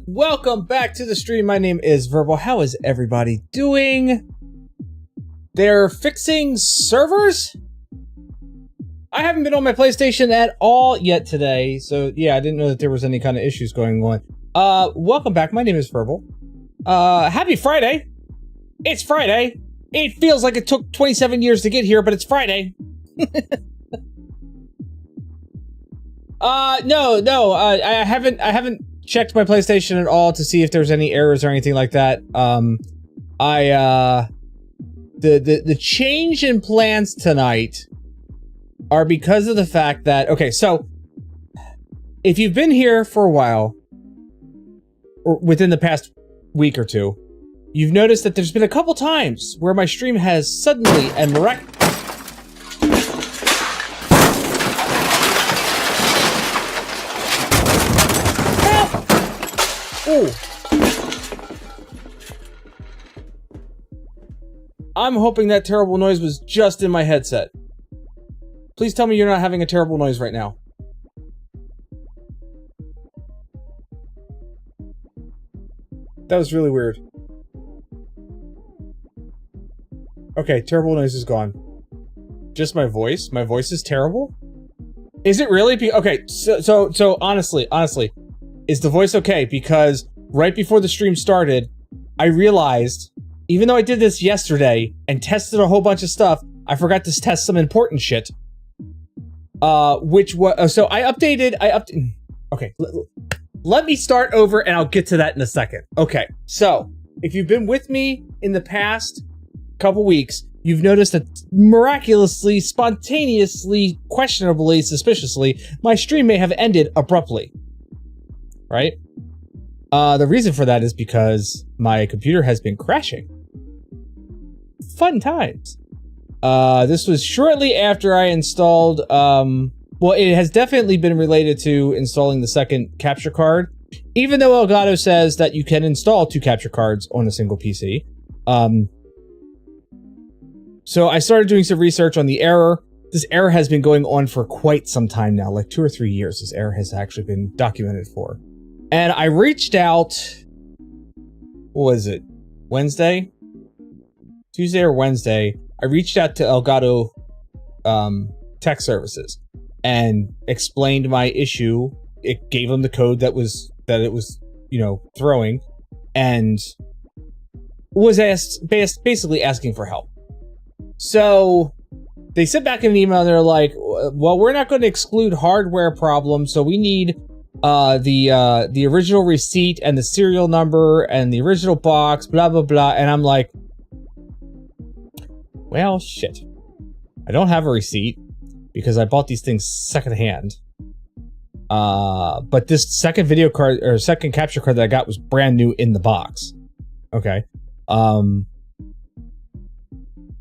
Welcome back to the stream. My name is Verbal. How is everybody doing? They're fixing servers? I haven't been on my PlayStation at all yet today, so yeah, I didn't know that there was any kind of issues going on. Welcome back. My name is Verbal. Happy Friday. It's Friday. It feels like it took 27 years to get here, but it's Friday. No, I haven't checked my PlayStation at all to see if there's any errors or anything like that. The change in plans tonight are because of the fact that, okay, so if you've been here for a while, or within the past week or two, you've noticed that there's been a couple times where my stream has suddenly and I'm hoping that terrible noise was just in my headset. Please tell me you're not having a terrible noise right now. That was really weird. Okay, terrible noise is gone. Just my voice? My voice is terrible? Is it really? Okay, so honestly, is the voice okay? Because right before the stream started, I realized, even though I did this yesterday and tested a whole bunch of stuff, I forgot to test some important shit. Which was, so I updated, okay, let me start over and I'll get to that in a second. Okay, so if you've been with me in the past couple weeks, you've noticed that miraculously, spontaneously, questionably, suspiciously, my stream may have ended abruptly. Right? The reason for that is because my computer has been crashing. Fun times. This was shortly after I installed, well, it has definitely been related to installing the second capture card, even though Elgato says that you can install 2 capture cards on a single PC. So I started doing some research on the error. This error has been going on for quite some time now, like 2 or 3 years. This error has actually been documented for. And I reached out, what was it, Wednesday? Tuesday or Wednesday, I reached out to Elgato Tech Services and explained my issue. It gave them the code that it was, you know, throwing, and was basically asking for help. So they sent back an email and they're like, well, we're not going to exclude hardware problems, so we need the original receipt and the serial number and the original box, blah, blah, blah. And I'm like, well, shit. I don't have a receipt because I bought these things secondhand. But this second video card or second capture card that I got was brand new in the box. Okay.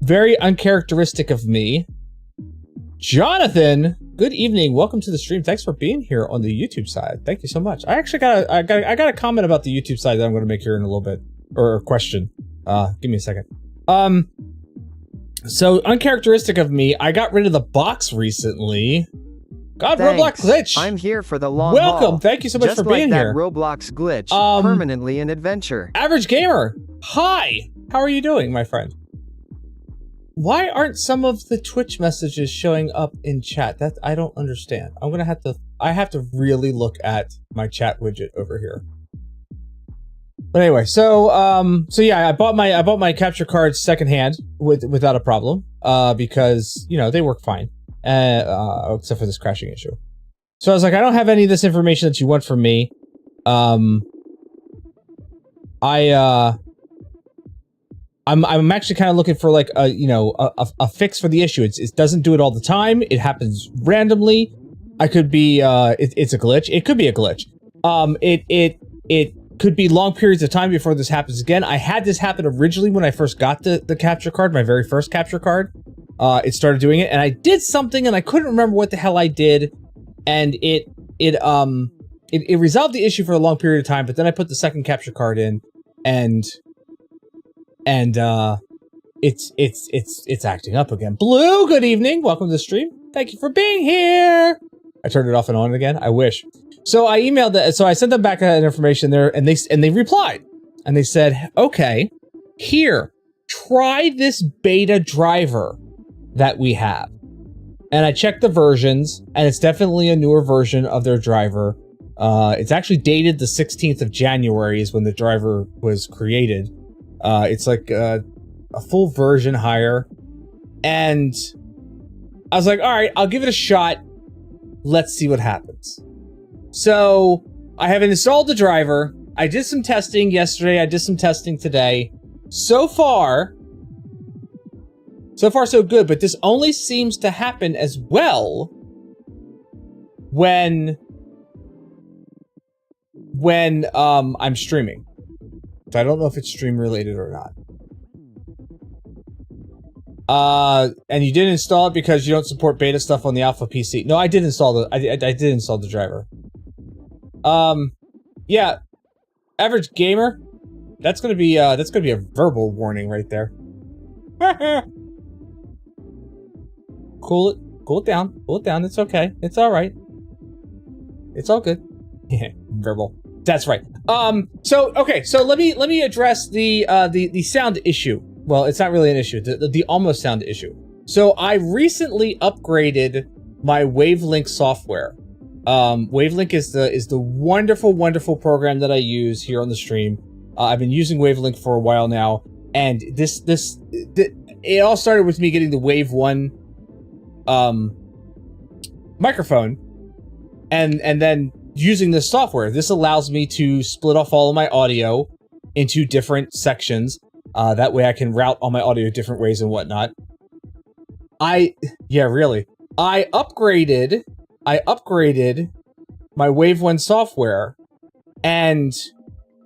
Very uncharacteristic of me. Jonathan, good evening. Welcome to the stream. Thanks for being here on the YouTube side. Thank you so much. I actually got a comment about the YouTube side that I'm going to make here in a little bit, or a question. Give me a second. So uncharacteristic of me, I got rid of the box recently. God, thanks. Roblox glitch. I'm here for the long Welcome. haul. Thank you so much Just for being like here. That Roblox glitch, permanently an adventure. Average gamer. Hi. How are you doing, my friend? Why aren't some of the Twitch messages showing up in chat? That I don't understand. I have to really look at my chat widget over here. But anyway, so yeah, I bought my capture cards secondhand without a problem, because, you know, they work fine. Except for this crashing issue. So I was like, I don't have any of this information that you want from me. I'm actually kind of looking for like a fix for the issue. It doesn't do it all the time. It happens randomly. I could be it's a glitch. It could be a glitch. It could be long periods of time before this happens again. I had this happen originally when I first got the capture card, my very first capture card. It started doing it, and I did something, and I couldn't remember what the hell I did, and it resolved the issue for a long period of time. But then I put the second capture card in, and it's acting up again. Blue, good evening. Welcome to the stream. Thank you for being here. I turned it off and on again. I wish. So I emailed that. So I sent them back that information there, and they replied, and they said, "Okay, here, try this beta driver that we have." And I checked the versions, and it's definitely a newer version of their driver. It's actually dated the 16th of January is when the driver was created. It's like a full version higher. And I was like, all right, I'll give it a shot. Let's see what happens. So I have installed the driver. I did some testing yesterday. I did some testing today. So far, so good. But this only seems to happen as well when I'm streaming. So I don't know if it's stream related or not. And you didn't install it because you don't support beta stuff on the Alpha PC. No, I did install the I did install the driver. Yeah, average gamer. That's gonna be a verbal warning right there. Cool it down. Cool it down. It's okay. It's all right. It's all good. Yeah, verbal. That's right. So okay. So let me address the sound issue. Well, it's not really an issue. The almost sound issue. So I recently upgraded my Wavelink software. Wavelink is the wonderful program that I use here on the stream. I've been using Wavelink for a while now, and it all started with me getting the Wave 1 microphone, and then using this software. This allows me to split off all of my audio into different sections. That way I can route all my audio different ways and whatnot. Yeah, really. I upgraded my Wave 1 software, and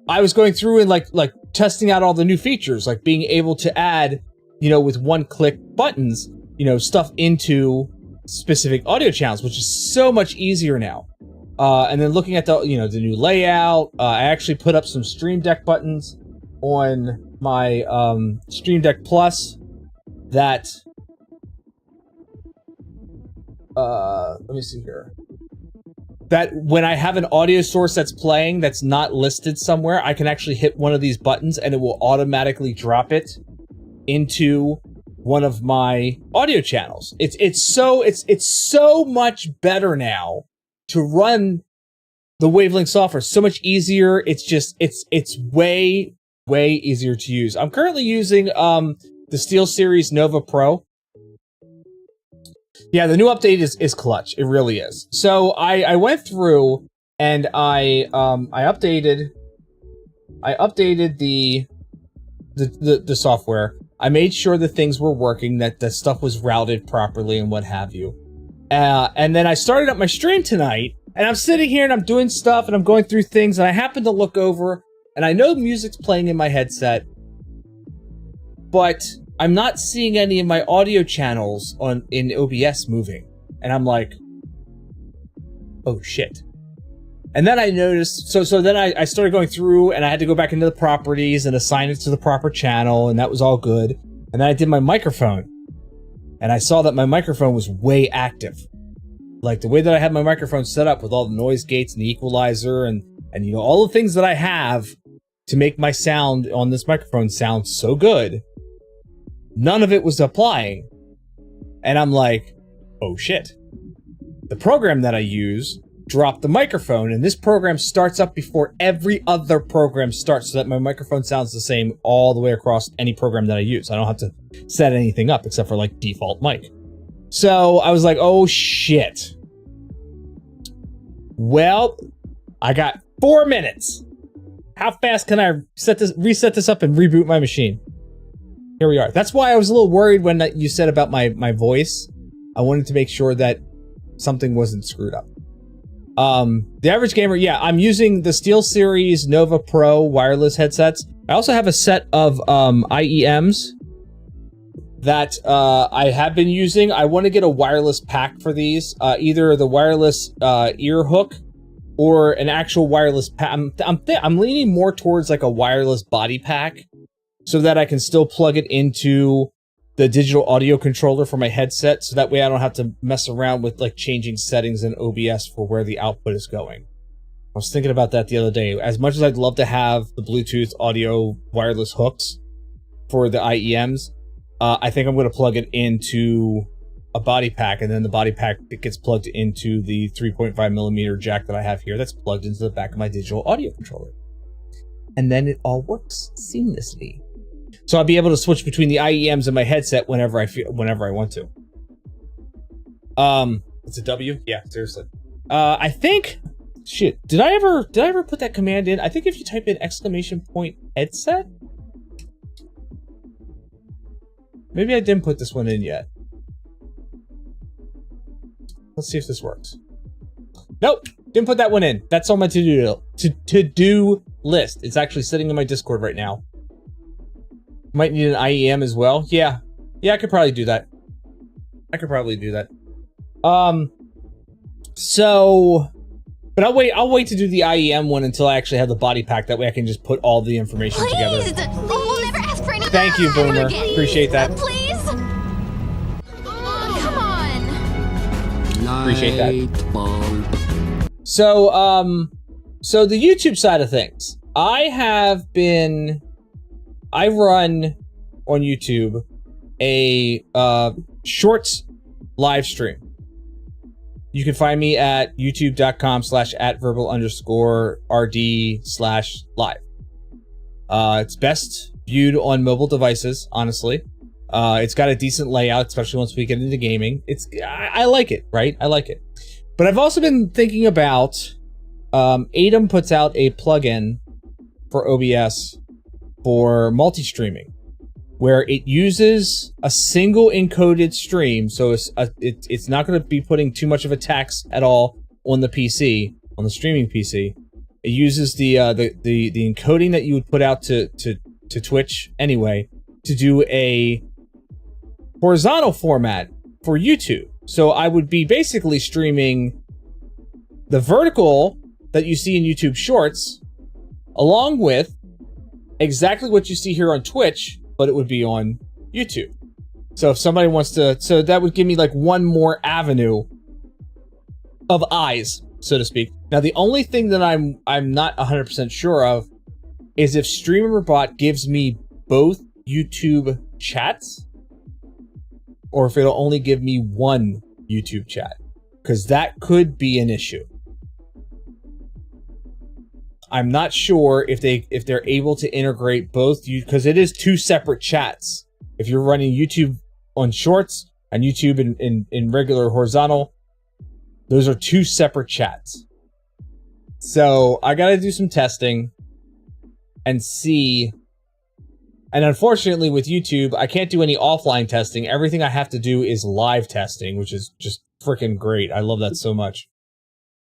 I was going through and like testing out all the new features, like being able to add, with one-click buttons, stuff into specific audio channels, which is so much easier now. And then looking at the new layout, I actually put up some Stream Deck buttons on my Stream Deck Plus that let me see here, that when I have an audio source that's playing that's not listed somewhere, I can actually hit one of these buttons and it will automatically drop it into one of my audio channels. It's so much better now to run the Wavelink software. So much easier. It's way easier to use. I'm currently using the SteelSeries Nova Pro. Yeah, the new update is clutch. It really is. So I went through and I updated the software. I made sure that things were working, that the stuff was routed properly and what have you. And then I started up my stream tonight, and I'm sitting here and I'm doing stuff and I'm going through things, and I happen to look over and I know music's playing in my headset, but I'm not seeing any of my audio channels in OBS moving. And I'm like, oh shit. And then I noticed, so then I started going through and I had to go back into the properties and assign it to the proper channel, and that was all good. And then I did my microphone, and I saw that my microphone was way active. Like the way that I had my microphone set up with all the noise gates and the equalizer and all the things that I have to make my sound on this microphone sound so good, none of it was applying. And I'm like, oh shit. The program that I use dropped the microphone, and this program starts up before every other program starts, so that my microphone sounds the same all the way across any program that I use. I don't have to set anything up except for like default mic. So I was like, oh shit. Well, I got 4 minutes. How fast can I reset this up and reboot my machine? Here we are. That's why I was a little worried when you said about my voice. I wanted to make sure that something wasn't screwed up. The average gamer, yeah, I'm using the SteelSeries Nova Pro wireless headsets. I also have a set of IEMs that I have been using. I want to get a wireless pack for these, either the wireless ear hook or an actual wireless pack. I'm leaning more towards like a wireless body pack, so that I can still plug it into the digital audio controller for my headset, so that way I don't have to mess around with like changing settings in OBS for where the output is going. I was thinking about that the other day. As much as I'd love to have the Bluetooth audio wireless hooks for the IEMs, I think I'm going to plug it into a body pack, and then the body pack it gets plugged into the 3.5 millimeter jack that I have here that's plugged into the back of my digital audio controller. And then it all works seamlessly. So I'll be able to switch between the IEMs and my headset whenever I want to. It's a W? Yeah, seriously. I think, shit, did I ever put that command in? I think if you type in !headset? Maybe I didn't put this one in yet. Let's see if this works. Nope, didn't put that one in. That's on my to-do list. It's actually sitting in my Discord right now. Might need an IEM as well. Yeah, I could probably do that. But I'll wait to do the IEM one until I actually have the body pack. That way I can just put all the information together. We'll never ask for anything. Thank you, Boomer. Appreciate that. Please. Come on. Appreciate that. So the YouTube side of things. I run on YouTube a shorts live stream. You can find me at youtube.com/@verbal_rd/live. It's best viewed on mobile devices, honestly. It's got a decent layout, especially once we get into gaming. I like it, right? I like it. But I've also been thinking about, Atom puts out a plugin for OBS for multi-streaming, where it uses a single encoded stream, so it's not going to be putting too much of a tax at all on the PC, on the streaming PC. It uses the encoding that you would put out to Twitch anyway to do a horizontal format for YouTube. So I would be basically streaming the vertical that you see in YouTube Shorts, along with exactly what you see here on Twitch, but it would be on YouTube. So if somebody wants to, so that would give me like one more avenue of eyes, so to speak. Now, the only thing that I'm not 100% sure of is if StreamerBot gives me both YouTube chats, or if it'll only give me one YouTube chat, because that could be an issue. I'm not sure if they're able to integrate both, because it is two separate chats. If you're running YouTube on Shorts and YouTube in regular horizontal, those are two separate chats. So I got to do some testing and see. And unfortunately with YouTube, I can't do any offline testing. Everything I have to do is live testing, which is just freaking great. I love that so much.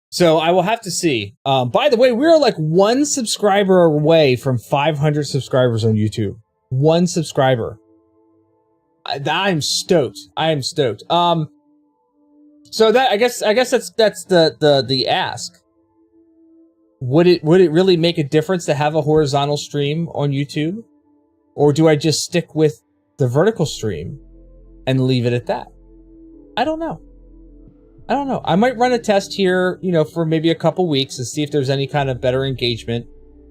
So I will have to see. By the way, we're like 1 subscriber away from 500 subscribers on YouTube. 1 subscriber. I'm stoked. I am stoked. So that I guess that's the ask. Would it really make a difference to have a horizontal stream on YouTube, or do I just stick with the vertical stream and leave it at that? I don't know. I might run a test here, for maybe a couple weeks and see if there's any kind of better engagement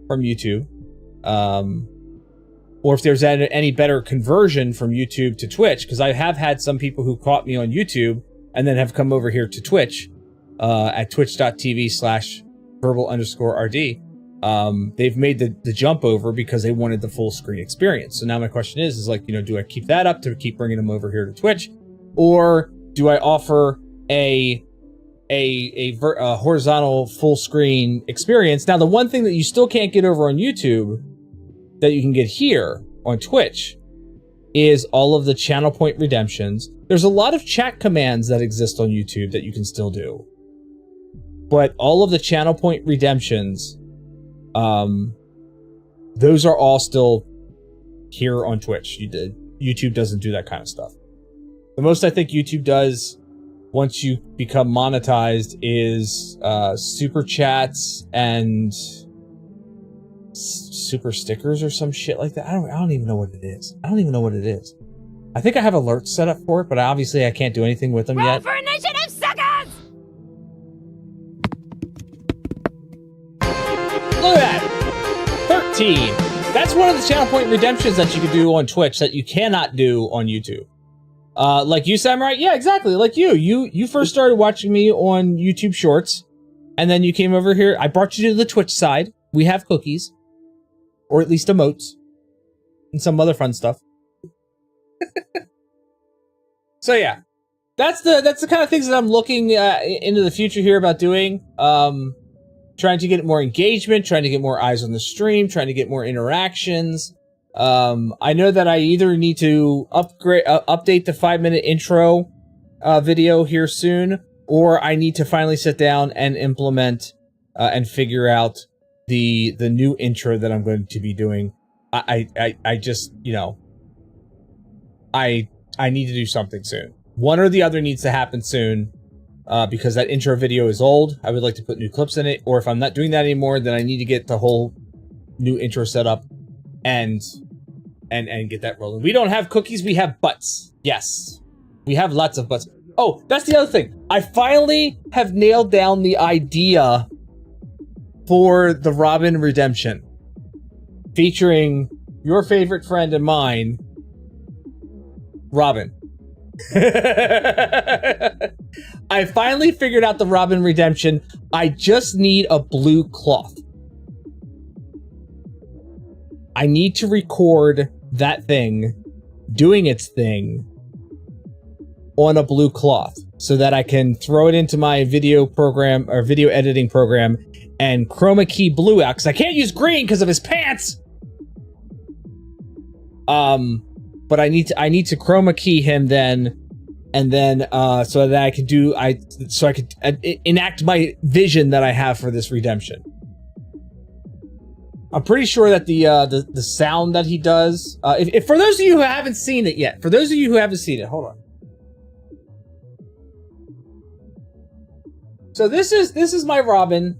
from YouTube. Or if there's any better conversion from YouTube to Twitch, because I have had some people who caught me on YouTube and then have come over here to Twitch, at twitch.tv/verbal_rd. They've made the jump over because they wanted the full screen experience. So now my question is like, do I keep that up to keep bringing them over here to Twitch, or do I offer a horizontal full screen experience? Now, the one thing that you still can't get over on YouTube that you can get here on Twitch is all of the channel point redemptions. There's a lot of chat commands that exist on YouTube that you can still do, but all of the channel point redemptions, those are all still here on Twitch. YouTube doesn't do that kind of stuff. The most I think YouTube does once you become monetized is super chats and super stickers or some shit like that. I don't even know what it is. I think I have alerts set up for it, but obviously I can't do anything with them yet. For initiative, suckers! Look at that! 13. That's one of the channel point redemptions that you can do on Twitch that you cannot do on YouTube. Like you, Samurai? Yeah, exactly. Like you. You first started watching me on YouTube Shorts, and then you came over here. I brought you to the Twitch side. We have cookies. Or at least emotes. And some other fun stuff. So yeah. That's the kind of things that I'm looking into the future here about doing. Trying to get more engagement, trying to get more eyes on the stream, trying to get more interactions. I know that I either need to update the 5-minute intro video here soon, or I need to finally sit down and implement and figure out the new intro that I'm going to be doing. I just, you know, I need to do something soon. One or the other needs to happen soon. Because that intro video is old. I would like to put new clips in it, or if I'm not doing that anymore, then I need to get the whole new intro set up and get that rolling. We don't have cookies, we have butts. Yes. We have lots of butts. Oh, that's the other thing. I finally have nailed down the idea for the Robin redemption. Featuring your favorite friend and mine, Robin. I finally figured out the Robin redemption. I just need a blue cloth. I need to record that thing doing its thing on a blue cloth so that I can throw it into my video program or video editing program and chroma key blue out because I can't use green because of his pants. But I need to chroma key him then. And then, so that I could enact my vision that I have for this redemption. I'm pretty sure that the sound that he does, if for those of you who haven't seen it yet, hold on. So this is my Robin.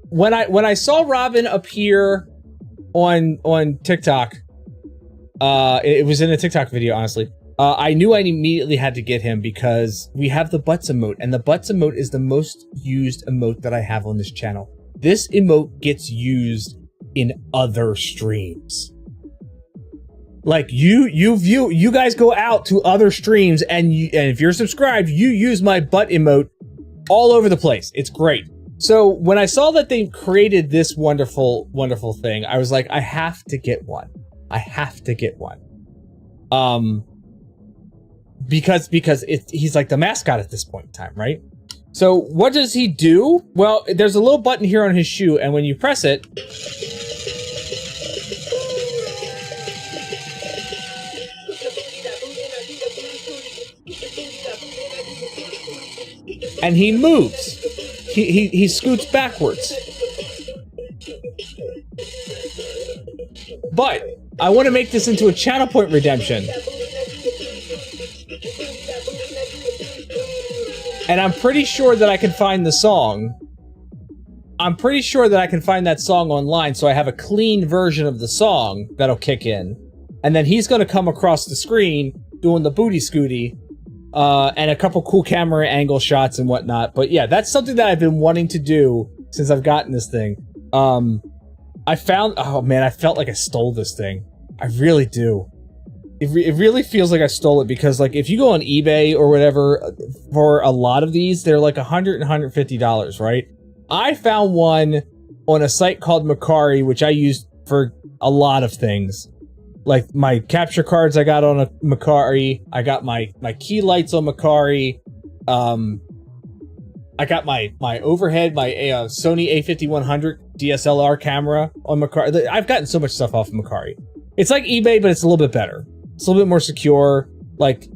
When I saw Robin appear on TikTok, it was in a TikTok video, honestly. I knew I immediately had to get him because we have the butts emote, and the butts emote is the most used emote that I have on this channel. This emote gets used in other streams. Like you guys go out to other streams, and if you're subscribed, you use my butt emote all over the place. It's great. So when I saw that they created this wonderful, wonderful thing, I was like, I have to get one. I have to get one. Because he's like the mascot at this point in time, right? So what does he do? Well, there's a little button here on his shoe, and when you press it, and he moves. He scoots backwards. But I want to make this into a channel point redemption. And I'm pretty sure that I can find the song. I'm pretty sure that I can find that song online, so I have a clean version of the song that'll kick in. And then he's gonna come across the screen doing the booty scooty, and a couple cool camera angle shots and whatnot. But yeah, that's something that I've been wanting to do since I've gotten this thing. I found, oh man, I felt like I stole this thing. I really do. It really feels like I stole it because, like, if you go on eBay or whatever, for a lot of these, they're like $100 and $150, right? I found one on a site called Macari, which I used for a lot of things. Like, my capture cards I got on a Macari. I got my key lights on Macari. I got my overhead, my Sony A5100 DSLR camera on Macari. I've gotten so much stuff off of Macari. It's like eBay, but it's a little bit better. It's a little bit more secure. Like,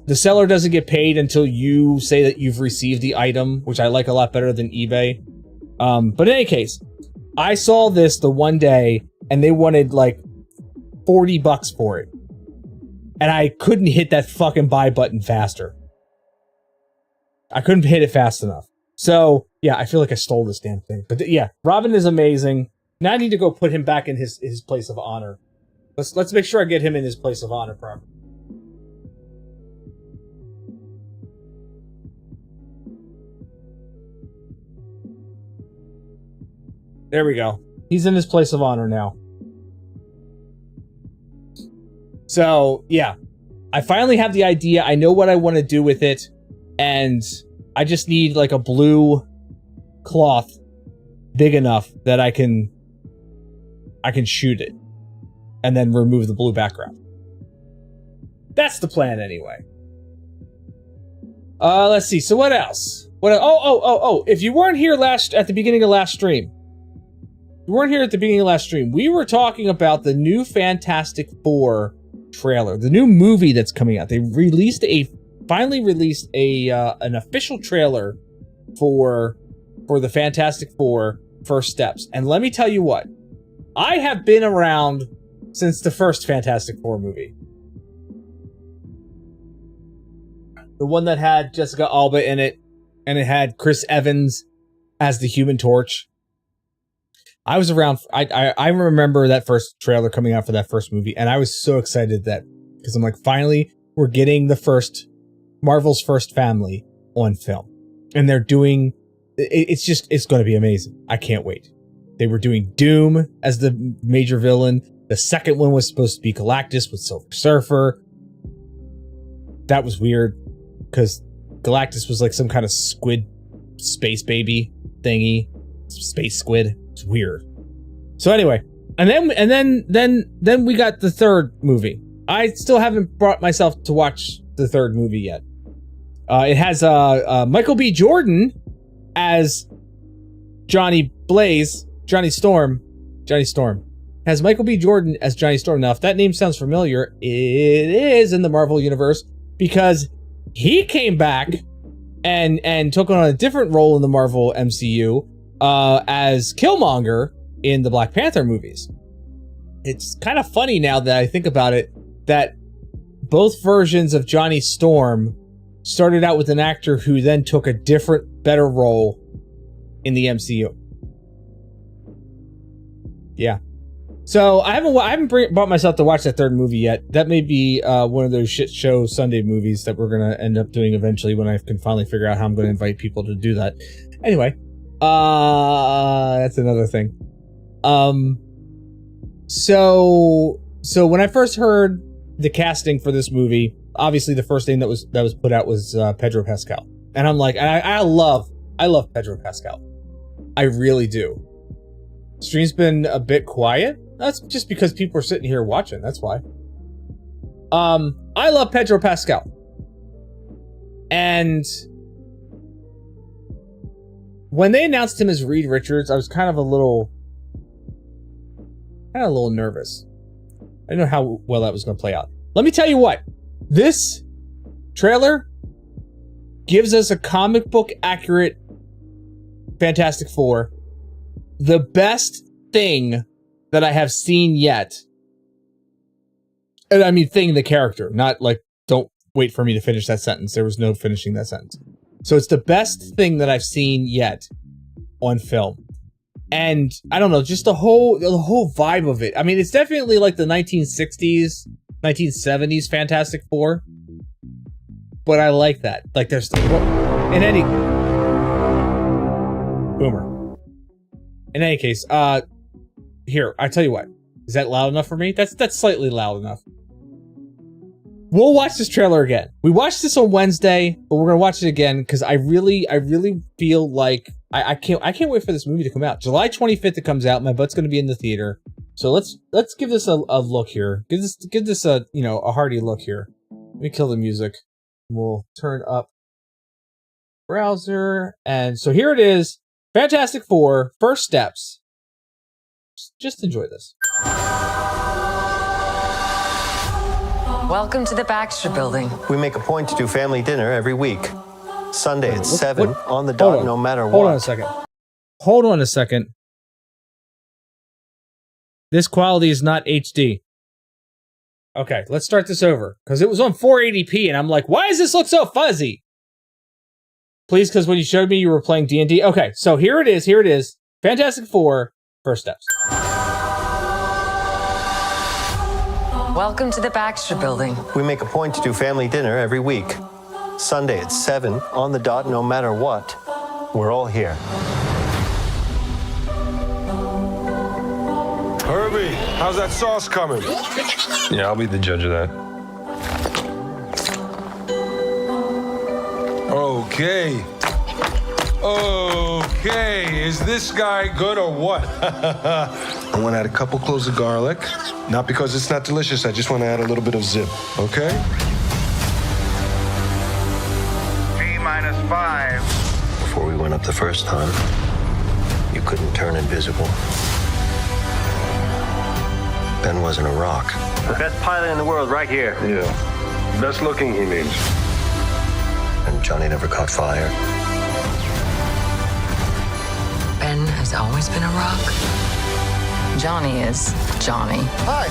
the seller doesn't get paid until you say that you've received the item, which I like a lot better than eBay. But in any case, I saw this the one day, and they wanted, like, $40 for it. And I couldn't hit that fucking buy button faster. I couldn't hit it fast enough. So, yeah, I feel like I stole this damn thing. But yeah, Robin is amazing. Now I need to go put him back in his place of honor. Let's make sure I get him in his place of honor properly. There we go. He's in his place of honor now. So, yeah. I finally have the idea. I know what I want to do with it. And I just need like a blue cloth big enough that I can shoot it. And then remove the blue background. That's the plan anyway. Let's see. So what else? Oh. If you weren't here at the beginning of last stream, we were talking about the new Fantastic Four trailer, the new movie that's coming out. They finally released an official trailer for the Fantastic Four First Steps. And let me tell you what, I have been around since the first Fantastic Four movie. The one that had Jessica Alba in it, and it had Chris Evans as the Human Torch. I was around. I remember that first trailer coming out for that first movie, and I was so excited because I'm like, finally, we're getting Marvel's first family on film, and they're doing. It's going to be amazing. I can't wait. They were doing Doom as the major villain. The second one was supposed to be Galactus with Silver Surfer. That was weird because Galactus was like some kind of squid space baby thingy, space squid. It's weird. So anyway, and then we got the third movie. I still haven't brought myself to watch the third movie yet. It has Michael B. Jordan as Johnny Storm. Has Michael B. Jordan as Johnny Storm. Now, if that name sounds familiar, it is in the Marvel Universe because he came back and took on a different role in the Marvel MCU as Killmonger in the Black Panther movies. It's kind of funny now that I think about it that both versions of Johnny Storm started out with an actor who then took a different, better role in the MCU. Yeah. So I haven't brought myself to watch that third movie yet. That may be one of those shit show Sunday movies that we're going to end up doing eventually when I can finally figure out how I'm going to invite people to do that. Anyway, that's another thing. So when I first heard the casting for this movie, obviously the first thing that was put out was Pedro Pascal. And I'm like, I love Pedro Pascal. I really do. Stream's been a bit quiet. That's just because people are sitting here watching. That's why. I love Pedro Pascal. And when they announced him as Reed Richards, I was kind of a little nervous. I didn't know how well that was going to play out. Let me tell you what. This trailer gives us a comic book accurate Fantastic Four. The best thing that I have seen yet. And I mean thing, the character, not like, don't wait for me to finish that sentence. There was no finishing that sentence. So it's the best thing that I've seen yet on film. And I don't know, just the whole vibe of it. I mean, it's definitely like the 1960s, 1970s Fantastic Four. But I like that. Like there's in any boomer. In any case, here, I tell you what. Is that loud enough for me? That's slightly loud enough. We'll watch this trailer again. We watched this on Wednesday, but we're gonna watch it again because I really feel like I can't wait for this movie to come out. July 25th it comes out. My butt's gonna be in the theater. So let's give this a look here. Give this a a hearty look here. Let me kill the music. We'll turn up browser, and so here it is. Fantastic Four, First Steps. Just enjoy this. Welcome to the Baxter Building. We make a point to do family dinner every week. Sunday at 7 on the dot, no matter what. Hold on a second. This quality is not HD. Okay, let's start this over. Because it was on 480p, and I'm like, why does this look so fuzzy? Please, because when you showed me, you were playing D&D. Okay, so here it is. Fantastic Four, First Steps. Welcome to the Baxter Building. We make a point to do family dinner every week. Sunday at 7 on the dot, no matter what. We're all here. Herbie, how's that sauce coming? Yeah, I'll be the judge of that. Okay. Okay, is this guy good or what? I want to add a couple cloves of garlic. Not because it's not delicious, I just want to add a little bit of zip, okay? T-5. Before we went up the first time, you couldn't turn invisible. Ben wasn't a rock. The best pilot in the world right here. Yeah. Best looking, he means. And Johnny never caught fire. Ben has always been a rock. Johnny is Johnny. Hi.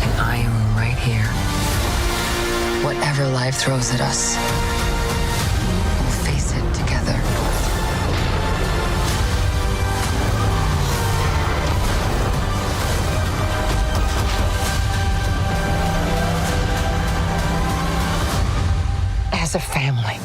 And I am right here. Whatever life throws at us, we'll face it together. As a family.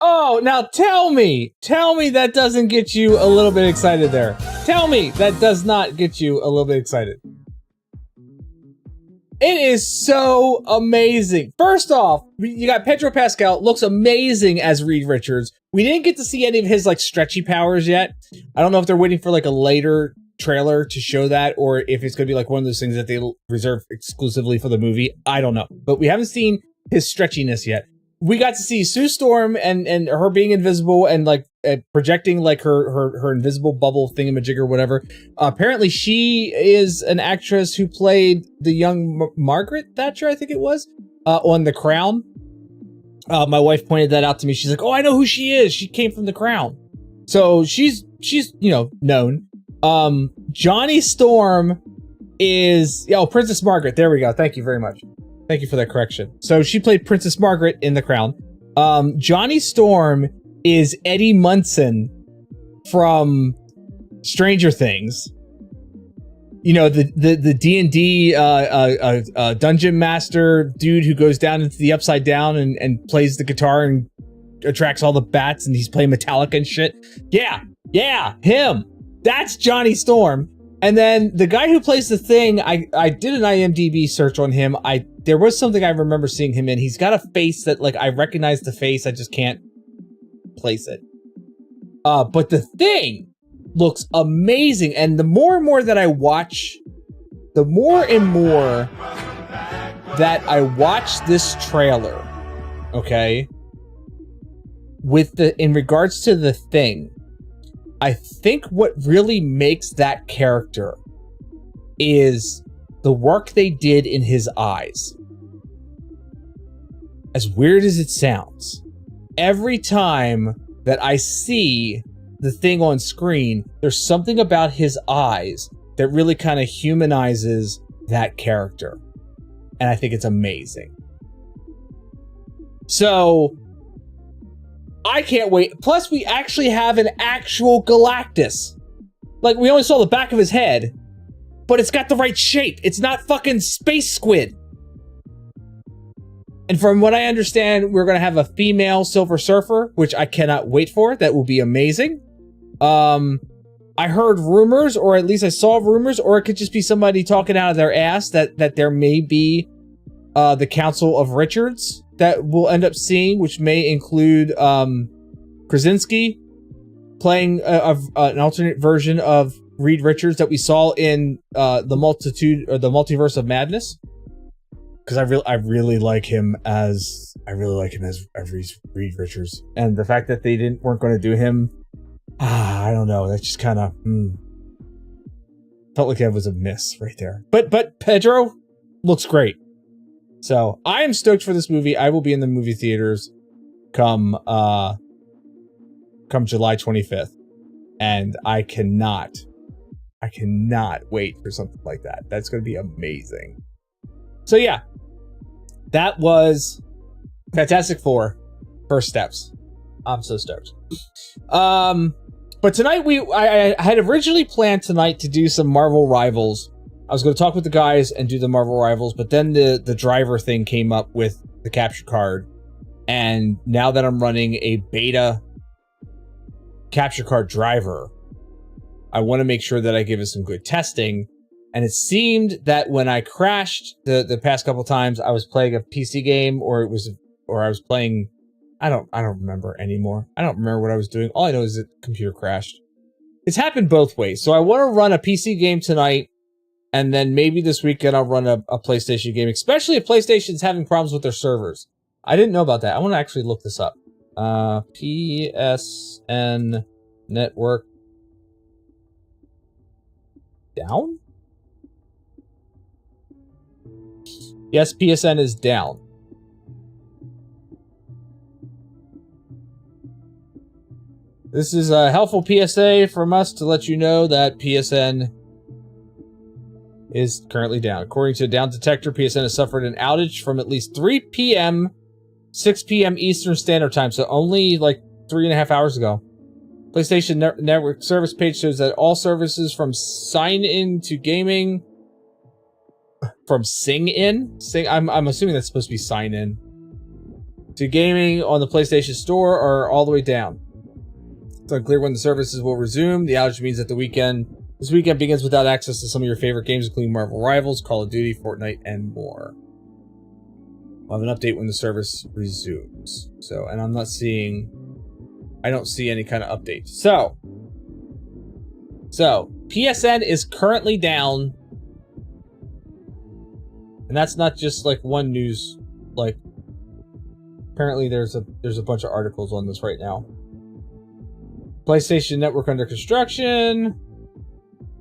Oh, now tell me that doesn't get you a little bit excited there. Tell me that does not get you a little bit excited. It is so amazing. First off, you got Pedro Pascal, looks amazing as Reed Richards. We didn't get to see any of his like stretchy powers yet. I don't know if they're waiting for like a later trailer to show that, or if it's gonna be like one of those things that they reserve exclusively for the movie. I don't know, but we haven't seen his stretchiness yet. We got to see Sue Storm and her being invisible and like projecting like her invisible bubble thingamajigger, whatever. Apparently she is an actress who played the young Margaret Thatcher, I think it was, on The Crown. My wife pointed that out to me. She's like, oh, I know who she is. She came from The Crown. So she's, you know, known. Johnny Storm is, Princess Margaret. There we go. Thank you very much. Thank you for that correction. So she played Princess Margaret in The Crown. Johnny Storm is Eddie Munson from Stranger Things. You know, the D&D dungeon master dude who goes down into the Upside Down and plays the guitar and attracts all the bats, and he's playing Metallica and shit. Yeah, him. That's Johnny Storm. And then the guy who plays the Thing, I did an IMDb search on him. There was something I remember seeing him in. He's got a face that, like, I recognize the face. I just can't place it. But the Thing looks amazing. And the more and more that I watch, the more and more that I watch this trailer, okay, in regards to the Thing, I think what really makes that character is the work they did in his eyes. As weird as it sounds, every time that I see the Thing on screen, there's something about his eyes that really kind of humanizes that character. And I think it's amazing. So I can't wait. Plus, we actually have an actual Galactus. Like, we only saw the back of his head, but it's got the right shape. It's not fucking Space Squid. And from what I understand, we're going to have a female Silver Surfer, which I cannot wait for. That will be amazing. I heard rumors, or at least I saw rumors, or it could just be somebody talking out of their ass that there may be the Council of Richards that we'll end up seeing, which may include Krasinski playing an alternate version of Reed Richards that we saw in the Multiverse of Madness. Because I really like him as Reed Richards, and the fact that they weren't going to do him, I don't know. That just kind of felt like that was a miss right there. But Pedro looks great. So I am stoked for this movie. I will be in the movie theaters come July 25th. And I cannot wait for something like that. That's going to be amazing. So yeah, that was Fantastic Four First Steps. I'm so stoked. But tonight I had originally planned tonight to do some Marvel Rivals I was going to talk with the guys and do the Marvel Rivals, but then the driver thing came up with the capture card. And now that I'm running a beta capture card driver, I want to make sure that I give it some good testing. And it seemed that when I crashed the past couple times, I was playing a PC game, or I was playing, I don't remember anymore. I don't remember what I was doing. All I know is that the computer crashed. It's happened both ways. So I want to run a PC game tonight, and then maybe this weekend I'll run a PlayStation game, especially if PlayStation's having problems with their servers. I didn't know about that. I want to actually look this up. PSN network down? Yes, PSN is down. This is a helpful PSA from us to let you know that PSN is currently down. According to Down Detector, PSN has suffered an outage from at least 3 p.m., 6 p.m. Eastern Standard Time, so only like 3.5 hours ago. PlayStation Network service page shows that all services from sign-in to gaming, from sing-in? I'm assuming that's supposed to be sign-in, to gaming on the PlayStation Store are all the way down. It's unclear when the services will resume. The outage means that this weekend begins without access to some of your favorite games, including Marvel Rivals, Call of Duty, Fortnite, and more. We'll have an update when the service resumes. So, and I don't see any kind of update. So PSN is currently down. And that's not just like one news, like apparently there's a bunch of articles on this right now. PlayStation Network under construction.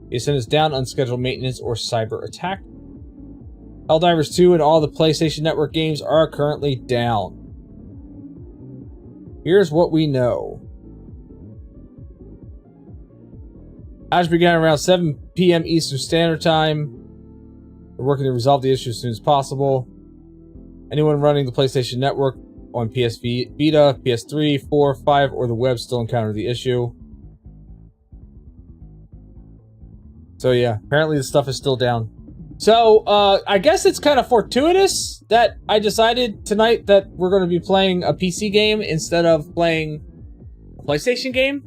PSN is down, unscheduled maintenance, or cyber attack. Helldivers 2 and all the PlayStation Network games are currently down. Here's what we know. Outage began around 7 p.m. Eastern Standard Time. We're working to resolve the issue as soon as possible. Anyone running the PlayStation Network on PS Vita, PS3, 4, 5, or the web still encounter the issue. So yeah, apparently the stuff is still down. So, I guess it's kind of fortuitous that I decided tonight that we're going to be playing a PC game instead of playing a PlayStation game.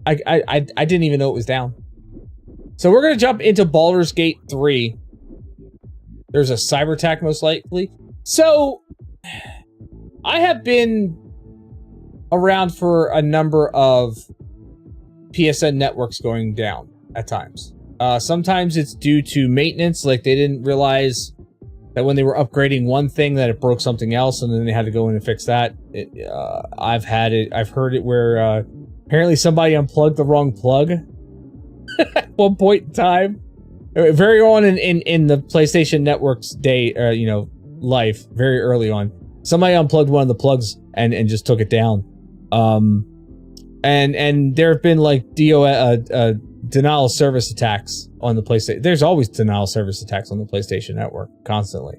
I didn't even know it was down. So we're going to jump into Baldur's Gate 3. There's a cyber attack most likely. So, I have been around for a number of PSN networks going down at times. Sometimes it's due to maintenance, like they didn't realize that when they were upgrading one thing that it broke something else, and then they had to go in and fix that. I've heard it where apparently somebody unplugged the wrong plug at one point in time. Very on in the PlayStation Network's day, life, very early on. Somebody unplugged one of the plugs and just took it down. And there have been like denial of service attacks on the PlayStation. There's always denial of service attacks on the PlayStation Network, constantly.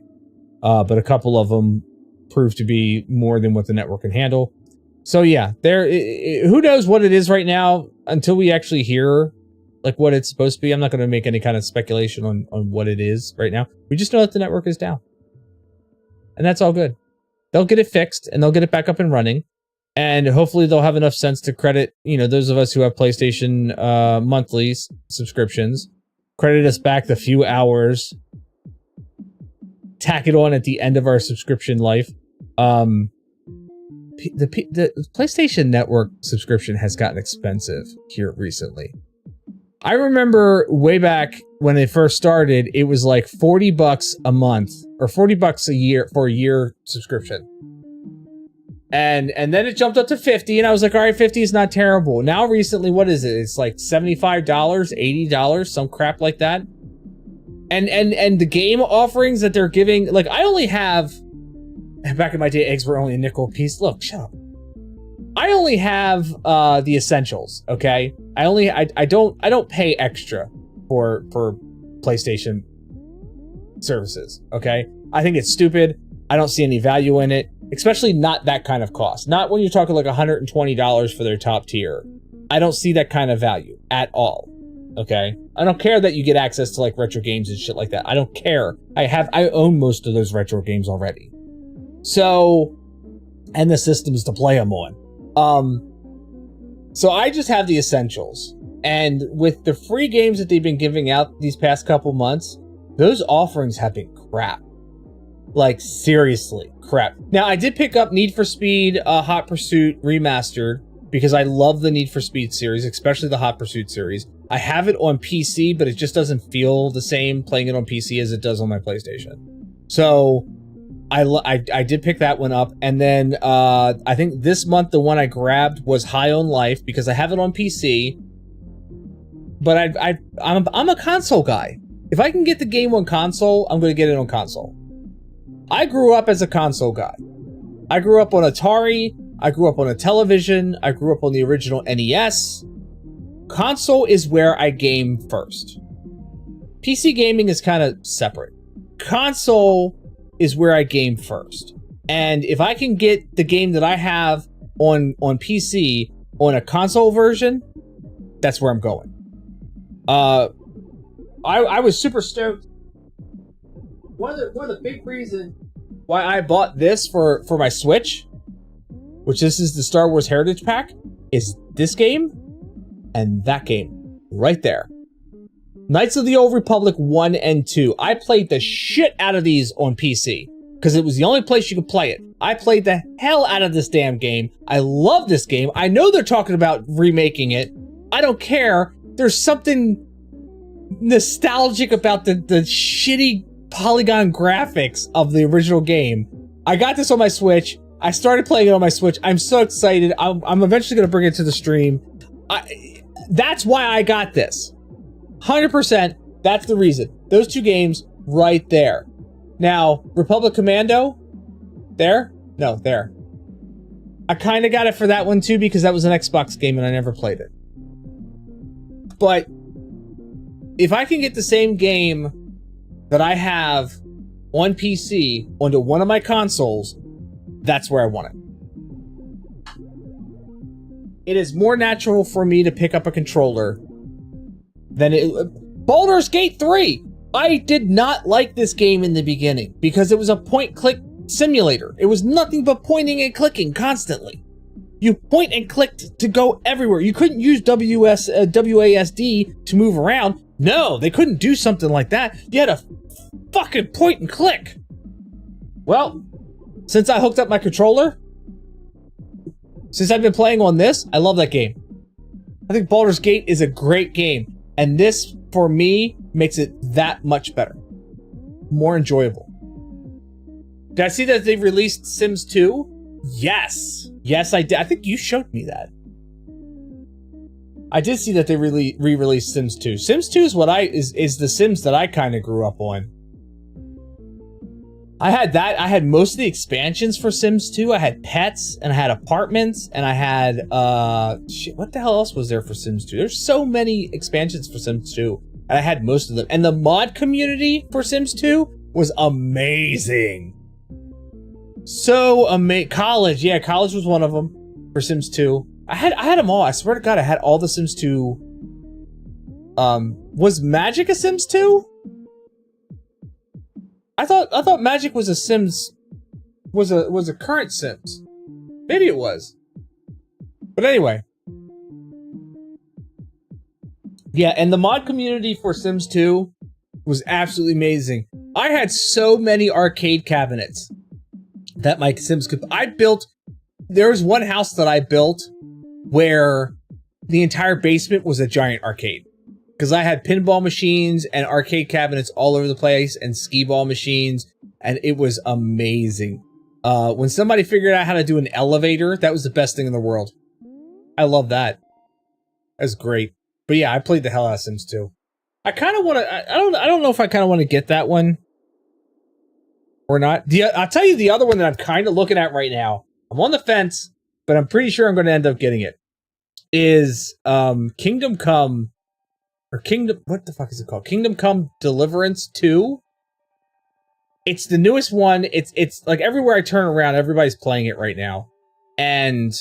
But a couple of them prove to be more than what the network can handle. So yeah, who knows what it is right now until we actually hear like what it's supposed to be. I'm not going to make any kind of speculation on what it is right now. We just know that the network is down. And that's all good. They'll get it fixed and they'll get it back up and running. And hopefully they'll have enough sense to credit, those of us who have PlayStation monthly subscriptions, credit us back the few hours, tack it on at the end of our subscription life. The PlayStation Network subscription has gotten expensive here recently. I remember way back when it first started, it was like $40 a month or $40 a year for a year subscription. And then it jumped up to 50 and I was like, all right, 50 is not terrible. Now recently, what is it? It's like $75, $80, some crap like that. And the game offerings that they're giving, like I only have, back in my day, eggs were only a nickel a piece. Look, shut up. I only have the essentials, okay? I don't pay extra for PlayStation services, okay? I think it's stupid. I don't see any value in it, especially not that kind of cost. Not when you're talking like $120 for their top tier. I don't see that kind of value at all. Okay? I don't care that you get access to like retro games and shit like that. I don't care. I own most of those retro games already. So, and the systems to play them on. So I just have the essentials. And with the free games that they've been giving out these past couple months, those offerings have been crap. Like, seriously, crap. Now, I did pick up Need for Speed Hot Pursuit Remastered because I love the Need for Speed series, especially the Hot Pursuit series. I have it on PC, but it just doesn't feel the same playing it on PC as it does on my PlayStation. So, I did pick that one up. And then I think this month the one I grabbed was High on Life because I have it on PC. But I'm a console guy. If I can get the game on console, I'm going to get it on console. I grew up as a console guy. I grew up on Atari. I grew up on a television. I grew up on the original NES. Console is where I game first. PC gaming is kind of separate. Console is where I game first. And if I can get the game that I have on PC on a console version, that's where I'm going. I was super stoked. One of the big reasons why I bought this for my Switch, which this is the Star Wars Heritage Pack, is this game and that game right there. Knights of the Old Republic 1 and 2. I played the shit out of these on PC because it was the only place you could play it. I played the hell out of this damn game. I love this game. I know they're talking about remaking it. I don't care. There's something nostalgic about the shitty polygon graphics of the original game. I got this on my Switch. I started playing it on my Switch. I'm so excited. I'm eventually going to bring it to the stream. That's why I got this. 100%. That's the reason. Those two games right there. Now, Republic Commando. There? No, there. I kind of got it for that one too because that was an Xbox game and I never played it. But if I can get the same game that I have on PC onto one of my consoles, that's where I want it. It is more natural for me to pick up a controller than it... Baldur's Gate 3! I did not like this game in the beginning because it was a point-click simulator. It was nothing but pointing and clicking constantly. You point and clicked to go everywhere. You couldn't use WASD to move around. No, they couldn't do something like that. You had to fucking point and click. Well, since I hooked up my controller, since I've been playing on this, I love that game. I think Baldur's Gate is a great game. And this, for me, makes it that much better. More enjoyable. Did I see that they've released Sims 2? Yes. Yes, I did. I think you showed me that. I did see that they re-released Sims 2. Sims 2 is what is the Sims that I kind of grew up on. I had that. I had most of the expansions for Sims 2. I had pets, and I had apartments, and I had, shit, what the hell else was there for Sims 2? There's so many expansions for Sims 2, and I had most of them. And the mod community for Sims 2 was amazing. So amazing. College, yeah, college was one of them for Sims 2. I had them all. I swear to God, I had all the Sims 2. Was Magic a Sims 2? I thought Magic was a Sims, was a current Sims. Maybe it was. But anyway. Yeah, and the mod community for Sims 2 was absolutely amazing. I had so many arcade cabinets that my Sims could... There was one house that I built where the entire basement was a giant arcade. Because I had pinball machines and arcade cabinets all over the place and skee-ball machines, and it was amazing. When somebody figured out how to do an elevator, that was the best thing in the world. I love that. That's great. But yeah, I played the hell out of Sims 2. I kind of want to... I don't know if I kind of want to get that one or not. I'll tell you the other one that I'm kind of looking at right now. I'm on the fence, but I'm pretty sure I'm going to end up getting it. Is Kingdom Come... Or Kingdom... What the fuck is it called? Kingdom Come Deliverance 2? It's the newest one. It's like everywhere I turn around, everybody's playing it right now. And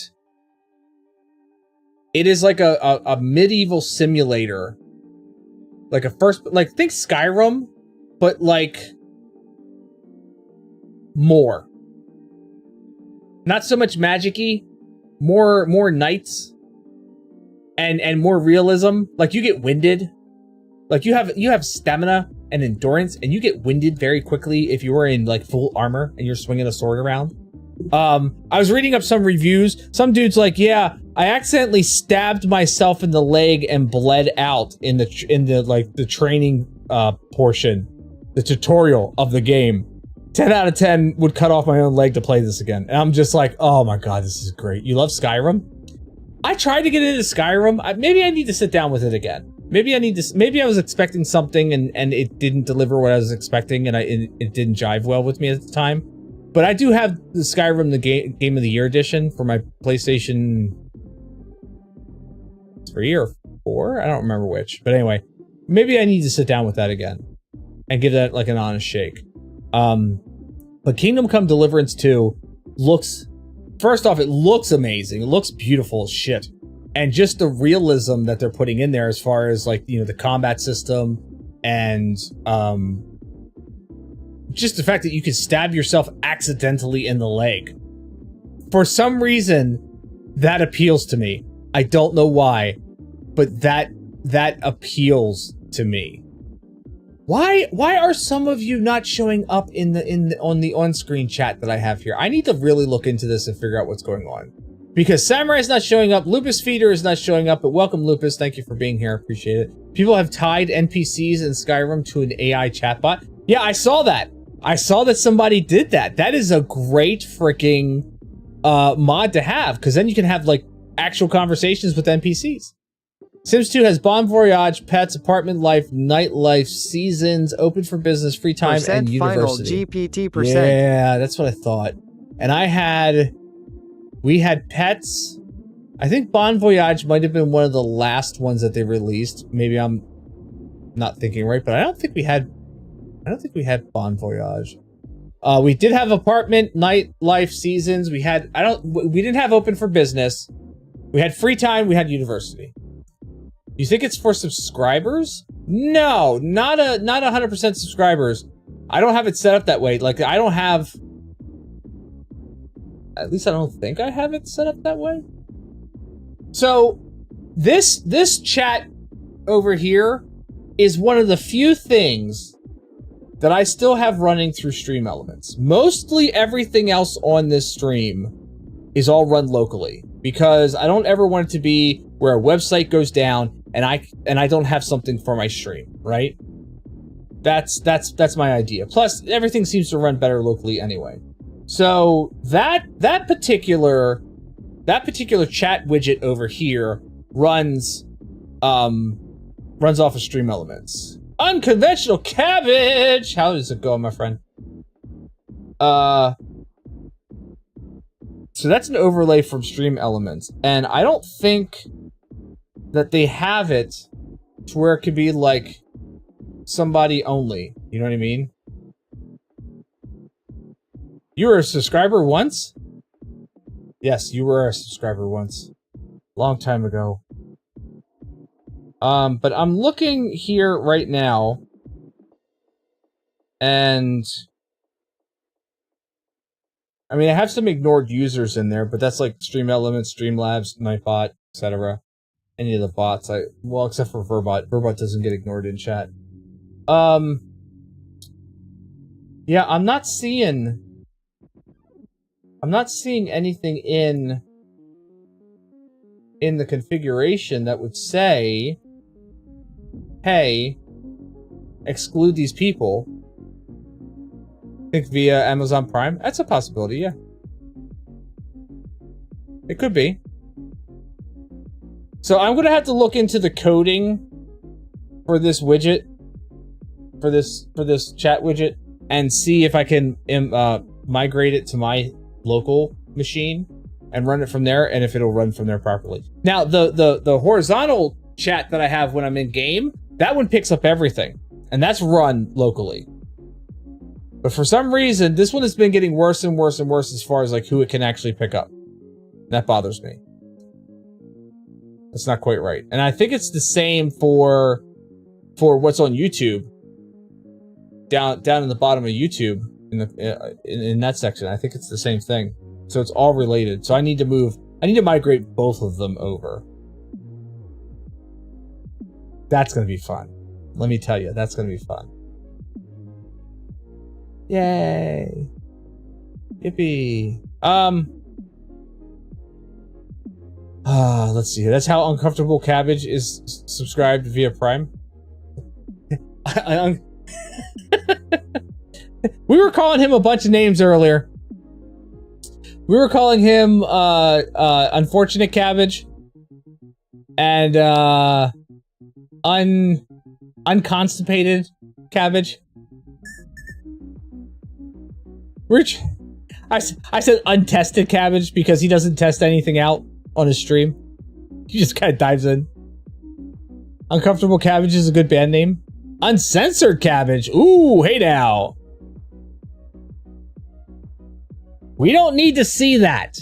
it is like a medieval simulator Like a first, like think Skyrim, but like more. Not so much magic-y, more knights and more realism. Like you get winded. Like you have stamina and endurance, and you get winded very quickly if you were in like full armor and you're swinging a sword around. I was reading up some reviews. Some dude's like, yeah, I accidentally stabbed myself in the leg and bled out in the training portion, the tutorial of the game. 10 out of 10 would cut off my own leg to play this again. And I'm just like, oh my god, this is great. You love Skyrim? I tried to get into Skyrim. Maybe I need to sit down with it again. Maybe I was expecting something and it didn't deliver what I was expecting, and it didn't jive well with me at the time. But I do have the Skyrim, the Game of the Year edition for my PlayStation 3 or 4? I don't remember which. But anyway, maybe I need to sit down with that again and give that like an honest shake. But Kingdom Come Deliverance 2 looks, first off, it looks amazing. It looks beautiful as shit. And just the realism that they're putting in there as far as like, you know, the combat system and, just the fact that you could stab yourself accidentally in the leg. For some reason, that appeals to me. I don't know why, but that appeals to me. Why are some of you not showing up on the on-screen chat that I have here? I need to really look into this and figure out what's going on. Because Samurai's not showing up, Lupus Feeder is not showing up, but welcome Lupus, thank you for being here, appreciate it. People have tied NPCs in Skyrim to an AI chatbot. Yeah, I saw that. I saw that somebody did that. That is a great freaking mod to have, because then you can have like actual conversations with NPCs. Sims 2 has Bon Voyage, pets, apartment life, nightlife, seasons, open for business, free time, and university. Final GPT %. Yeah, that's what I thought. And we had pets. I think Bon Voyage might have been one of the last ones that they released. Maybe I'm not thinking right, but I don't think we had Bon Voyage. We did have apartment, nightlife, seasons. We didn't have open for business. We had free time, we had university. You think it's for subscribers? No, not 100% subscribers. I don't have it set up that way. Like I don't have, at least I don't think I have it set up that way. So this chat over here is one of the few things that I still have running through Stream Elements. Mostly everything else on this stream is all run locally, because I don't ever want it to be where a website goes down and I don't have something for my stream, right? That's my idea. Plus, everything seems to run better locally anyway. So that particular chat widget over here runs off of Stream Elements. Unconventional cabbage! How does it go, my friend? So that's an overlay from Stream Elements, and I don't think that they have it to where it could be like somebody only. You know what I mean? You were a subscriber once? Yes, you were a subscriber once. Long time ago. But I'm looking here right now, and I mean, I have some ignored users in there, but that's like Stream Elements, Streamlabs, Nightbot, etc. Any of the bots, well, except for Verbot. Verbot doesn't get ignored in chat. Yeah, I'm not seeing anything in the configuration that would say, hey, exclude these people. Think via Amazon Prime? That's a possibility, yeah. It could be. So I'm gonna have to look into the coding for this widget, for this chat widget, and see if I can migrate it to my local machine and run it from there, and if it'll run from there properly. Now, the horizontal chat that I have when I'm in game, that one picks up everything, and that's run locally. But for some reason, this one has been getting worse and worse and worse as far as like who it can actually pick up. That bothers me. That's not quite right. And I think it's the same for for what's on YouTube. Down in the bottom of YouTube in that section. I think it's the same thing. So it's all related. So I need to migrate both of them over. That's going to be fun. Let me tell you, that's going to be fun. Yay. Yippee. Let's see here. That's how Uncomfortable Cabbage is subscribed via Prime. We were calling him a bunch of names earlier. We were calling him Unfortunate Cabbage and Unconstipated Cabbage. Rich, I said untested cabbage because he doesn't test anything out on his stream. He just kind of dives in. Uncomfortable Cabbage is a good band name. Uncensored Cabbage. Ooh, hey now. We don't need to see that.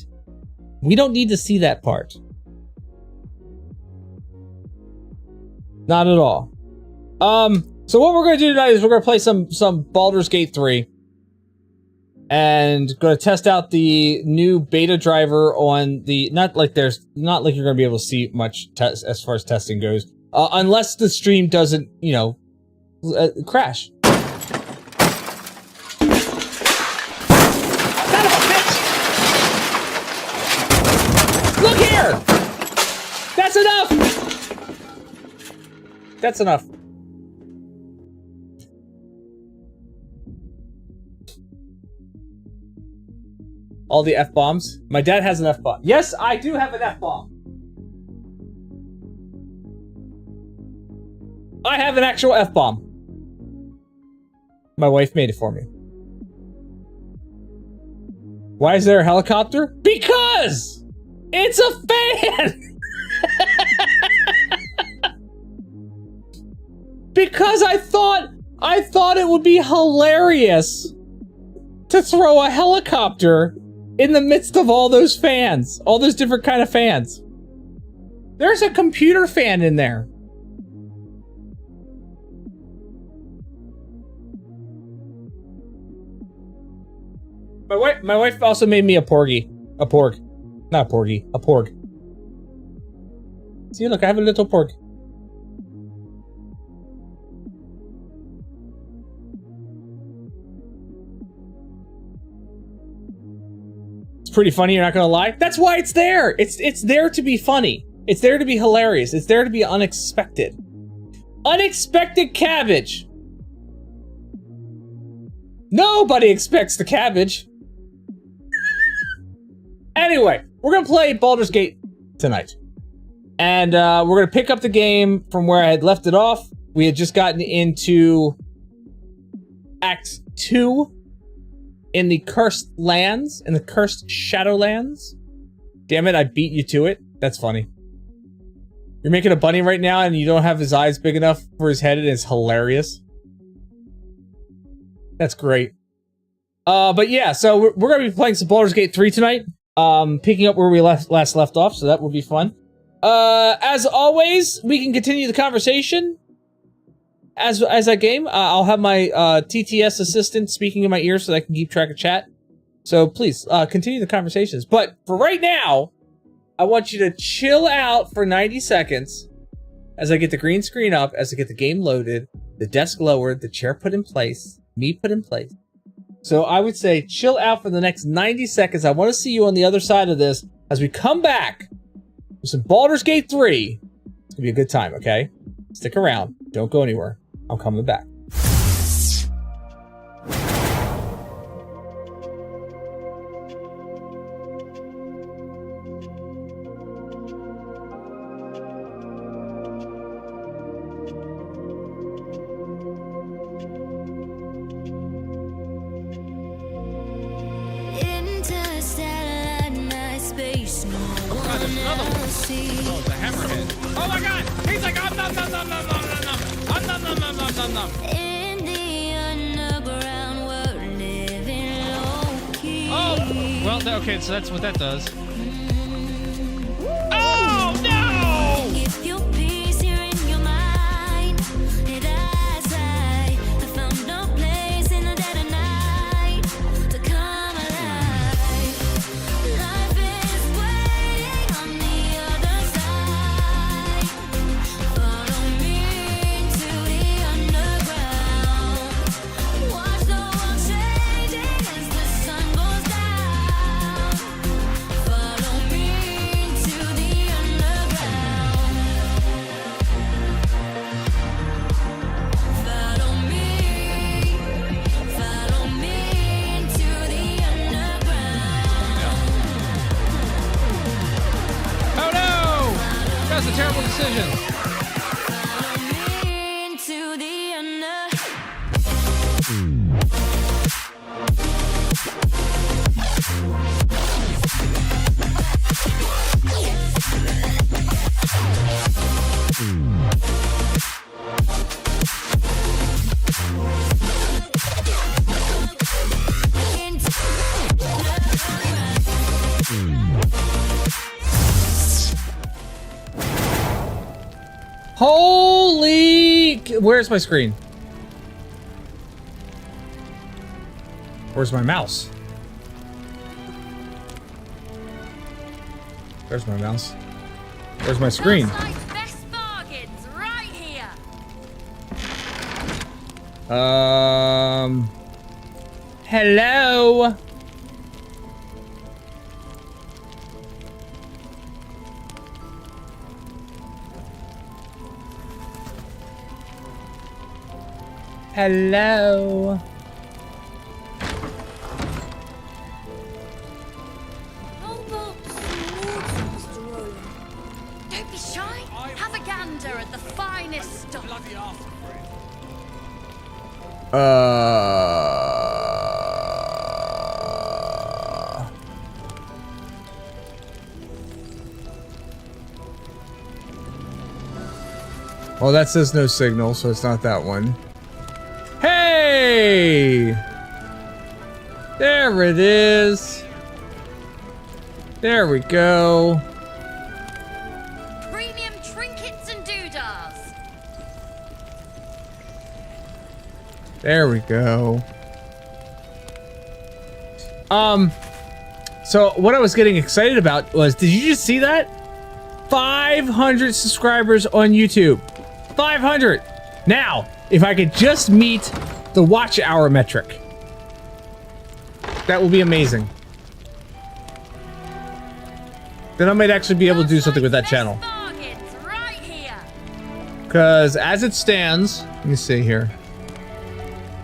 We don't need to see that part. Not at all. So what we're going to do tonight is we're going to play some Baldur's Gate 3. And going to test out the new beta driver on the... Not like you're going to be able to see much as far as testing goes. Unless the stream doesn't, you know, crash. Son of a bitch! Look here! That's enough! That's enough. All the F-bombs. My dad has an F-bomb. Yes, I do have an F-bomb. I have an actual F-bomb. My wife made it for me. Why is there a helicopter? Because it's a fan! Because I thought it would be hilarious to throw a helicopter in the midst of all those fans. All those different kind of fans. There's a computer fan in there. My wife also made me a porgy. A porg. Not a porgy. A porg. See, look, I have a little porg. Pretty funny, you're not gonna lie. That's why it's there. It's there to be funny. It's there to be hilarious. It's there to be unexpected. Unexpected cabbage. Nobody expects the cabbage. Anyway, we're gonna play Baldur's Gate tonight. And we're gonna pick up the game from where I had left it off. We had just gotten into Act 2. In the Cursed Lands, in the Cursed Shadowlands. Damn it, I beat you to it. That's funny. You're making a bunny right now and you don't have his eyes big enough for his head and it's hilarious. That's great. But yeah, so we're going to be playing some Baldur's Gate 3 tonight. Picking up where we last left off, so that will be fun. As always, we can continue the conversation. As that game, I'll have my TTS assistant speaking in my ear so that I can keep track of chat. So please, continue the conversations. But for right now, I want you to chill out for 90 seconds as I get the green screen up, as I get the game loaded, the desk lowered, the chair put in place, me put in place. So I would say chill out for the next 90 seconds. I want to see you on the other side of this as we come back with some Baldur's Gate 3. It's going to be a good time, okay? Stick around. Don't go anywhere. I'm coming back. Oh, the hammerhead. Oh my god! He's like, nom nom nom nom nom nom nom nom nom nom nom nom nom. In the underground world, living low key. Oh! Well, okay, so that's what that does. Oh no! If your peace here in your mind, it was a terrible decision. Holy... Where's my screen? Where's my mouse? Where's my mouse? Where's my screen? Best bargains right here. Hello? Hello? Don't be shy. Have a gander at the finest stuff. Well, that says no signal, so it's not that one. Hey! There it is. There we go. Premium trinkets and doodahs. There we go. So what I was getting excited about was, did you just see that? 500 subscribers on YouTube. 500. Now, if I could just meet the watch hour metric, that would be amazing. Then I might actually be able to do something with that channel. Because as it stands, let me see here.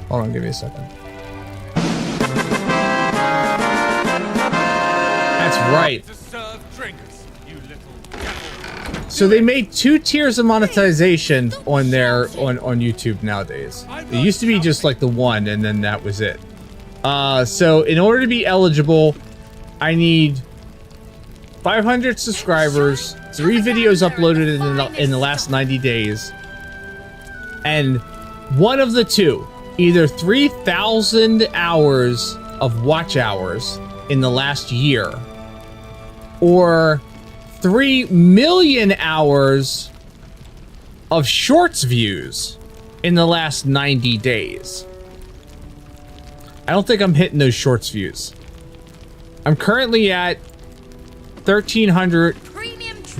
Hold on, give me a second. That's right. So they made 2 tiers of monetization on their on YouTube nowadays. It used to be just like the one, and then that was it. So in order to be eligible, I need 500 subscribers, 3 videos uploaded in the last 90 days, and one of the two, either 3,000 hours of watch hours in the last year, or 3 million hours of shorts views in the last 90 days. I don't think I'm hitting those shorts views. I'm currently at 1,300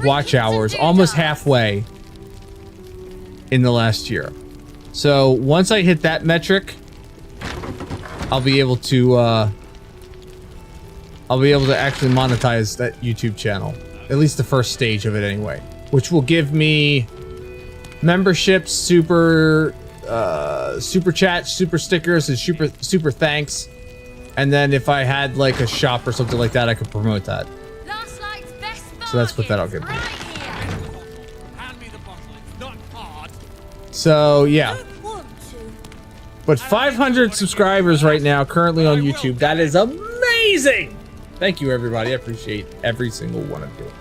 watch hours, almost halfway in the last year. So once I hit that metric, I'll be able to actually monetize that YouTube channel. At least the first stage of it anyway, which will give me memberships, super chats, super stickers, and super thanks. And then if I had like a shop or something like that, I could promote that. So that's what that'll give me. So yeah. But 500 subscribers right now, currently on YouTube. That is amazing! Thank you, everybody. I appreciate every single one of you.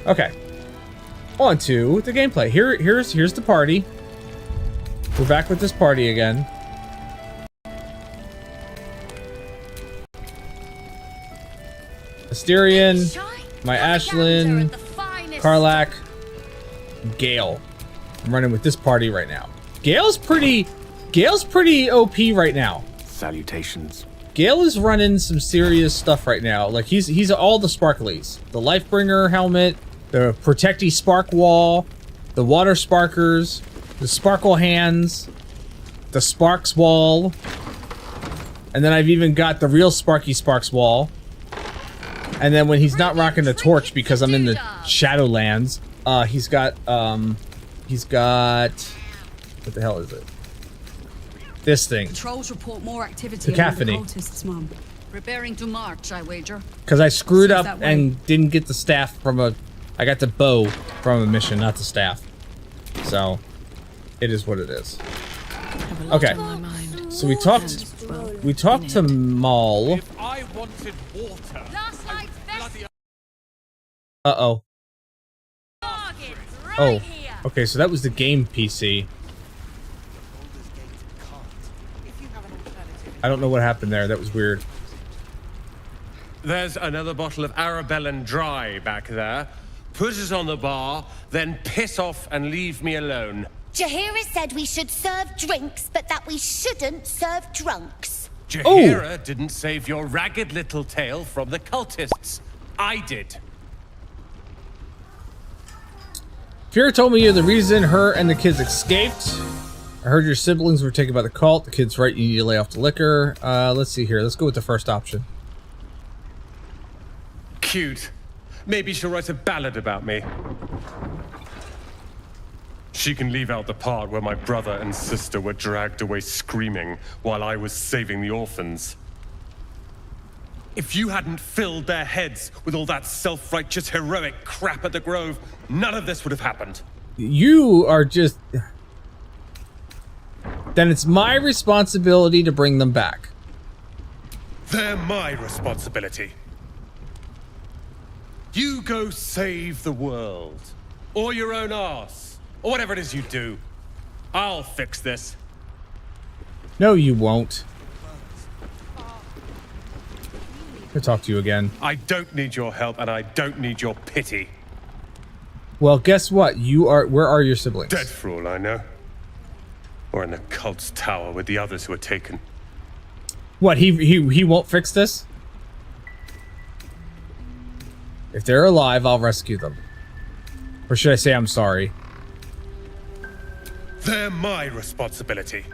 Okay. On to the gameplay. Here's the party. We're back with this party again. Asterion, my Ashlyn, Karlak, Gale. I'm running with this party right now. Gale's pretty OP right now. Salutations. Gale is running some serious stuff right now. Like he's all the sparklies. The Lifebringer helmet, the Protecty Spark Wall, the Water Sparkers, the Sparkle Hands, the Sparks Wall, and then I've even got the real Sparky Sparks Wall. And then when he's not rocking the torch because I'm in the Shadowlands, he's got what the hell is it? This thing. Patrols report more activity. Cacophony. Preparing to march, I wager. Because I screwed up and didn't get the staff from a I got the bow from a mission, not the staff. So, it is what it is. Okay. So we talked to Maul. I wanted water. Last night's best Uh-oh. bargain right Oh. here. Okay, so that was the game PC. I don't know what happened there. That was weird. There's another bottle of Arabellan Dry back there. Put it on the bar, then piss off and leave me alone. Jaheira said we should serve drinks, but that we shouldn't serve drunks. Jaheira didn't save your ragged little tail from the cultists. I did. Kira told me you're the reason her and the kids escaped. I heard your siblings were taken by the cult. The kid's right, you need to lay off the liquor. Let's see here. Let's go with the first option. Cute. Maybe she'll write a ballad about me. She can leave out the part where my brother and sister were dragged away screaming while I was saving the orphans. If you hadn't filled their heads with all that self-righteous heroic crap at the Grove, none of this would have happened. You are just... Then it's my responsibility to bring them back. They're my responsibility. You go save the world. Or your own arse. Or whatever it is you do. I'll fix this. No, you won't. I'll talk to you again. I don't need your help, and I don't need your pity. Well, guess what? You are... Where are your siblings? Dead for all I know. Or in the cult's tower with the others who were taken. What, he won't fix this? If they're alive, I'll rescue them. Or should I say I'm sorry? They're my responsibility.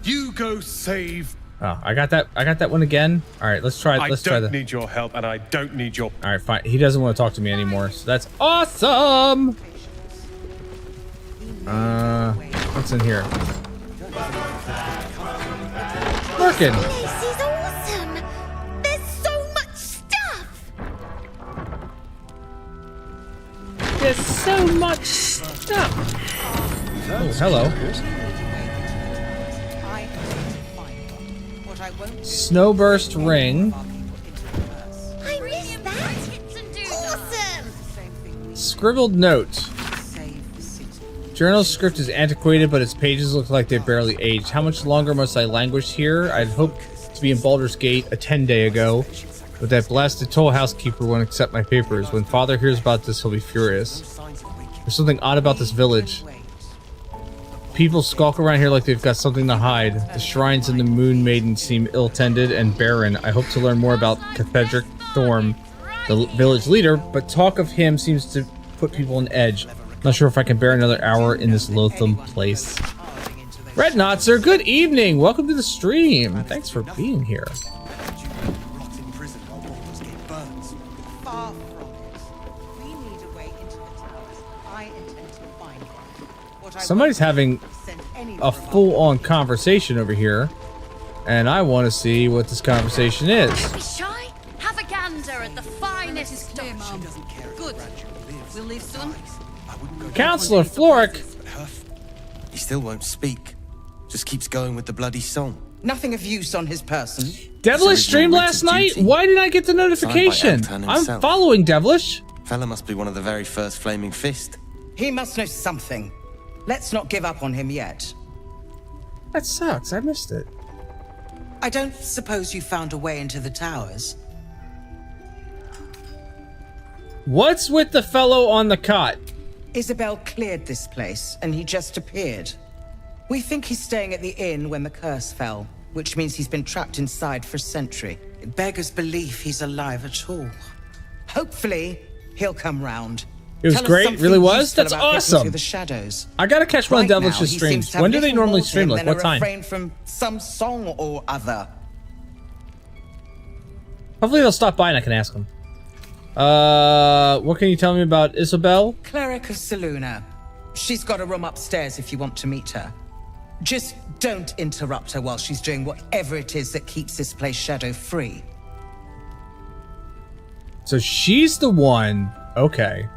You go save... Oh, I got that one again. All right, let's try. Let's try I don't need your help, and I don't need your... All right, fine. He doesn't want to talk to me anymore, so that's awesome. What's in here? Working. This is awesome. There's so much stuff. There's so much stuff. Oh, hello. Snowburst ring. I missed that. Awesome. Scribbled note. Journal script is antiquated, but its pages look like they barely aged. How much longer must I languish here? I'd hoped to be in Baldur's Gate a 10-day ago, but that blasted toll housekeeper won't accept my papers. When Father hears about this, he'll be furious. There's something odd about this village. People skulk around here like they've got something to hide. The shrines and the Moon Maiden seem ill-tended and barren. I hope to learn more about Cathedric Thorm, the village leader, but talk of him seems to put people on edge. Not sure if I can bear another hour in this loathsome place. Red Knotzer, good evening! Welcome to the stream. Thanks for being here. Somebody's having a full-on conversation over here, and I want to see what this conversation is. Don't be shy. Have a gander at the finest Clear, Mum. Good. We'll leave soon. Counselor Floric. He still won't speak. Just keeps going with the bloody song. Nothing of use on his person. Devilish streamed last night? Why didn't I get the notification? I'm following Devilish. Fella must be one of the very first Flaming Fist. He must know something. Let's not give up on him yet. That sucks. I missed it. I don't suppose you found a way into the towers? What's with the fellow on the cot? Isabel cleared this place, and he just appeared. We think he's staying at the inn when the curse fell, which means he's been trapped inside for a century. It beggars belief he's alive at all. Hopefully, he'll come round. It was great. It really was. That's awesome. The shadows. I gotta catch one of Devilish's streams. When do they normally stream? Like what time? Refrain from some song or other. Hopefully they'll stop by and I can ask them. What can you tell me about Isabel? Cleric of Saluna. She's got a room upstairs if you want to meet her. Just don't interrupt her while she's doing whatever it is that keeps this place shadow-free. So she's the one. Okay.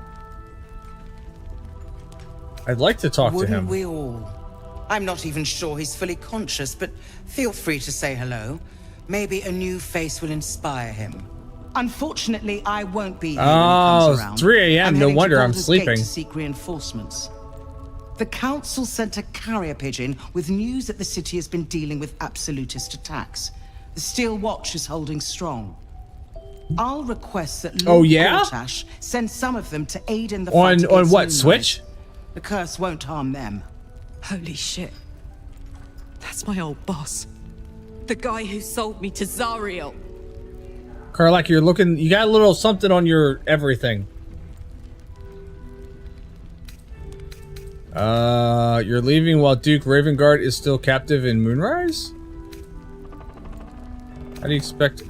I'd like to talk to him. Wouldn't we all? I'm not even sure he's fully conscious, but feel free to say hello. Maybe a new face will inspire him. Unfortunately, I won't be here when he comes around. 3 a.m. No wonder I'm sleeping. To seek reinforcements. The council sent a carrier pigeon with news that the city has been dealing with absolutist attacks. The Steel Watch is holding strong. I'll request that Lord Gortash send some of them to aid in the fight on what, Switch? The curse won't harm them. Holy shit. That's my old boss. The guy who sold me to Zariel. Karlak, you're looking, you got a little something on your everything. You're leaving while Duke Ravengard is still captive in Moonrise? How do you expect...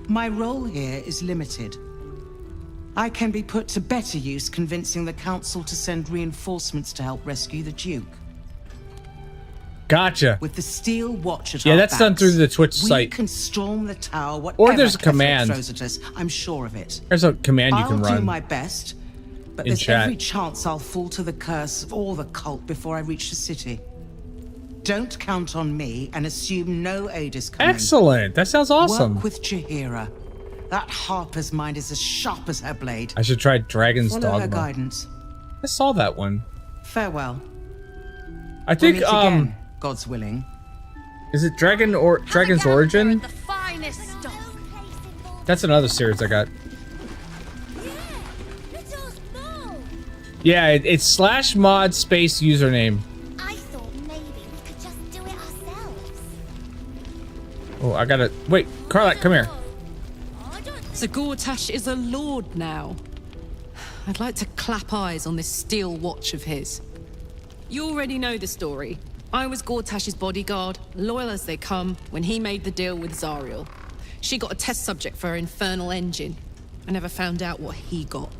My role here is limited. I can be put to better use convincing the council to send reinforcements to help rescue the Duke. Gotcha. With the Steel Watch at yeah, our that's backs, done through the Twitch site. We can storm the tower, whatever or there's a Ketheric command. Throws at us, I'm sure of it. There's a command you can run. I'll do my best, but there's every chance I'll fall to the curse or the cult before I reach the city. Don't count on me and assume no aid is coming. Excellent. That sounds awesome. Work with Jaheira. That Harper's mind is as sharp as her blade. I should try Dragon's Follow Dogma. her guidance. I saw that one. Farewell. I think we'll meet again, God's willing. Is it Dragon's Origin? The finest stock. That's another series I got. Yeah, it's /mod space username. I thought maybe we could just do it ourselves. Oh, I gotta wait. Karlak, come here. So Gortash is a lord now. I'd like to clap eyes on this Steel Watch of his. You already know the story. I was Gortash's bodyguard, loyal as they come, when he made the deal with Zariel. She got a test subject for her infernal engine. I never found out what he got.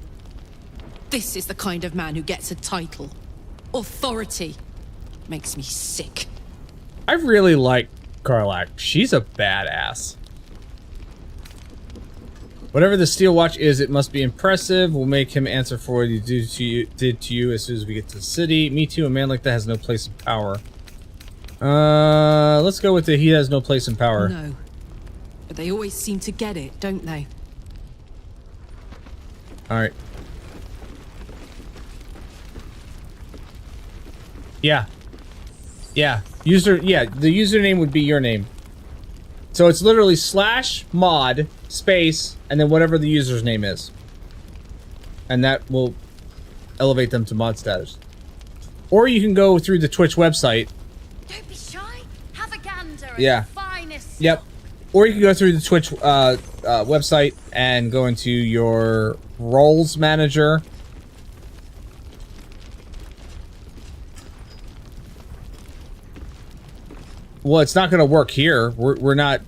This is the kind of man who gets a title. Authority. Makes me sick. I really like Karlak. She's a badass. Whatever the Steel Watch is, it must be impressive. We'll make him answer for what he did to you as soon as we get to the city. Me too, a man like that has no place in power. Let's go with the he has no place in power. No. But they always seem to get it, don't they? Alright. Yeah. Yeah. The username would be your name. So it's literally /mod space and then whatever the user's name is. And that will elevate them to mod status. Or you can go through the Twitch website. Don't be shy. Have a gander at Yeah. the finest. Yep. Or you can go through the Twitch website and go into your roles manager. Well, it's not going to work here. We're not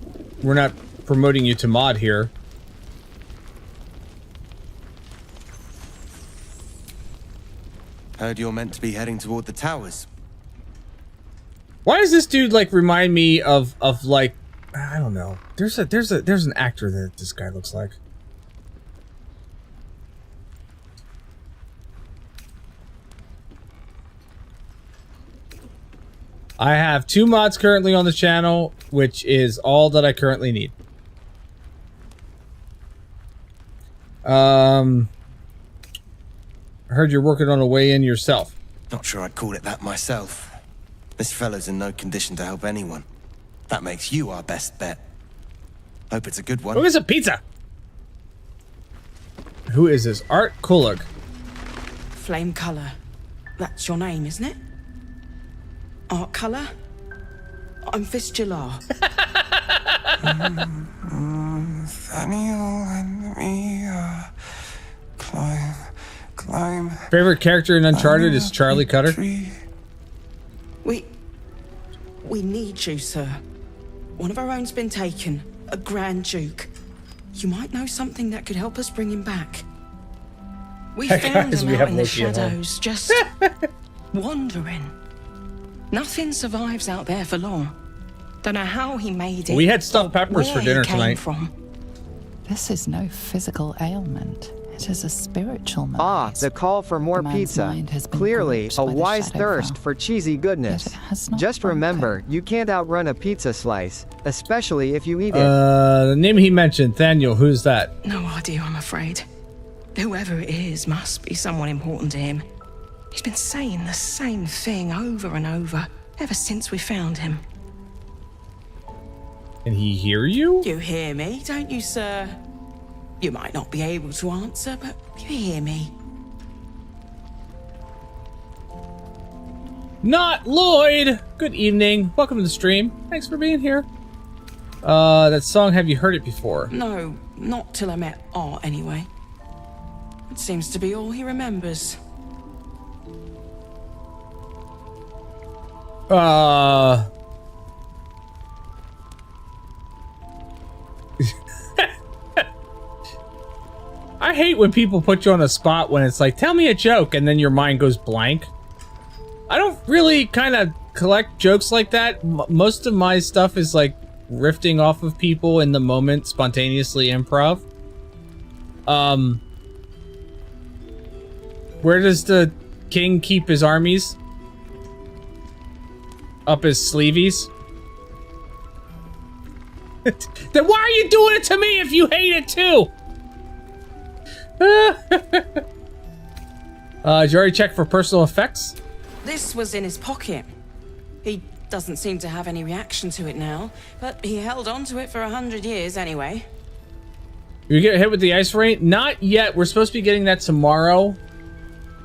promoting you to mod here. Heard you're meant to be heading toward the towers. Why does this dude like remind me of like I don't know. There's an actor that this guy looks like. I have 2 mods currently on the channel, which is all that I currently need. I heard you're working on a way in yourself. Not sure I'd call it that myself. This fellow's in no condition to help anyone. That makes you our best bet. Hope it's a good one. Go get some pizza! Who is this? Art Kulig. Flame Color. That's your name, isn't it? Art Color? I'm Fistula. Nathaniel and me, climb. Favorite character in Uncharted is Charlie Cutter. We need you, sir. One of our own's been taken, a Grand Duke. You might know something that could help us bring him back. We found him out in the shadows, just wandering. Nothing survives out there for long. Don't know how he made it. We had stuffed peppers for dinner tonight. This is no physical ailment. It is a spiritual malaise. The call for more pizza. Clearly, a wise thirst for cheesy goodness. Just remember, you can't outrun a pizza slice, especially if you eat it. The name he mentioned, Thaniel, who's that? No idea, I'm afraid. Whoever it is must be someone important to him. He's been saying the same thing over and over, ever since we found him. Can he hear you? You hear me, don't you, sir? You might not be able to answer, but you hear me. Not Lloyd! Good evening. Welcome to the stream. Thanks for being here. That song, have you heard it before? No, not till I met Art, anyway. It seems to be all he remembers. I hate when people put you on a spot when it's like, tell me a joke, and then your mind goes blank. I don't really kind of collect jokes like that. Most of my stuff is like riffing off of people in the moment, spontaneously improv. Where does the king keep his armies? Up his sleeveys? Then why are you doing it to me if you hate it too? Did you already check for personal effects? This was in his pocket. He doesn't seem to have any reaction to it now, but he held on to it for 100 years anyway. You get hit with the ice rain? Not yet. We're supposed to be getting that tomorrow.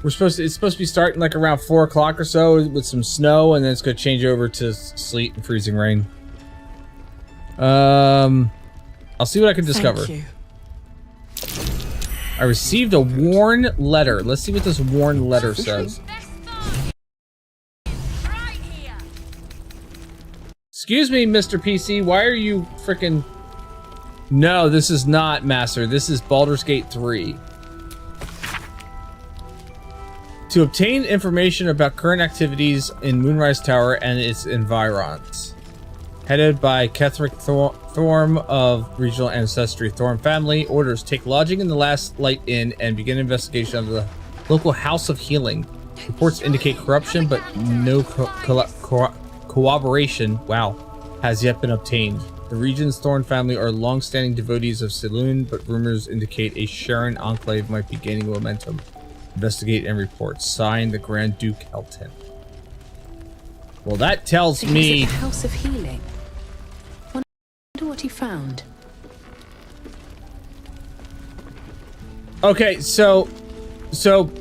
It's supposed to be starting like around 4 o'clock or so with some snow, and then it's going to change over to sleet and freezing rain. I'll see what I can discover. Thank you. I received a worn letter. Let's see what this worn letter says. Excuse me, Mr. PC. Why are you frickin'... No, this is not Master. This is Baldur's Gate 3. To obtain information about current activities in Moonrise Tower and its environs. Headed by Ketheric Thorm of Regional Ancestry Thorm family. Orders: take lodging in the Last Light Inn and begin investigation of the local House of Healing. Reports indicate corruption, but no cooperation, has yet been obtained. The region's Thorn family are long-standing devotees of Saloon, but rumors indicate a Sharon enclave might be gaining momentum. Investigate and report. Signed, the Grand Duke Elton. Well, that tells me... The House of Healing. Wonder what he found. Okay, so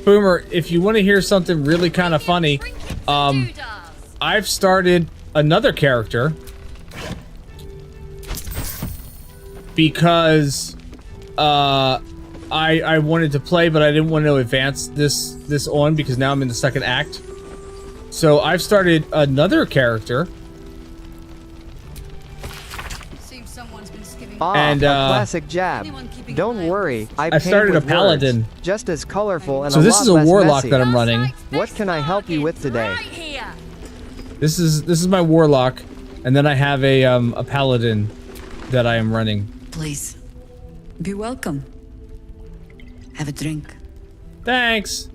Boomer, if you want to hear something really kind of funny, I've started another character because I wanted to play, but I didn't want to advance this on because now I'm in the second act. So I've started another character. And classic jab. Don't worry, I started a paladin. Just as colorful and so this is a warlock messy. that I'm running. What can I help you with today? This is my warlock, and then I have a paladin that I am running. Please, be welcome. Have a drink. Thanks.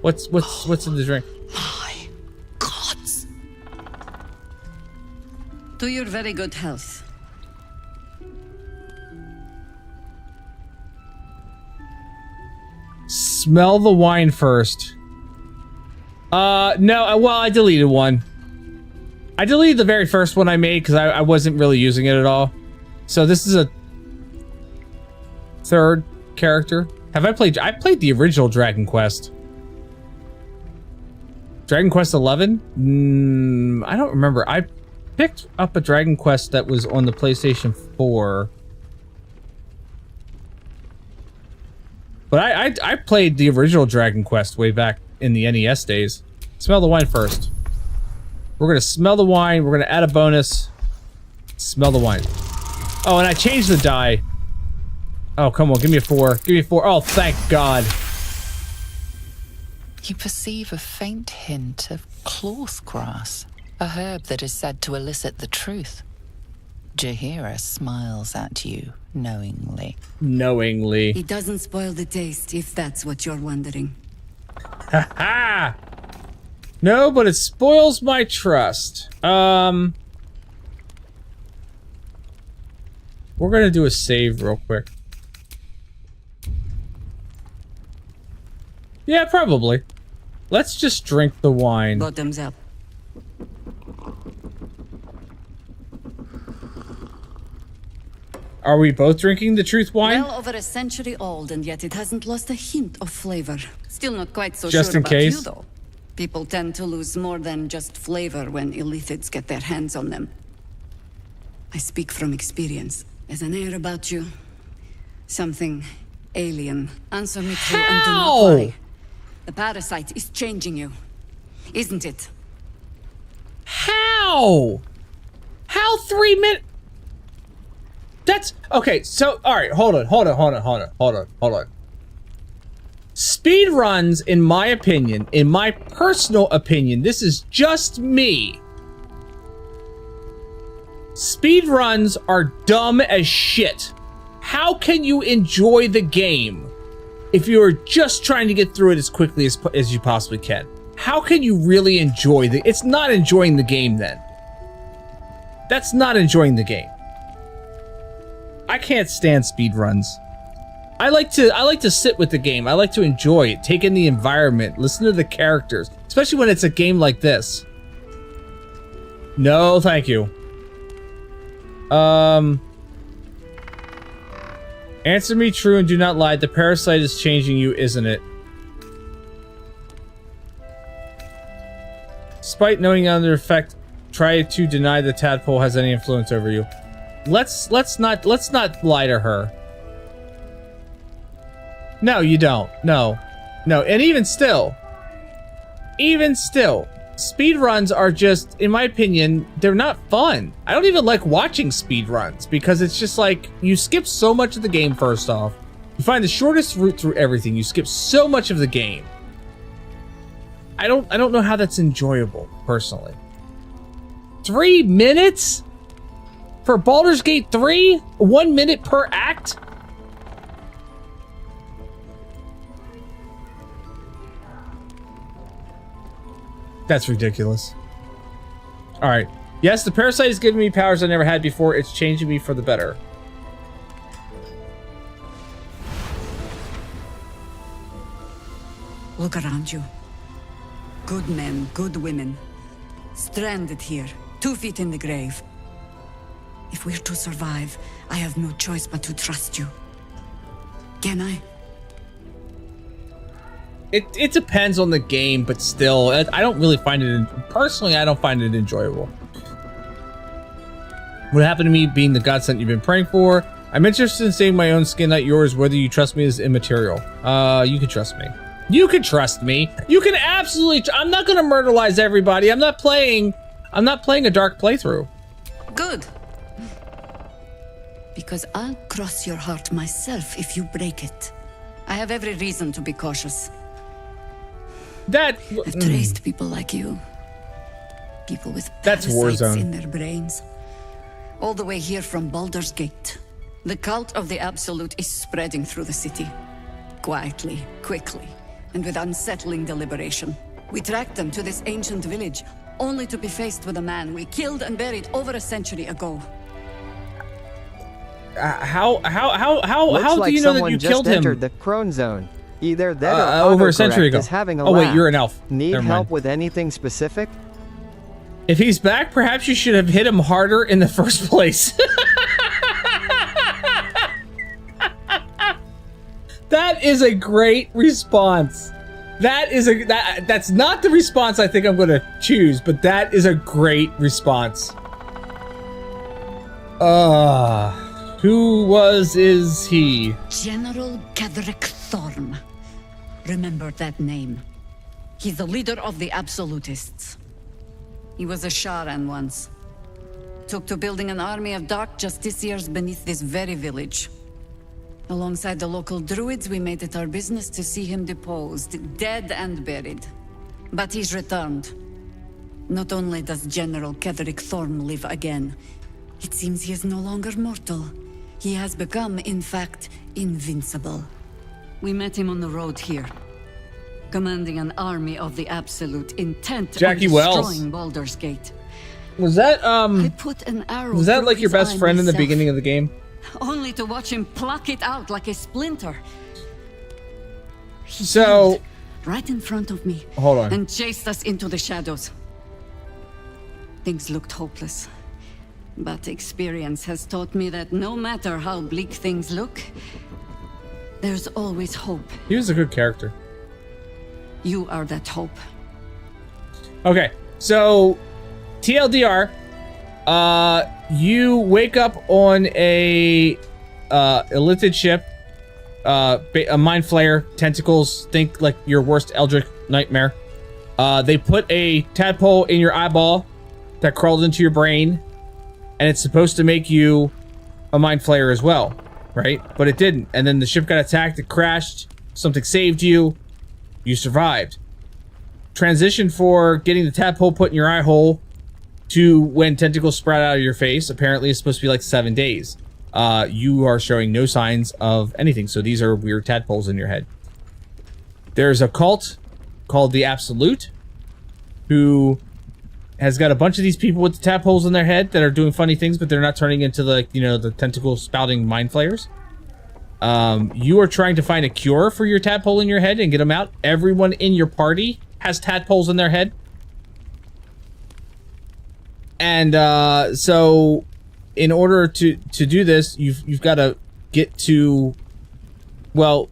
What's in the drink? My gods. To your very good health. Smell the wine first. No, well, I deleted one. I deleted the very first one I made because I wasn't really using it at all. So this is a third character. I played the original Dragon Quest. Dragon Quest 11? I don't remember. I picked up a Dragon Quest that was on the PlayStation 4. But I played the original Dragon Quest way back in the NES days. Smell the wine first. We're gonna smell the wine. We're gonna add a bonus. Smell the wine. Oh, and I changed the die. Oh, come on. Give me a 4. Give me a 4. Oh, thank God. You perceive a faint hint of cloth grass, a herb that is said to elicit the truth. Jahira smiles at you knowingly. Knowingly. He doesn't spoil the taste, if that's what you're wondering. Ha ha! No, but it spoils my trust. We're gonna do a save real quick. Yeah, probably. Let's just drink the wine. Bottoms up. Are we both drinking the truth wine? Well over a century old, and yet it hasn't lost a hint of flavor. Still not quite so Just sure in about case. you, though. People tend to lose more than just flavor when illithids get their hands on them. I speak from experience. There's an air about you. Something alien. Answer me true and do not lie. The parasite is changing you, isn't it? How? How 3 minutes? That's okay. So, all right, hold on. Speed runs, in my opinion, in my personal opinion, this is just me. Speed runs are dumb as shit. How can you enjoy the game if you are just trying to get through it as quickly as you possibly can? How can you really enjoy it's not enjoying the game then. That's not enjoying the game. I can't stand speed runs. I like to sit with the game. I like to enjoy it, take in the environment, listen to the characters, especially when it's a game like this. No, thank you. Answer me true and do not lie. The parasite is changing you, isn't it? Despite knowing under effect, try to deny the tadpole has any influence over you. Let's not lie to her. No, you don't. No. And even still, speedruns are just, in my opinion, they're not fun. I don't even like watching speedruns because it's just like, you skip so much of the game first off. You find the shortest route through everything. You skip so much of the game. I don't know how that's enjoyable, personally. 3 minutes? For Baldur's Gate 3? 1 minute per act? That's ridiculous. Alright. Yes, the parasite is giving me powers I never had before. It's changing me for the better. Look around you. Good men, good women. Stranded here, 2 feet in the grave. If we're to survive, I have no choice but to trust you. Can I? It depends on the game, but still, I don't really find it, personally, I don't find it enjoyable. What happened to me being the godsend you've been praying for? I'm interested in saving my own skin, not yours. Whether you trust me is immaterial. You can trust me. You can trust me. You can absolutely, I'm not gonna murderize everybody. I'm not playing a dark playthrough. Good. Because I'll cross your heart myself if you break it. I have every reason to be cautious. I've traced people like you. People with parasites in their brains. All the way here from Baldur's Gate. The cult of the Absolute is spreading through the city. Quietly, quickly, and with unsettling deliberation. We tracked them to this ancient village, only to be faced with a man we killed and buried over a century ago. How Looks do you know that you killed him? Entered the Crone Zone. Either that or over a century ago. is having a oh wait, laugh. you're an elf. Need Never help mind. with anything specific? If he's back, perhaps you should have hit him harder in the first place. That is a great response. That's not the response I think I'm going to choose, but that is a great response. Who is he? General Ketherick Thorm. Remember that name. He's the leader of the Absolutists. He was a Sharan once. Took to building an army of dark justiciars beneath this very village. Alongside the local druids, we made it our business to see him deposed, dead and buried. But he's returned. Not only does General Ketherick Thorm live again, It seems he is no longer mortal. He has become, in fact, invincible. We met him on the road here, commanding an army of the Absolute, intent Jackie on Wells. destroying Baldur's Gate. Was that I put an arrow was that through like your his best eye friend in the myself, beginning of the game? only to watch him pluck it out like a splinter. He So healed right in front of me. Hold on. And chased us into the shadows. Things looked hopeless. But experience has taught me that no matter how bleak things look, there's always hope. He was a good character. You are that hope. Okay, so TLDR, you wake up on a illithid ship, a mind flayer, tentacles, think like your worst eldritch nightmare. They put a tadpole in your eyeball that crawled into your brain, and it's supposed to make you a mind flayer as well, right? But it didn't, and then the ship got attacked, it crashed, something saved you, you survived. Transition for getting the tadpole put in your eye hole to when tentacles sprout out of your face. Apparently it's supposed to be like 7 days. You are showing no signs of anything, so these are weird tadpoles in your head. There's a cult called the Absolute who has got a bunch of these people with the tadpoles in their head that are doing funny things, but they're not turning into the, you know, the tentacle spouting mind flayers. You are trying to find a cure for your tadpole in your head and get them out. Everyone in your party has tadpoles in their head. And so in order to do this, you've got to get to, well,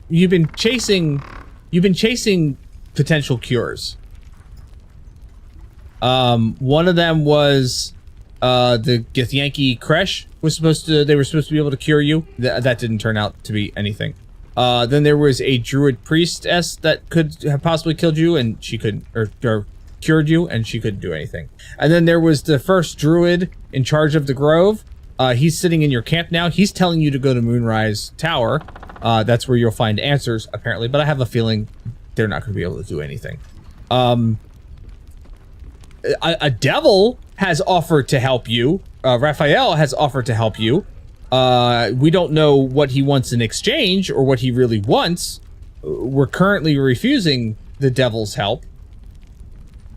you've been chasing potential cures. One of them was the Githyanki Kresh they were supposed to be able to cure you. That didn't turn out to be anything. Then there was a druid priestess that could have possibly killed you, and she couldn't, or cured you, and she couldn't do anything. And then there was the first druid in charge of the grove. He's sitting in your camp now. He's telling you to go to Moonrise Tower. That's where you'll find answers, apparently, but I have a feeling they're not going to be able to do anything. A devil has offered to help you. Raphael has offered to help you. We don't know what he wants in exchange or what he really wants. We're currently refusing the devil's help.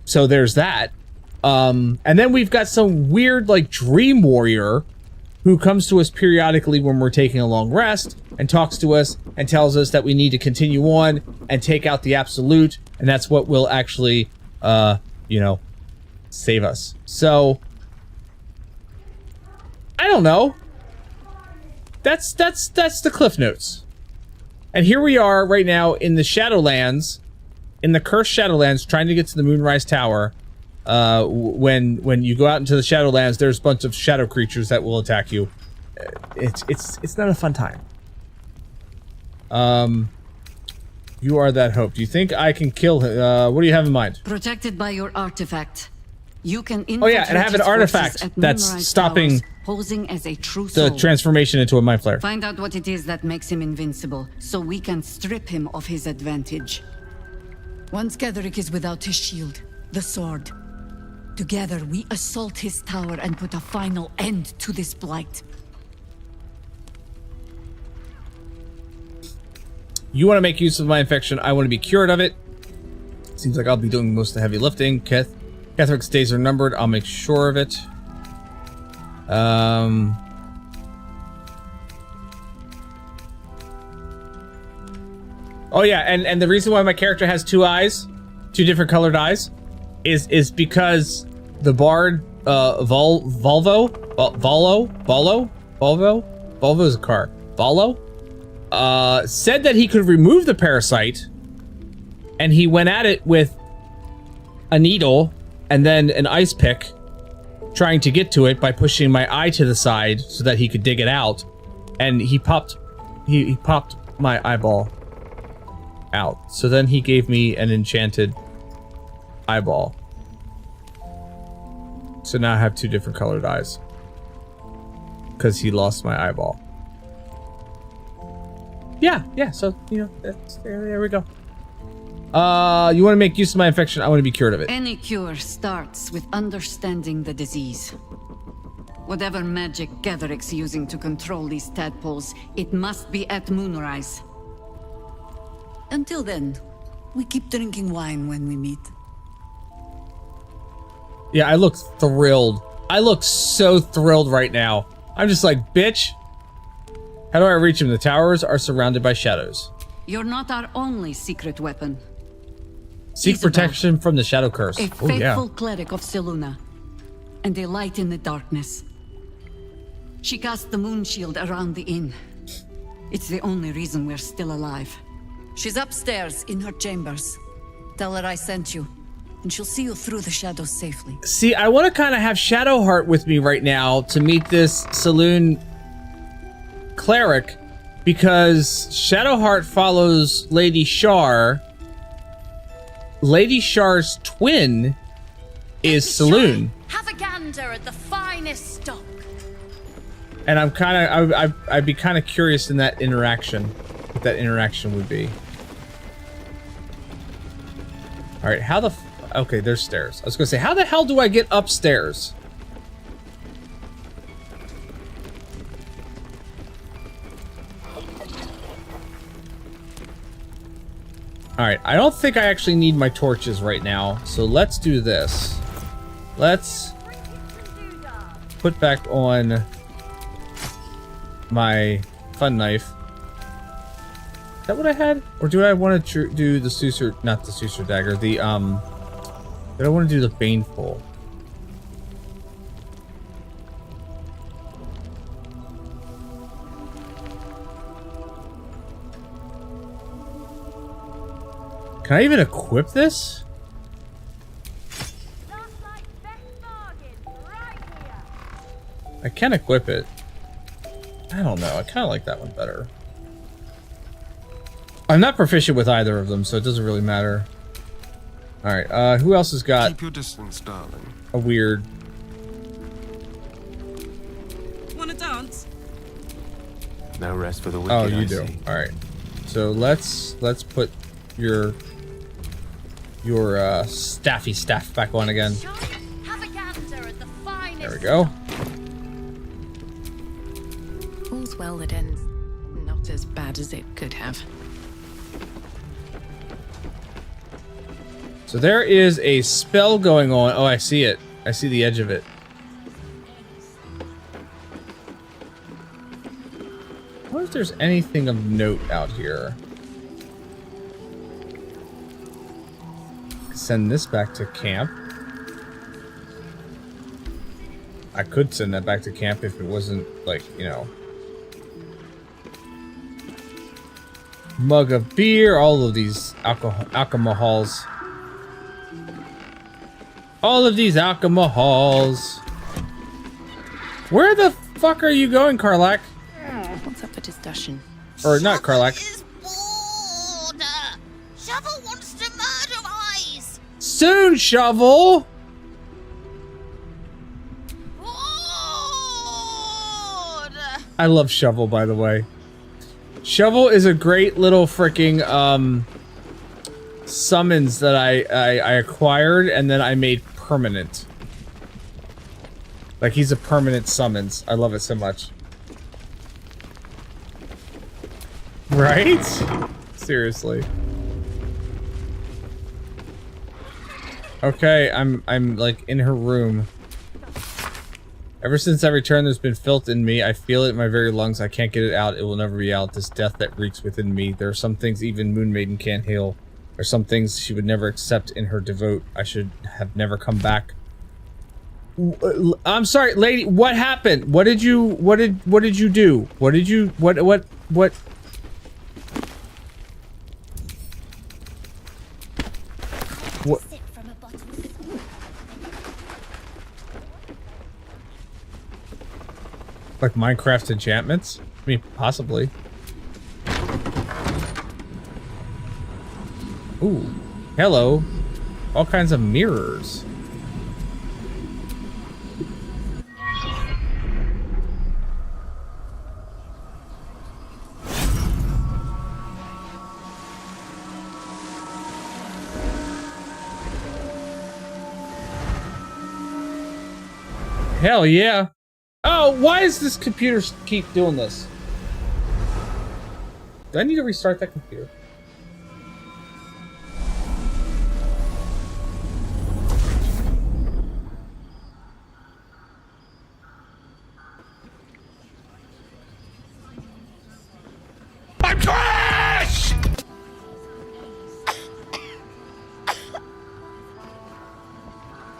So there's that. And then we've got some weird, like, dream warrior who comes to us periodically when we're taking a long rest and talks to us and tells us that we need to continue on and take out the Absolute, and that's what will actually, you know, save us. So I don't know. That's the Cliff Notes. And here we are right now in the Shadowlands, in the cursed Shadowlands, trying to get to the Moonrise Tower. When you go out into the Shadowlands, there's a bunch of shadow creatures that will attack you. It's not a fun time. You are that hope. Do you think I can kill him? What do you have in mind? Protected by your artifact, you can. Oh yeah, and I have an artifact that's stopping posing as a true the soul. transformation into a mind flayer. Find out what it is that makes him invincible, so we can strip him of his advantage. Once Gedrick is without his shield, the sword. Together, we assault his tower and put a final end to this blight. You want to make use of my infection. I want to be cured of it. Seems like I'll be doing most of the heavy lifting. Catherick's days are numbered. I'll make sure of it. Oh yeah, and the reason why my character has two eyes, two different colored eyes, is because the bard Volvo is a car. Volvo said that he could remove the parasite, and he went at it with a needle and then an ice pick, trying to get to it by pushing my eye to the side so that he could dig it out, and he popped my eyeball out. So then he gave me an enchanted eyeball. So now I have two different colored eyes because he lost my eyeball. Yeah, so, you know, there we go. You want to make use of my infection? I want to be cured of it. Any cure starts with understanding the disease. Whatever magic Gatheric's using to control these tadpoles, it must be at moonrise. Until then, we keep drinking wine when we meet. Yeah, I look thrilled. I look so thrilled right now. I'm just like, bitch. How do I reach him? The towers are surrounded by shadows. You're not our only secret weapon. Seek Isabel, protection from the shadow curse. A Oh, yeah. faithful cleric of Seluna, and a light in the darkness. She cast the moon shield around the inn. It's the only reason we're still alive. She's upstairs in her chambers. Tell her I sent you, and she'll see you through the shadows safely. See, I want to kind of have Shadowheart with me right now to meet this saloon cleric, because Shadowheart follows Lady Shar. Lady Shar's twin is Saloon. Have a gander at the finest stock. And I'm kind of, I'd be kind of curious in that interaction, what that interaction would be. All right, how the, okay, there's stairs. I was gonna say, how the hell do I get upstairs? All right, I don't think I actually need my torches right now, so let's do this. Let's put back on my fun knife. Is that what I had? Or do I want to do the Susur, not the Susur dagger, the, did I want to do the Baneful? Can I even equip this? I can equip it. I don't know. I kind of like that one better. I'm not proficient with either of them, so it doesn't really matter. All right. Who else has got Keep your distance, darling. a weird? Wanna dance? No rest for the wicked. Oh, you I do. see. All right. So let's put your staffy staff back on again. Have a gander at the finest. There we go. All's well that ends not as bad as it could have. So there is a spell going on. Oh, I see it. I see the edge of it. I wonder if there's anything of note out here. Send this back to camp. I could send that back to camp if it wasn't, like, you know, mug of beer, all of these alcohols. All of these alcohols. Where the fuck are you going, Karlak? What's up for discussion? Or not Karlak. Shovel wants to murder Eyes. Soon, Shovel! I love Shovel, by the way. Shovel is a great little freaking summons that I acquired and then I made permanent. Like, he's a permanent summons. I love it so much. Right? Seriously. Okay, I'm like in her room. Ever since I returned, there's been filth in me. I feel it in my very lungs. I can't get it out. It will never be out. This death that reeks within me. There are some things even Moon Maiden can't heal. There are some things she would never accept in her devote. I should have never come back. I'm sorry, lady. What happened? What did you do? What did you? What? What? Like Minecraft enchantments? I mean, possibly. Ooh, hello. All kinds of mirrors. Hell yeah. Oh, why does this computer keep doing this? Do I need to restart that computer? I'm trash!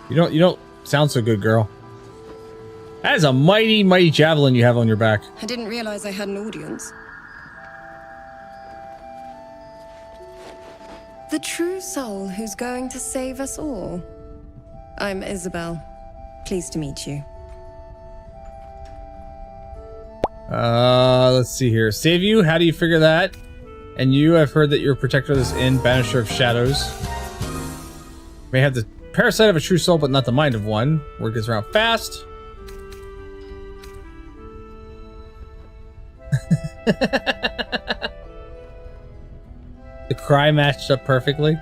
You don't sound so good, girl. That is a mighty, mighty javelin you have on your back. I didn't realize I had an audience. The true soul who's going to save us all. I'm Isabel. Pleased to meet you. Let's see here. Save you? How do you figure that? And you, I've heard that you're a protector of this inn, banisher of shadows. May have the parasite of a true soul, but not the mind of one. Word gets around fast. The cry matched up perfectly.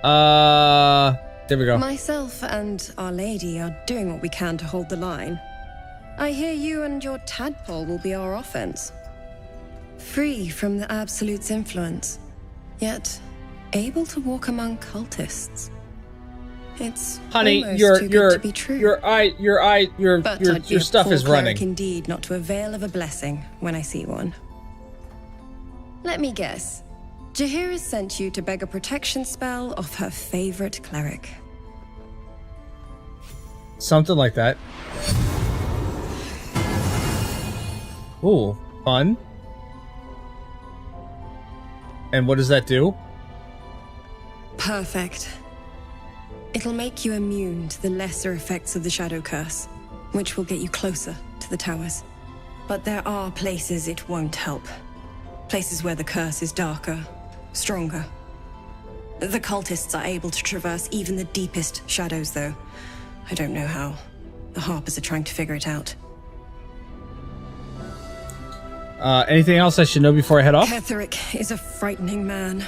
There we go. Myself and Our Lady are doing what we can to hold the line. I hear you and your tadpole will be our offense. Free from the Absolute's influence, yet able to walk among cultists. It's honey, almost your too good to be true. your stuff is running. Indeed, not to avail of a blessing when I see one. Let me guess. Jahir has sent you to beg a protection spell off her favorite cleric. Something like that. Ooh, fun. And what does that do? Perfect. It'll make you immune to the lesser effects of the Shadow Curse, which will get you closer to the towers. But there are places it won't help. Places where the curse is darker, stronger. The cultists are able to traverse even the deepest shadows, though. I don't know how. The Harpers are trying to figure it out. Anything else I should know before I head off? Ketherick is a frightening man,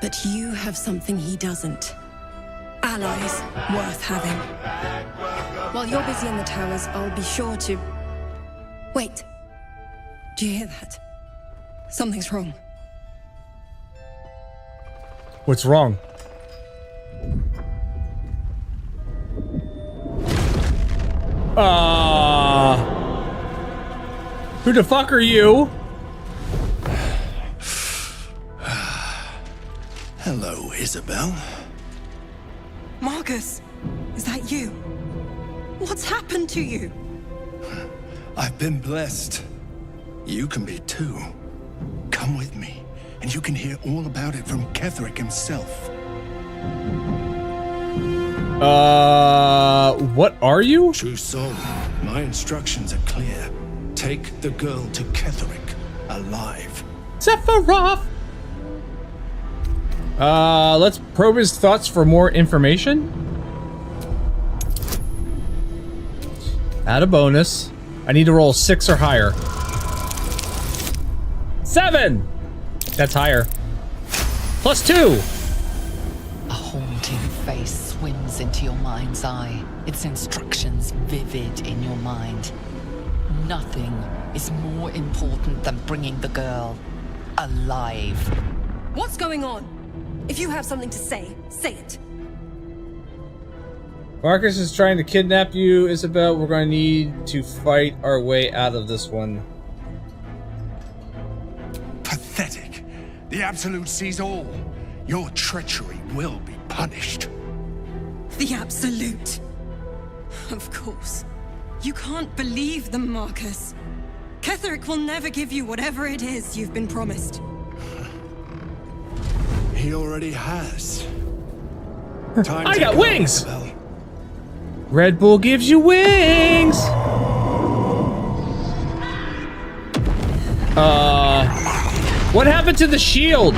but you have something he doesn't. Allies worth having. While you're busy in the towers, I'll be sure to... Wait. Do you hear that? Something's wrong. What's wrong? Who the fuck are you? Hello, Isabel. Marcus, is that you? What's happened to you? I've been blessed. You can be too. Come with me, and you can hear all about it from Ketherick himself. What are you? True soul. My instructions are clear. Take the girl to Ketherick, alive. Sephiroth! Let's probe his thoughts for more information. Add a bonus. I need to roll 6 or higher. 7! That's higher. +2! A haunting face swims into your mind's eye, its instructions vivid in your mind. Nothing is more important than bringing the girl alive. What's going on? If you have something to say, say it. Marcus is trying to kidnap you, Isabel. We're going to need to fight our way out of this one. Pathetic. The Absolute sees all. Your treachery will be punished. The Absolute. Of course. You can't believe them, Marcus. Ketherick will never give you whatever it is you've been promised. He already has. I got wings! Isabel. Red Bull gives you wings! What happened to the shield?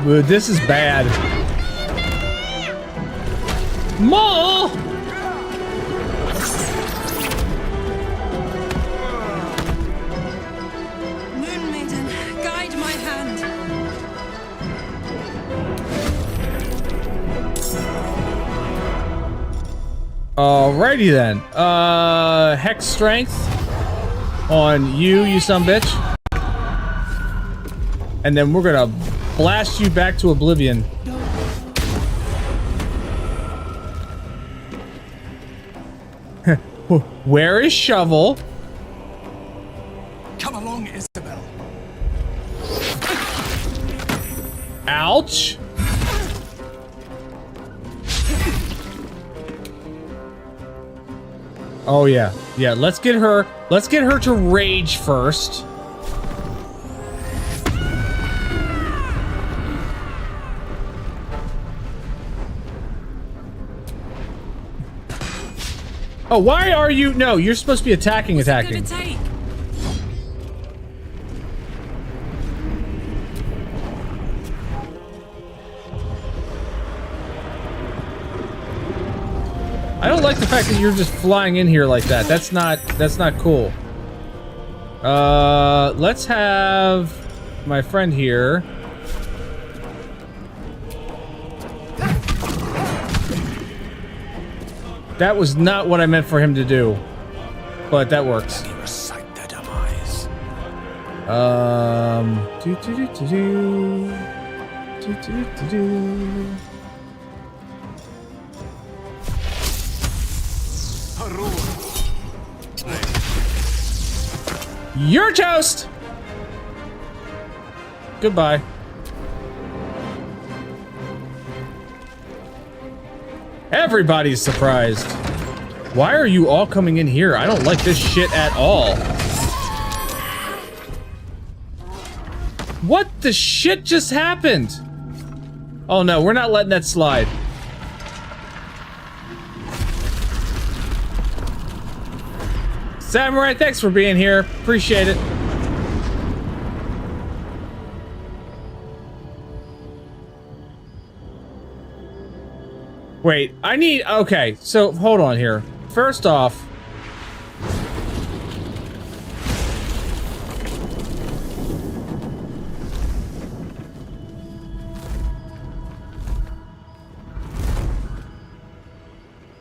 This is bad. Ma! Moon Maiden, guide my hand. Alrighty then. Hex strength on you sumbitch. And then we're gonna blast you back to oblivion. Where is Shovel? Come along, Isabel. Ouch. Oh yeah. Yeah, let's get her to rage first. Oh, why are you? No, you're supposed to be attacking. What's it gonna take? I don't like the fact that you're just flying in here like that. That's not cool. Let's have my friend here. That was not what I meant for him to do, but that works. Recite their demise. You're toast. Goodbye. Everybody's surprised. Why are you all coming in here? I don't like this shit at all. What the shit just happened? Oh no, we're not letting that slide. Samurai, thanks for being here. Appreciate it. Wait, I need... Okay, so hold on here. First off...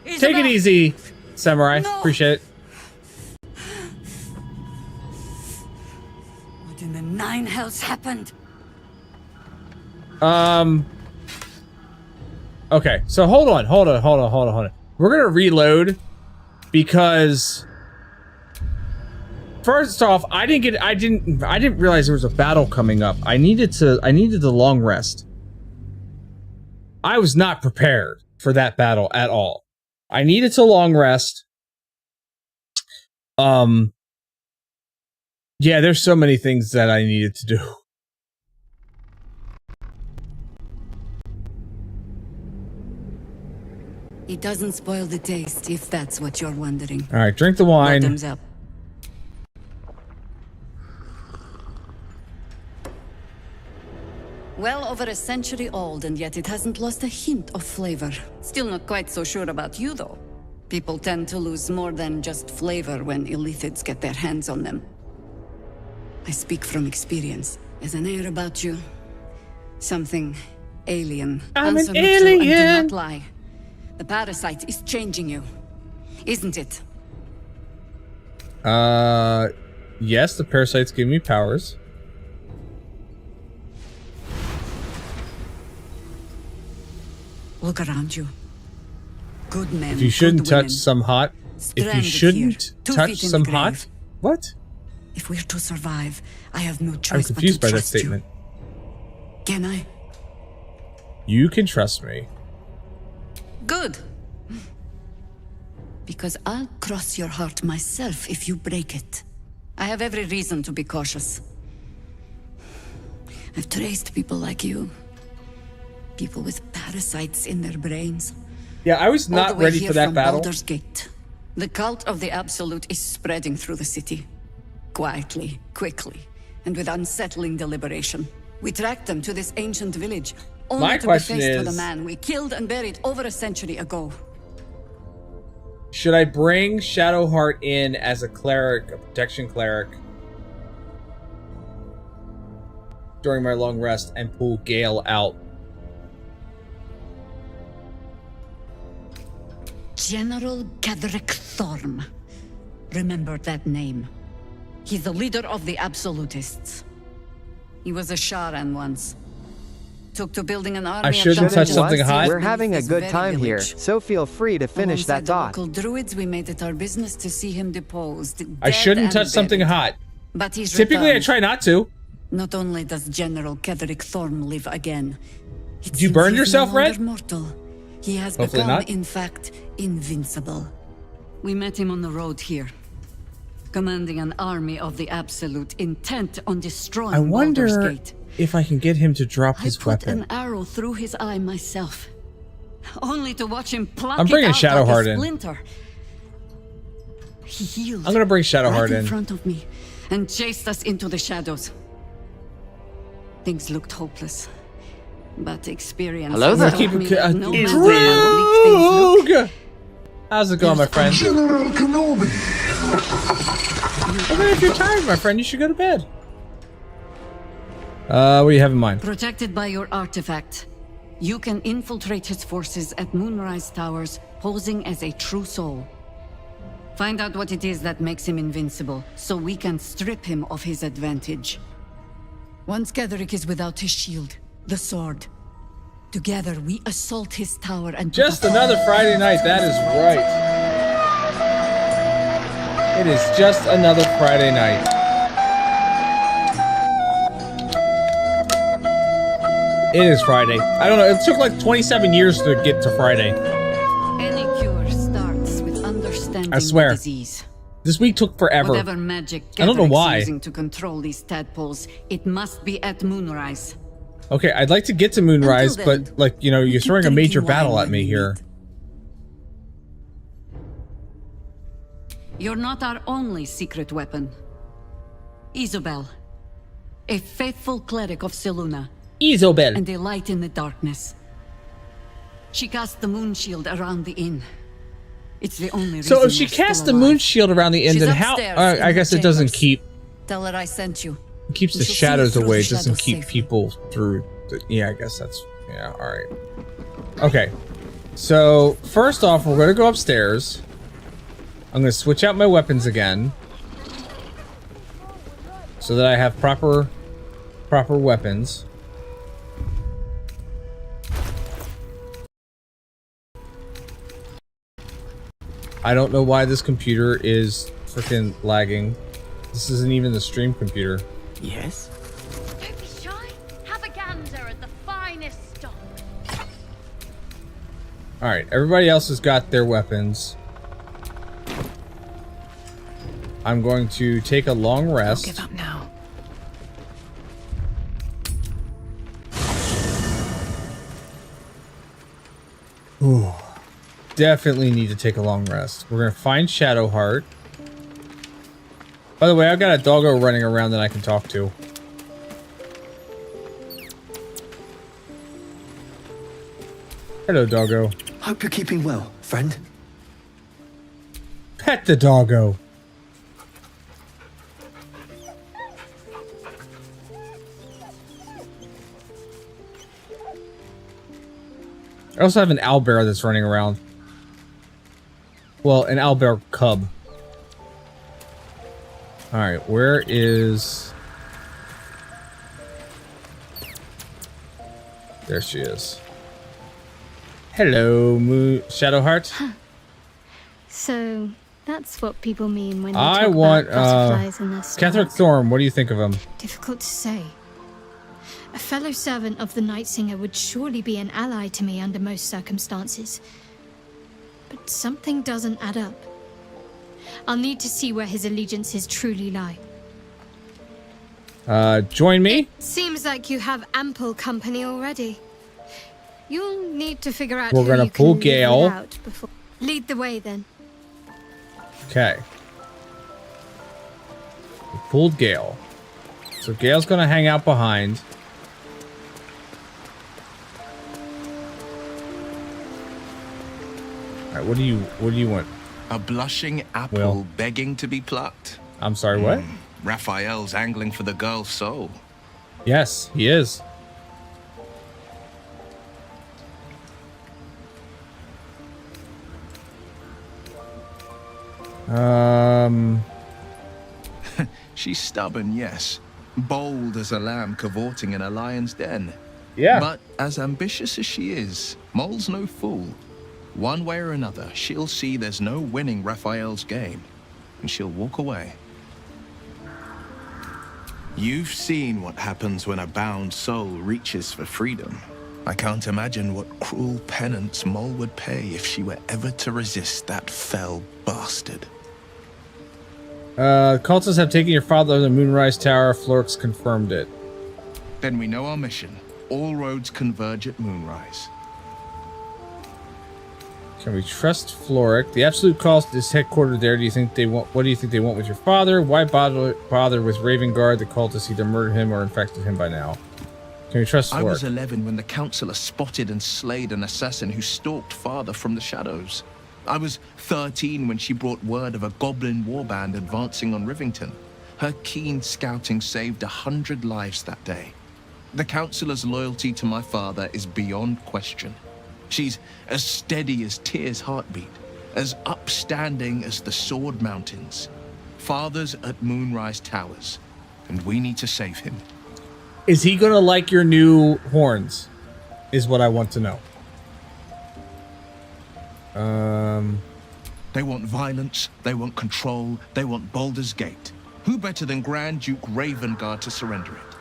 Take it easy, Samurai. No. Appreciate it. What in the nine hells happened? Okay, so hold on. We're gonna reload because first off, I didn't realize there was a battle coming up. I needed the long rest. I was not prepared for that battle at all. I needed to long rest. Yeah, there's so many things that I needed to do. It doesn't spoil the taste, if that's what you're wondering. All right, drink the wine. Bottoms up. Well over a century old, and yet it hasn't lost a hint of flavor. Still not quite so sure about you, though. People tend to lose more than just flavor when illithids get their hands on them. I speak from experience. There's an air about you. Something alien. I'm Answer an me true and alien. do not lie. The parasite is changing you, isn't it? Yes, the parasites give me powers. Look around you. Good men. If you shouldn't good touch women. some hot... If you Stranded shouldn't here, 2 touch feet in some the hot... grave. What? If we're to survive, I have no I'm choice but to confused by that trust statement. you. Can I? You can trust me. Good. Because I'll cross your heart myself if you break it. I have every reason to be cautious. I've traced people like you. People with parasites in their brains. Yeah, I was All not the way ready here for that from battle. Baldur's Gate. The cult of the Absolute is spreading through the city. Quietly, quickly, and with unsettling deliberation. We tracked them to this ancient village, only My to be question faced with a is- man we killed and buried over a century ago. Should I bring Shadowheart in as a cleric, a protection cleric, during my long rest and pull Gale out? General Ketherick Thorm. Remember that name. He's the leader of the Absolutists. He was a Sharan once. Took to building an army. I shouldn't touch something hot. We're having a good time here, so feel free to finish that thought. The local druids, we made it our business to see him deposed. I shouldn't touch something hot. But he's Typically, returned. I try not to. Not only does General Ketherick Thorm live again, Did you burn yourself, Red? Mortal. He has Hopefully become, not. in fact, invincible. We met him on the road here, commanding an army of the Absolute, intent on destroying I wonder Baldur's Gate. if I can get him to drop his I put weapon. an arrow through his eye myself, only to watch him pluck I'm bringing it out like Shadowheart a in. splinter. He healed. I'm gonna bring Shadowheart right in in. front of me, and chased us into the shadows. Things looked hopeless, but experience. Hello there. taught me that no It's matter how bleak things look, Rogue! How's it going, my friend? General Kenobi. Well, if you're tired, my friend, you should go to bed. What do you have in mind? Protected by your artifact, you can infiltrate his forces at Moonrise Towers, posing as a true soul. Find out what it is that makes him invincible, so we can strip him of his advantage. Once Ketherick is without his shield, the sword, together we assault his tower and... Just another Friday night, that is right. It is just another Friday night. It is Friday. I don't know, it took like 27 years to get to Friday. Any cure starts with understanding I swear. the disease. This week took forever. Whatever magic I don't know Ketherick's why. using to control these tadpoles, it must be at Moonrise. Okay, I'd like to get to Moonrise, Until then, but like, you know, you're throwing a major battle at me here. You're not our only secret weapon. Isobel, a faithful cleric of Selûne. Isobel. And a light in the darkness. She cast the moon shield around the inn. It's the only reason So if she we're still cast the alive. moon shield around the end, She's then how? upstairs in I guess her it doesn't chambers. keep. Tell her I sent you. It keeps We the shall see shadows through away. the It doesn't shadows keep safely. people through. Yeah, I guess that's. Yeah, all right. Okay. So first off, we're gonna go upstairs. I'm gonna switch out my weapons again, so that I have proper weapons. I don't know why this computer is freaking lagging. This isn't even the stream computer. Yes? Don't be shy. Have a gander at the finest stock. Alright, everybody else has got their weapons. I'm going to take a long rest. Don't give up now. Ooh. Definitely need to take a long rest. We're gonna find Shadowheart. By the way, I've got a doggo running around that I can talk to. Hello, doggo. Hope you're keeping well, friend. Pet the doggo. I also have an owlbear that's running around. Well, an owlbear cub. Alright, where is... There she is. Hello, Shadowheart. So, that's what people mean when they I talk want, about butterflies in their Ketherick stomachs. Thorm, what do you think of him? Difficult to say. A fellow servant of the Night Singer would surely be an ally to me under most circumstances. But something doesn't add up. I'll need to see where his allegiances truly lie. Join me? Seems like you have ample company already. You'll need to figure out We're who gonna you pull can live Gale. without before. Lead the way then. Okay. We pulled Gale. So Gale's gonna hang out behind. Alright, what do you want? A blushing apple Will. begging to be plucked. I'm sorry, what? Raphael's angling for the girl's soul. Yes, he is. She's stubborn, yes. Bold as a lamb cavorting in a lion's den. Yeah. But as ambitious as she is, Mole's no fool. One way or another, she'll see there's no winning Raphael's game, and she'll walk away. You've seen what happens when a bound soul reaches for freedom. I can't imagine what cruel penance Mole would pay if she were ever to resist that fell bastard. Cultists have taken your father to the Moonrise Tower. Florix confirmed it. Then we know our mission. All roads converge at Moonrise. Can we trust Floric? The Absolute Cost is headquartered there. Do you think they want? What do you think they want with your father? Why bother with Raven Guard? The cultists either murdered him or infected him by now. Can we trust Floric? I was 11 when the Councillor spotted and slayed an assassin who stalked father from the shadows. I was 13 when she brought word of a goblin warband advancing on Rivington. Her keen scouting saved 100 lives that day. The Councillor's loyalty to my father is beyond question. She's as steady as Tyr's heartbeat, as upstanding as the Sword Mountains. Father's at Moonrise Towers, and we need to save him. Is he gonna like your new horns? Is what I want to know. They want violence, they want control, they want Baldur's Gate. Who better than Grand Duke Ravengard to surrender it?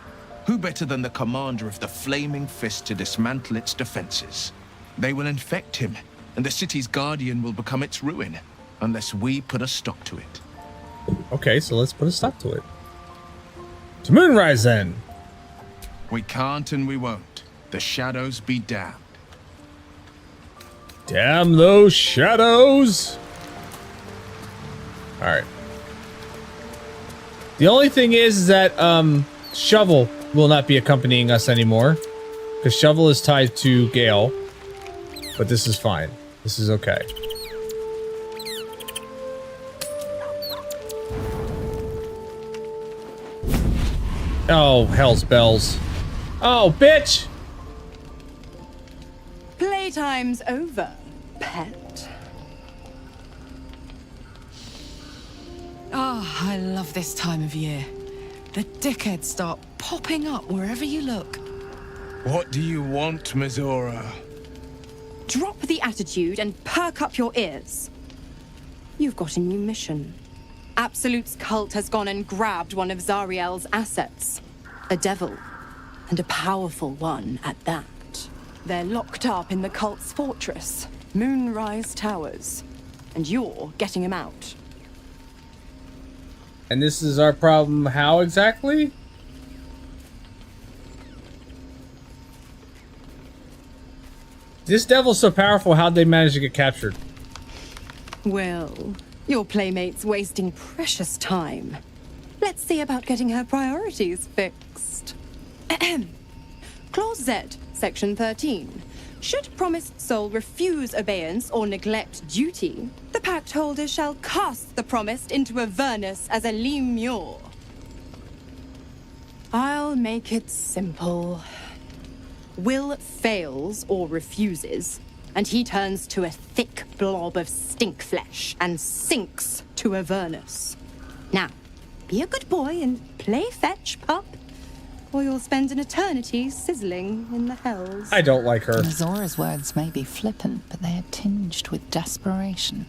Who better than the commander of the Flaming Fist to dismantle its defenses? They will infect him, and the city's guardian will become its ruin, unless we put a stop to it. Okay, so let's put a stop to it. To Moonrise, then. We can't and we won't. The shadows be damned. Damn those shadows! Alright. The only thing is that, Shovel will not be accompanying us anymore. Because Shovel is tied to Gale. But this is fine. This is okay. Oh, hell's bells. Oh, bitch! Playtime's over, pet. Oh, I love this time of year. The dickheads start popping up wherever you look. What do you want, Mizora? Drop the attitude and perk up your ears. You've got a new mission. Absolute's cult has gone and grabbed one of Zariel's assets. A devil, and a powerful one at that. They're locked up in the cult's fortress, Moonrise Towers, and you're getting him out. And this is our problem how exactly? This devil's so powerful, how'd they manage to get captured? Well, your playmate's wasting precious time. Let's see about getting her priorities fixed. Clause Z, Section 13. Should promised soul refuse obeyance or neglect duty, the pact holder shall cast the promised into Avernus as a lemure. I'll make it simple. Will fails or refuses, and he turns to a thick blob of stink flesh and sinks to Avernus. Now, be a good boy and play fetch, pup, or you'll spend an eternity sizzling in the hells. I don't like her. Zora's words may be flippant, but they are tinged with desperation.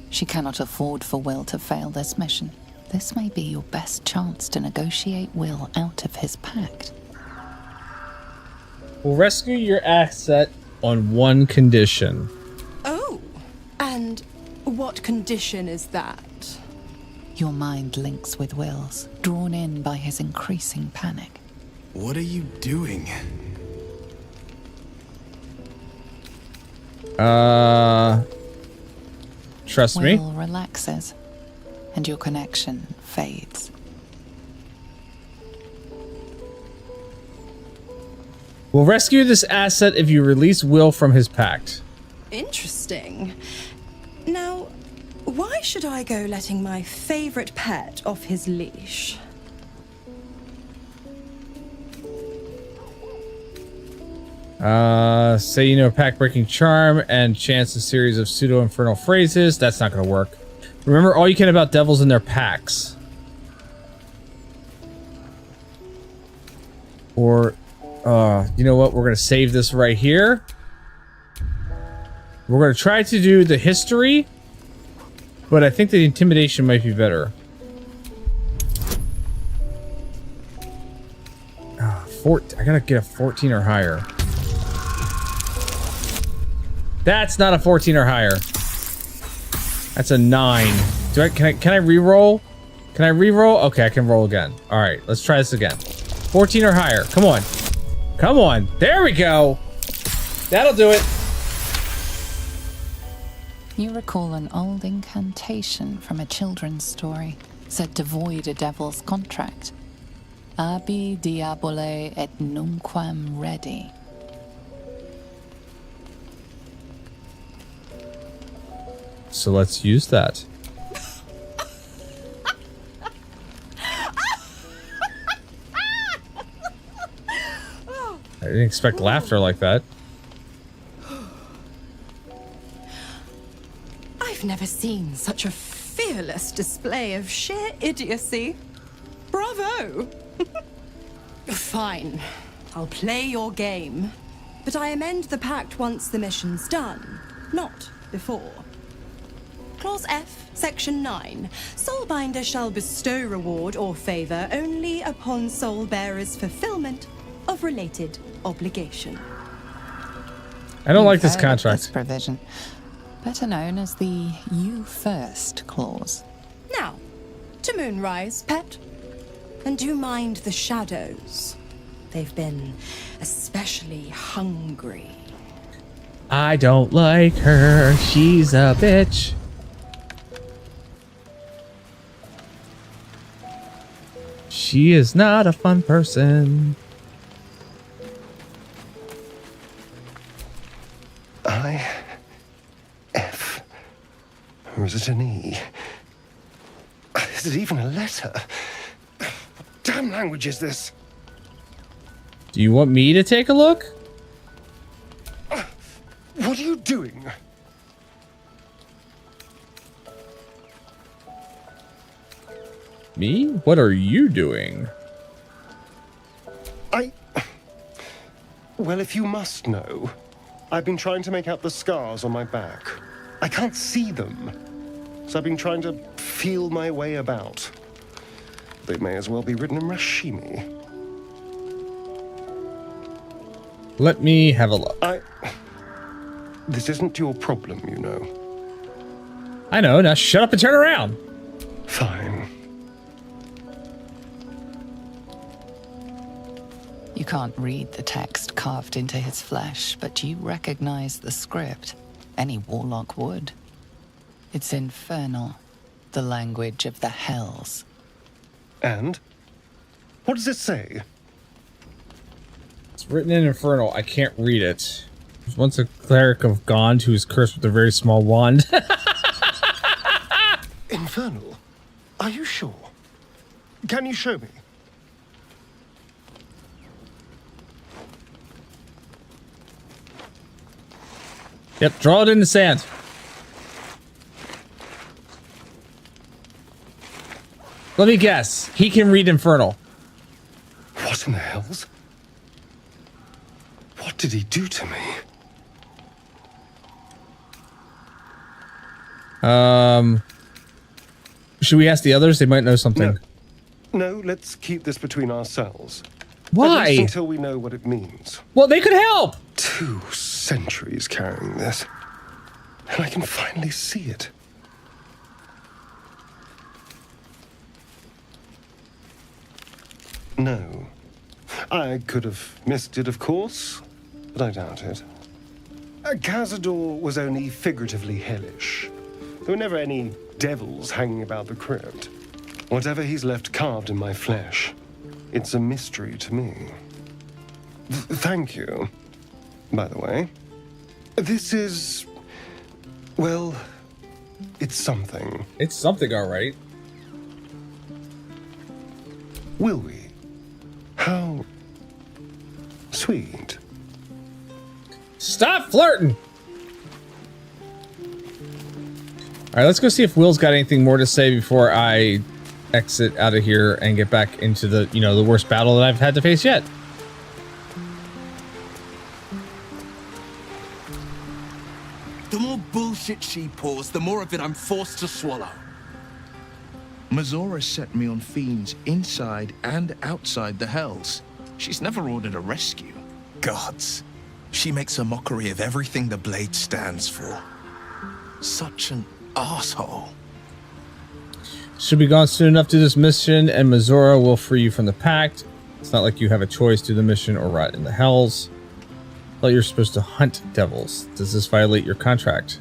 She cannot afford for Will to fail this mission. This may be your best chance to negotiate Will out of his pact. We'll rescue your asset on one condition. Oh, and what condition is that? Your mind links with Will's, drawn in by his increasing panic. What are you doing? Trust me. Will relaxes, and your connection fades. We'll rescue this asset if you release Will from his pact. Interesting. Now, why should I go letting my favorite pet off his leash? Say you know pact breaking charm and chance a series of pseudo-infernal phrases. That's not gonna work. Remember, all you can about devils and their packs. Or, you know what? We're gonna save this right here. We're gonna try to do the history, but I think the intimidation might be better. I gotta get a 14 or higher. That's not a 14 or higher. That's a 9. Can I re-roll? Can I re-roll? Okay, I can roll again. All right, let's try this again. 14 or higher. Come on. Come on. There we go. That'll do it. You recall an old incantation from a children's story, said to void a devil's contract. Abi diabole et nunquam redi. So let's use that. I didn't expect laughter like that. I've never seen such a fearless display of sheer idiocy. Bravo! Fine. I'll play your game. But I amend the pact once the mission's done, not before. Clause F, Section 9. Soulbinder shall bestow reward or favor only upon soul bearer's fulfillment of related obligation. I don't like this contract. This provision, better known as the "You First" clause. Now, to Moonrise, pet. And do mind the shadows. They've been especially hungry. I don't like her. She's a bitch. She is not a fun person. I-F. Or is it an E? Is it even a letter? What damn language is this? Do you want me to take a look? What are you doing? Me? What are you doing? Well, if you must know, I've been trying to make out the scars on my back. I can't see them. So I've been trying to feel my way about. They may as well be written in Rashimi. Let me have a look. This isn't your problem, you know. I know, now shut up and turn around. Fine. You can't read the text carved into his flesh, but you recognize the script. Any warlock would. It's infernal, the language of the hells. And? What does it say? It's written in Infernal. I can't read it. There's once a cleric of Gond who is cursed with a very small wand. Infernal? Are you sure? Can you show me? Yep, draw it in the sand. Let me guess. He can read Infernal. What in the hells? What did he do to me? Should we ask the others? They might know something. No, let's keep this between ourselves. Why? At least until we know what it means. Well, they could help. 2 centuries carrying this. And I can finally see it. No. I could have missed it, of course, but I doubt it. Cazador was only figuratively hellish. There were never any devils hanging about the crypt. Whatever he's left carved in my flesh, it's a mystery to me. Thank you, by the way. This is... well, it's something. It's something, all right. Will we? How sweet. Stop flirting! All right, let's go see if Will's got anything more to say before I exit out of here and get back into the, you know, the worst battle that I've had to face yet. The more bullshit she pours, the more of it I'm forced to swallow. Mazora set me on fiends inside and outside the Hells. She's never ordered a rescue. Gods. She makes a mockery of everything the Blade stands for. Such an asshole. Should be gone soon enough to this mission, and Mazora will free you from the Pact. It's not like you have a choice: do the mission or rot in the Hells. I thought you were supposed to hunt devils. Does this violate your contract?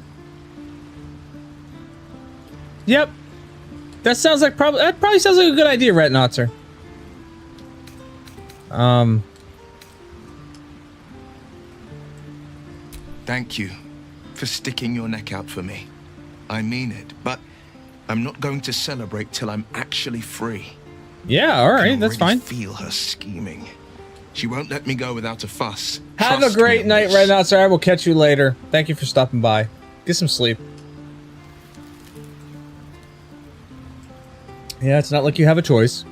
Yep. That sounds like that probably sounds like a good idea, Retnotzer. Thank you for sticking your neck out for me. I mean it, but I'm not going to celebrate till I'm actually free. Yeah, all right, that's fine. I feel her scheming. She won't let me go without a fuss. Have a great night, Retnotzer. I will catch you later. Thank you for stopping by. Get some sleep. Yeah, it's not like you have a choice.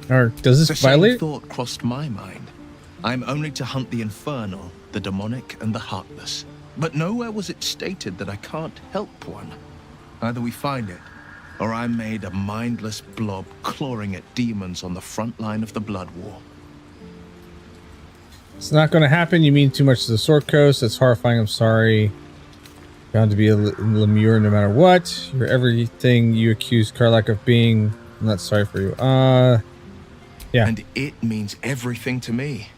Or does this violate? The same thought crossed my mind. I'm only to hunt the infernal, the demonic, and the heartless. But nowhere was it stated that I can't help one. Either we find it, or I'm made a mindless blob clawing at demons on the front line of the Blood War. It's not going to happen. You mean too much to the Sword Coast. That's horrifying. I'm sorry. Bound to be a Lemure no matter what. You're everything you accuse Karlach of being. I'm not sorry for you. Yeah. And it means everything to me.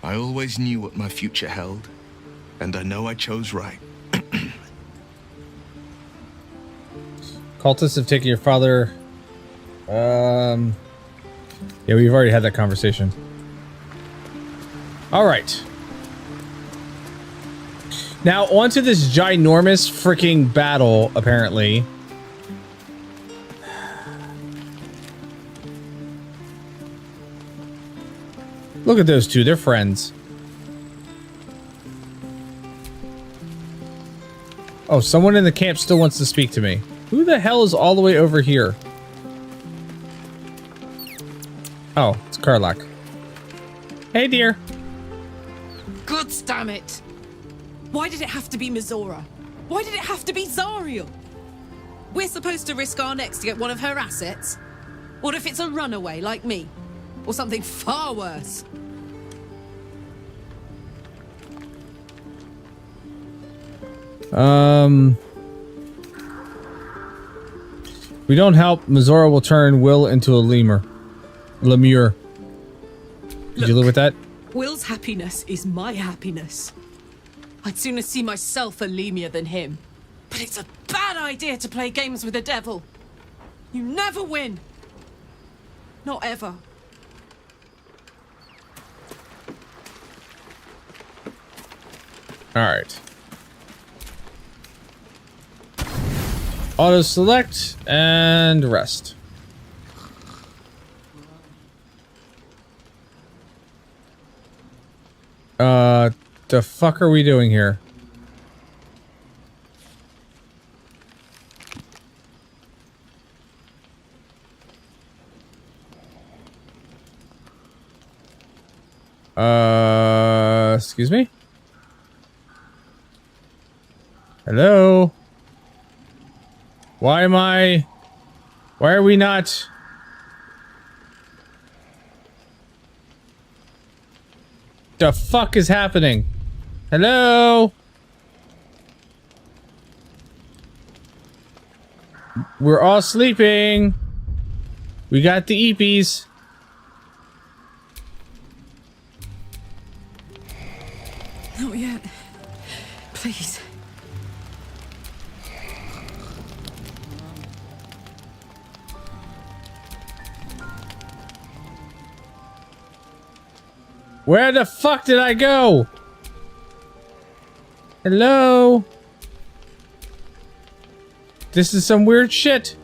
I always knew what my future held, and I know I chose right. Cultists have taken your father. Yeah, we've already had that conversation. All right. Now, onto this ginormous freaking battle, apparently. Look at those two. They're friends. Oh, someone in the camp still wants to speak to me. Who the hell is all the way over here? Oh, it's Karlach. Hey, dear. God damn it! Why did it have to be Mazora? Why did it have to be Zariel? We're supposed to risk our necks to get one of her assets? What if it's a runaway like me? Or something far worse? We don't help, Mazora will turn Will into a lemur. Lemure. Could you live with that? Will's happiness is my happiness. I'd sooner see myself a lemure than him. But it's a bad idea to play games with the devil. You never win. Not ever. Alright. Auto select and rest. The fuck are we doing here? Excuse me? Hello? Why are we not? The fuck is happening? Hello? We're all sleeping. We got the eepies. Not yet. Please. Where the fuck did I go? Hello? This is some weird shit.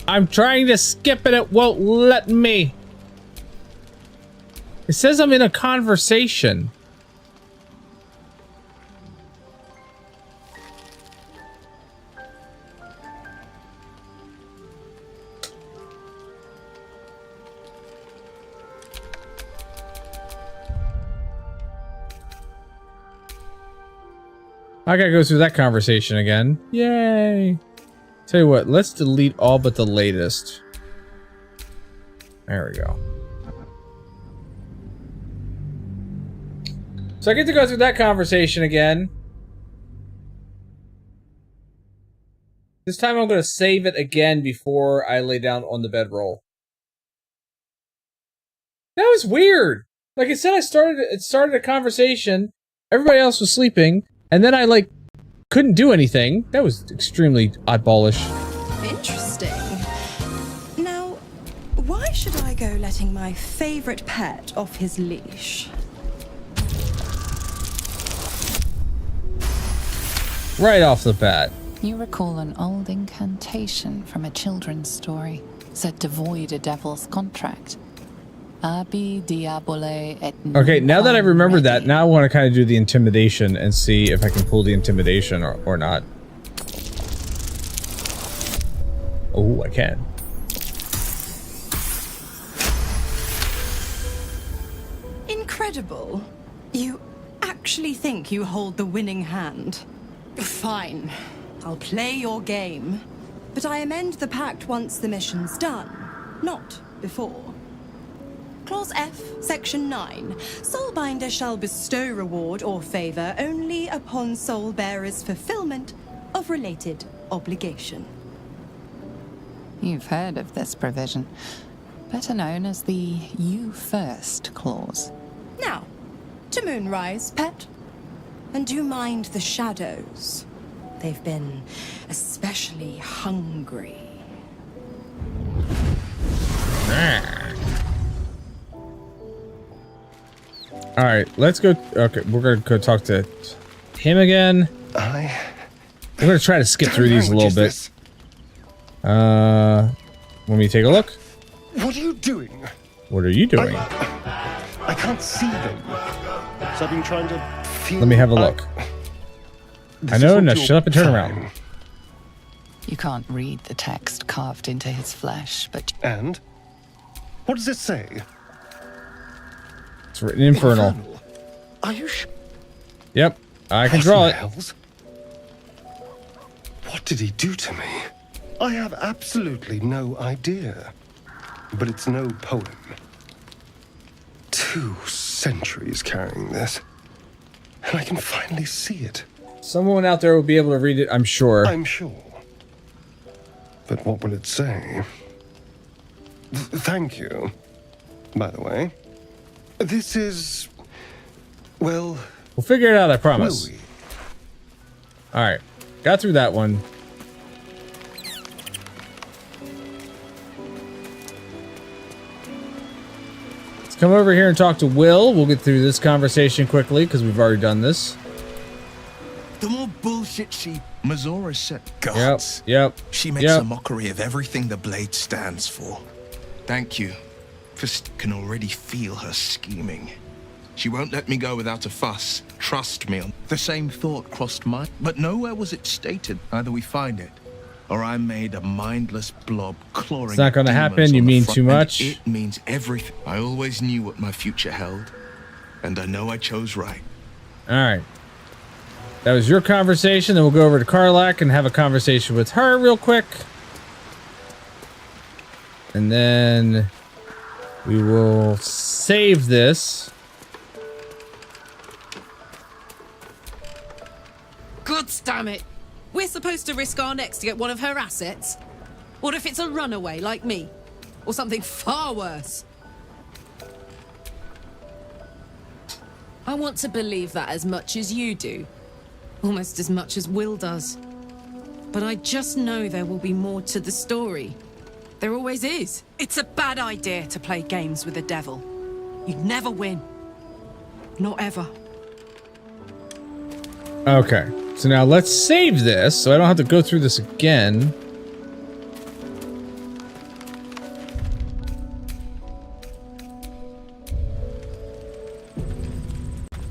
I'm trying to skip and it won't let me. It says I'm in a conversation. I gotta go through that conversation again. Yay! Tell you what, let's delete all but the latest. There we go. So I get to go through that conversation again. This time I'm going to save it again before I lay down on the bedroll. That was weird. Like I said, it started a conversation. Everybody else was sleeping, and then I like couldn't do anything. That was extremely oddballish. Interesting. Now, why should I go letting my favorite pet off his leash? Right off the bat. You recall an old incantation from a children's story, said to void a devil's contract. Abi diabole et Okay, now that I remember that, now I want to kind of do the intimidation and see if I can pull the intimidation or not. Oh, I can. Incredible. You actually think you hold the winning hand? Fine. I'll play your game. But I amend the pact once the mission's done, not before. Clause F, Section 9. Soulbinder shall bestow reward or favor only upon soul bearer's fulfillment of related obligation. You've heard of this provision, better known as the You First clause. Now, to Moonrise, pet. And do mind the shadows. They've been especially hungry. All right, let's go. Okay, we're gonna go talk to him again. We're gonna try to skip through these a little bit. Want me to take a look? What are you doing? What are you doing? I can't see them. So I've been trying to feel. Let me have a look. I know. Now shut up and turn around. You can't read the text carved into his flesh, but... And? What does it say? It's written infernal. Are you sure? Yep, I can draw it. Hells? What did he do to me? I have absolutely no idea. But it's no poem. 2 centuries carrying this. And I can finally see it. Someone out there will be able to read it, I'm sure. I'm sure. But what will it say? Thank you, by the way. This is... well... We'll figure it out, I promise. Will we? Alright, got through that one. Let's come over here and talk to Will. We'll get through this conversation quickly, because we've already done this. The more bullshit she... Mazora said... Gods. Yep. She makes a mockery of everything the blade stands for. Thank you. Fist can already feel her scheming. She won't let me go without a fuss. Trust me. The same thought crossed my... But nowhere was it stated. Either we find it, or I'm made a mindless blob clawing... It's not gonna happen. You mean too much. It means everything. I always knew what my future held, and I know I chose right. Alright. That was your conversation. Then we'll go over to Karlak and have a conversation with her real quick. And then we will save this. God damn it! We're supposed to risk our necks to get one of her assets? What if it's a runaway like me? Or something far worse? I want to believe that as much as you do. Almost as much as Will does. But I just know there will be more to the story. There always is. It's a bad idea to play games with the devil. You'd never win. Not ever. Okay. So now let's save this so I don't have to go through this again.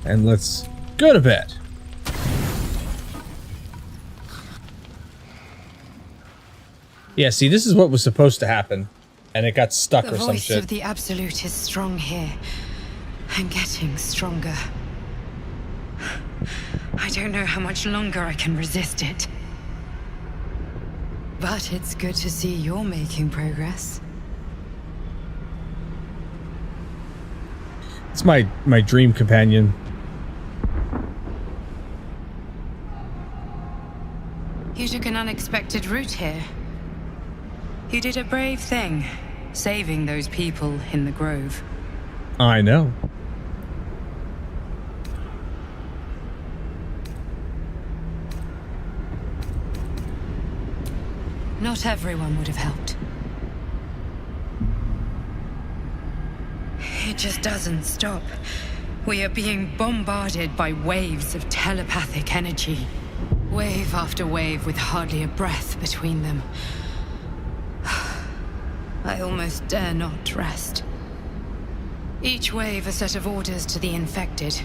And let's go to bed. Yeah, see, this is what was supposed to happen. And it got stuck or some The voice shit. of the Absolute is strong here. And getting stronger. I don't know how much longer I can resist it. But it's good to see you're making progress. It's my dream companion. You took an unexpected route here. You did a brave thing, saving those people in the grove. I know. Not everyone would have helped. It just doesn't stop. We are being bombarded by waves of telepathic energy. Wave after wave with hardly a breath between them. I almost dare not rest. Each wave a set of orders to the infected.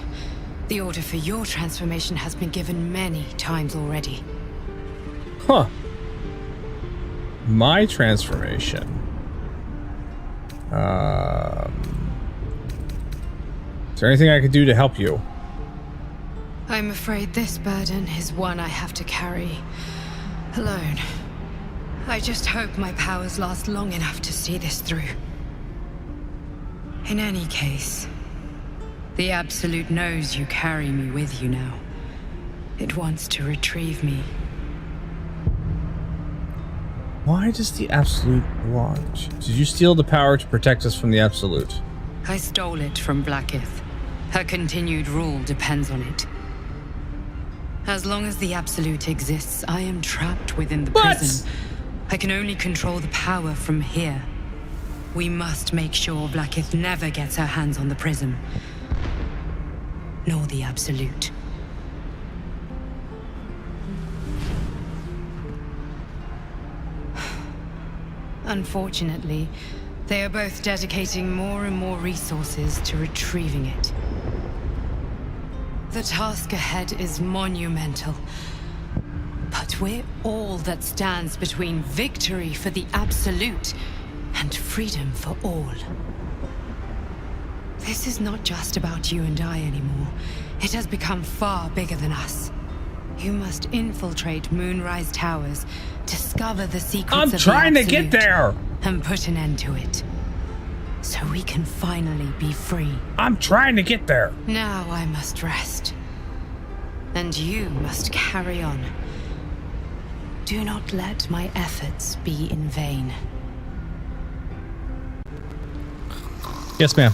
The order for your transformation has been given many times already. Huh. My transformation. Is there anything I could do to help you? I'm afraid this burden is one I have to carry alone. I just hope my powers last long enough to see this through. In any case, the Absolute knows you carry me with you now. It wants to retrieve me. Why does the Absolute want? Did you steal the power to protect us from the Absolute? I stole it from Blackith. Her continued rule depends on it. As long as the Absolute exists, I am trapped within the prison. I can only control the power from here. We must make sure Blackith never gets her hands on the prism. Nor the Absolute. Unfortunately, they are both dedicating more and more resources to retrieving it. The task ahead is monumental. But we're all that stands between victory for the Absolute and freedom for all. This is not just about you and I anymore. It has become far bigger than us. You must infiltrate Moonrise Towers, discover the secrets of the Absolute. I'm trying to get there! And put an end to it. So we can finally be free. I'm trying to get there. Now I must rest. And you must carry on. Do not let my efforts be in vain. Yes, ma'am.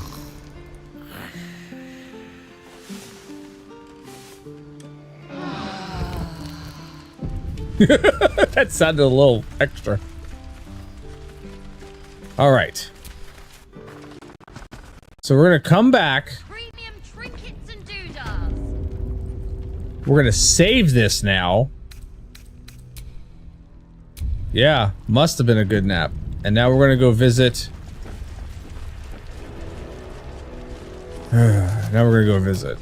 That sounded a little extra. All right. So we're gonna come back. Premium trinkets and doodads. We're gonna save this now. Yeah, must have been a good nap. And now we're gonna go visit. Now we're gonna go visit.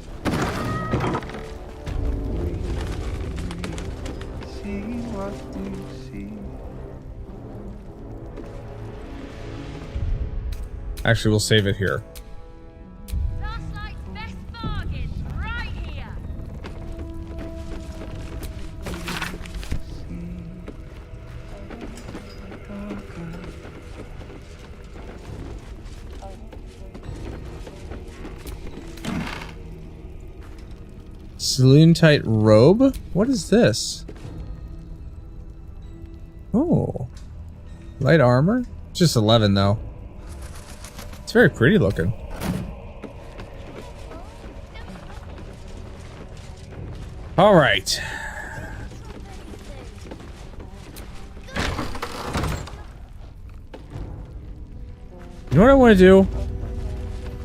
Actually, we'll save it here. Starlight's best bargain, right here. Saloon tight robe? What is this? Oh. Light armor? It's just 11 though. It's very pretty looking. All right. You know what I want to do?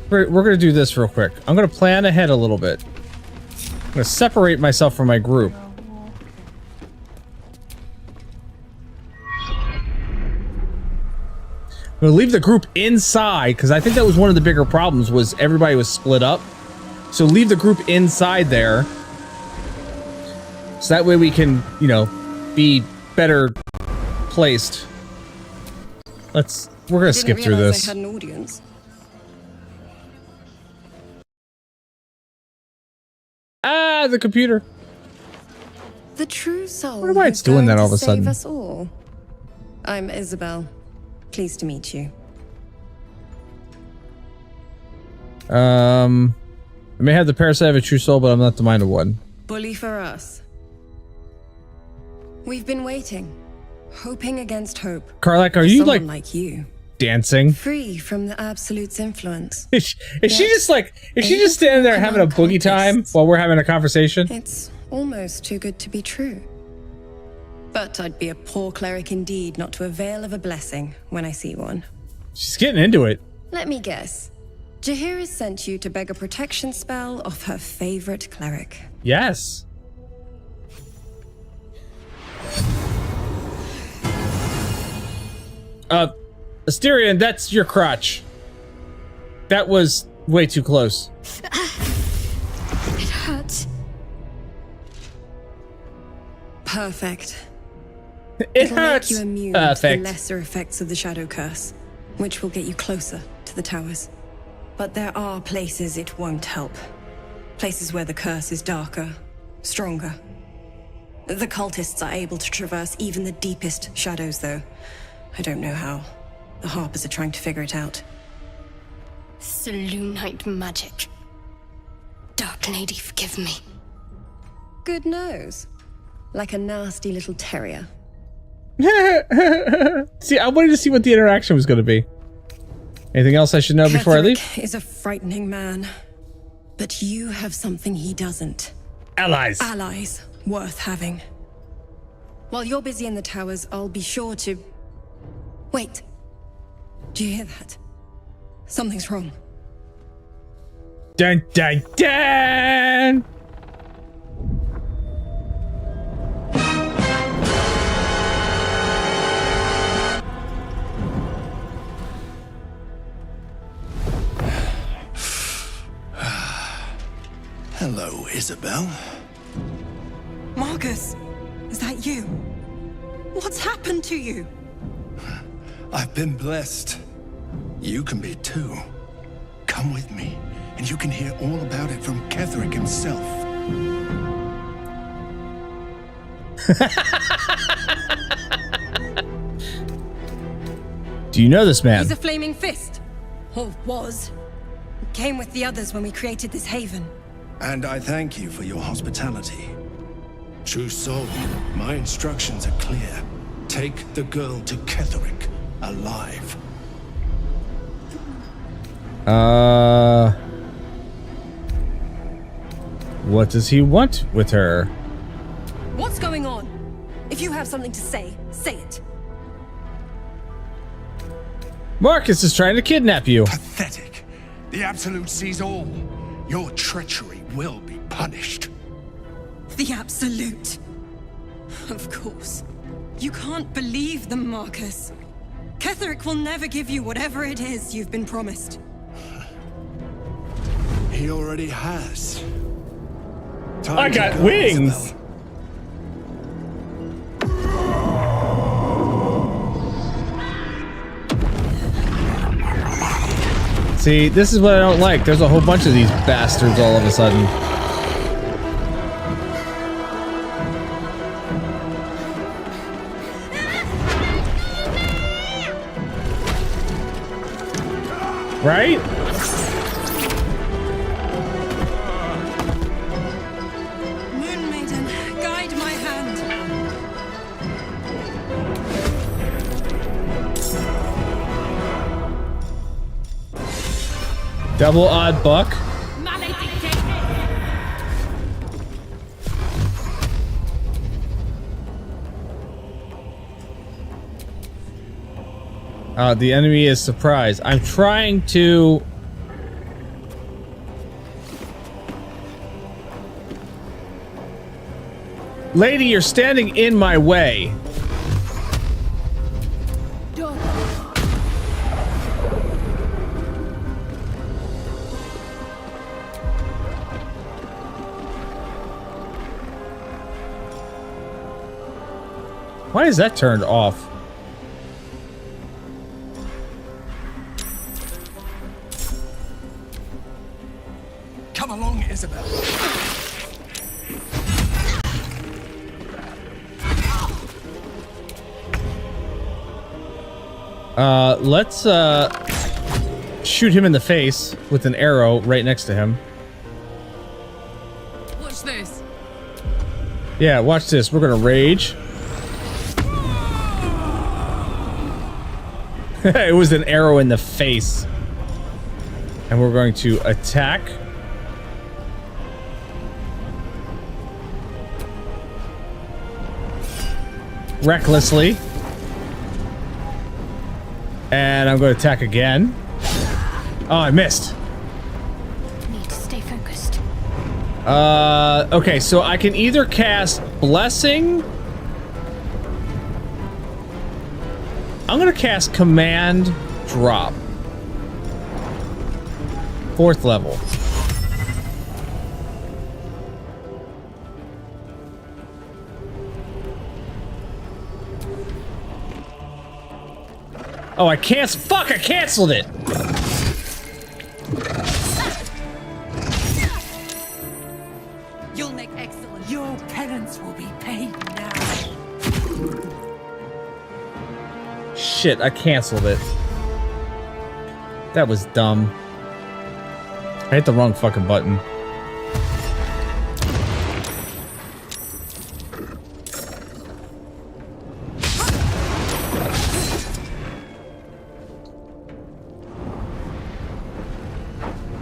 We're going to do this real quick. I'm going to plan ahead a little bit. I'm going to separate myself from my group. I'm gonna leave the group inside because I think that was one of the bigger problems was everybody was split up. So leave the group inside there. So that way we can, you know, be better placed. We're gonna skip through this. I had an audience. Ah, the computer. The true soul. Wonder why it's doing that all of a sudden. Save us all. I'm Isabel. Pleased to meet you. I may have the parasite of a true soul, but I'm not the mind of one. Bully for us. We've been waiting, hoping against hope. Karlak, are you like you, dancing? free from the Absolute's influence? Is she just standing there having a boogie time while we're having a conversation? It's almost too good to be true. But I'd be a poor cleric indeed not to avail of a blessing when I see one. She's getting into it. Let me guess. Jaheira sent you to beg a protection spell off her favorite cleric. Yes. Asterion, that's your crotch. That was way too close. It hurts. Perfect. It'll hurts. Make you immune to the Perfect. lesser effects of the Shadow Curse, which will get you closer to the towers. But there are places it won't help. Places where the curse is darker, stronger. The cultists are able to traverse even the deepest shadows, though. I don't know how. The Harpers are trying to figure it out. Selûnite magic. Dark Lady, forgive me. Good nose. Like a nasty little terrier. See, I wanted to see what the interaction was going to be. Anything else I should know before I leave? Ketheric is a frightening man. But you have something he doesn't. Allies. Allies worth having. While you're busy in the towers, I'll be sure to... Wait. Do you hear that? Something's wrong. Dun dun dun! Hello, Isabel. Marcus, is that you? What's happened to you? I've been blessed. You can be too. Come with me, and you can hear all about it from Ketheric himself. Do you know this man? He's a flaming fist. Or was. Came with the others when we created this haven. And I thank you for your hospitality. True soul, my instructions are clear. Take the girl to Ketheric, alive. What does he want with her? What's going on? If you have something to say, say it. Marcus is trying to kidnap you. Pathetic. The Absolute sees all. Your treachery will be punished. The Absolute. Of course. You can't believe them, Marcus. Ketheric will never give you whatever it is you've been promised. He already has. I got wings! Isabel. See, this is what I don't like. There's a whole bunch of these bastards all of a sudden. Right? Moon Maiden, guide my hand. Double odd buck. The enemy is surprised. I'm trying to... Lady, you're standing in my way. Why is that turned off? Come along, Isabel. Let's shoot him in the face with an arrow right next to him. Watch this. Yeah, watch this. We're gonna rage. It was an arrow in the face. And we're going to attack. Recklessly. And I'm going to attack again. Oh, I missed. Need to stay focused. Okay, so I can either cast Blessing. I'm gonna cast Command Drop. 4th level. Oh, I canceled. Fuck, I canceled it. You'll make excellent. Your penance will be paid now. Shit, I canceled it. That was dumb. I hit the wrong fucking button.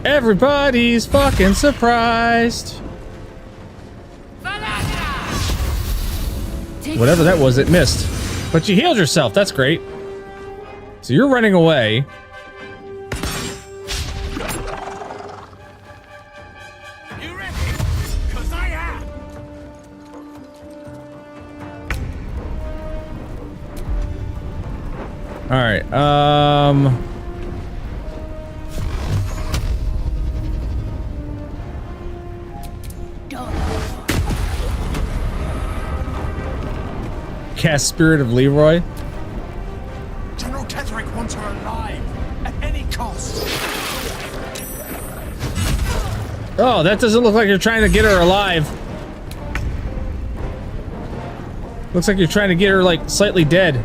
Everybody's fucking surprised. Whatever that was, it missed. But you healed yourself, that's great. So you're running away. You ready? 'Cause I am. Alright, cast Spirit of Leroy. General Ketherick wants her alive at any cost. Oh, that doesn't look like you're trying to get her alive. Looks like you're trying to get her, like, slightly dead.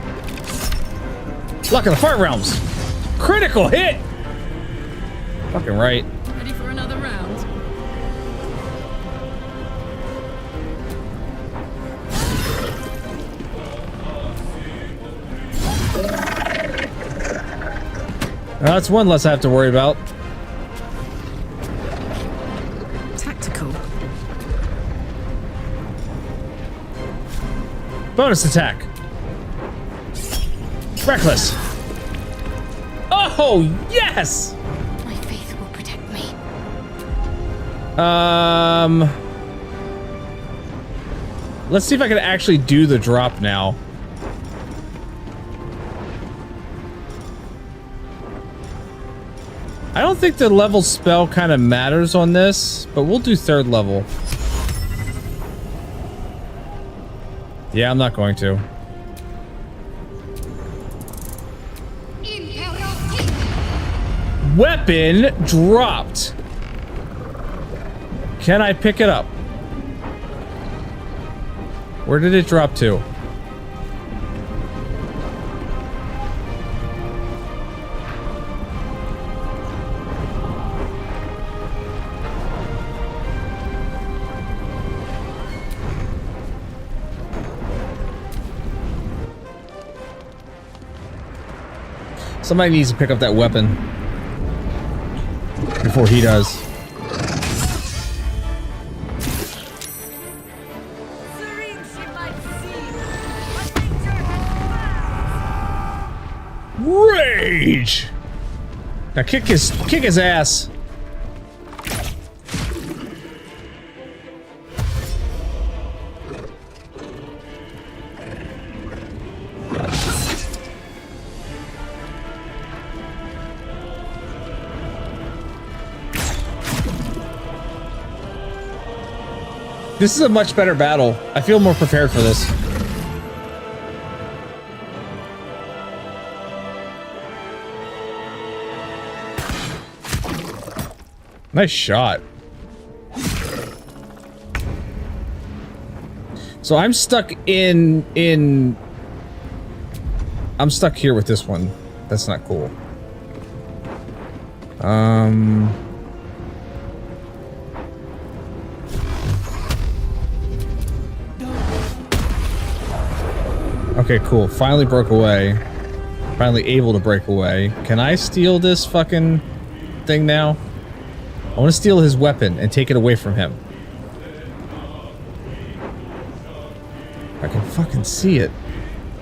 Luck of the Fart Realms. Critical hit! Fucking right. Ready for another round? That's one less I have to worry about. Tactical. Bonus attack. Reckless. Oh, yes! My faith will protect me. Let's see if I can actually do the drop now. I don't think the level spell kind of matters on this, but we'll do 3rd level. Yeah, I'm not going to. Weapon dropped. Can I pick it up? Where did it drop to? Somebody needs to pick up that weapon before he does. Rage! Now kick his ass. This is a much better battle. I feel more prepared for this. Nice shot. So I'm stuck I'm stuck here with this one. That's not cool. Okay, cool. Finally broke away. Finally able to break away. Can I steal this fucking thing now? I want to steal his weapon and take it away from him. I can fucking see it.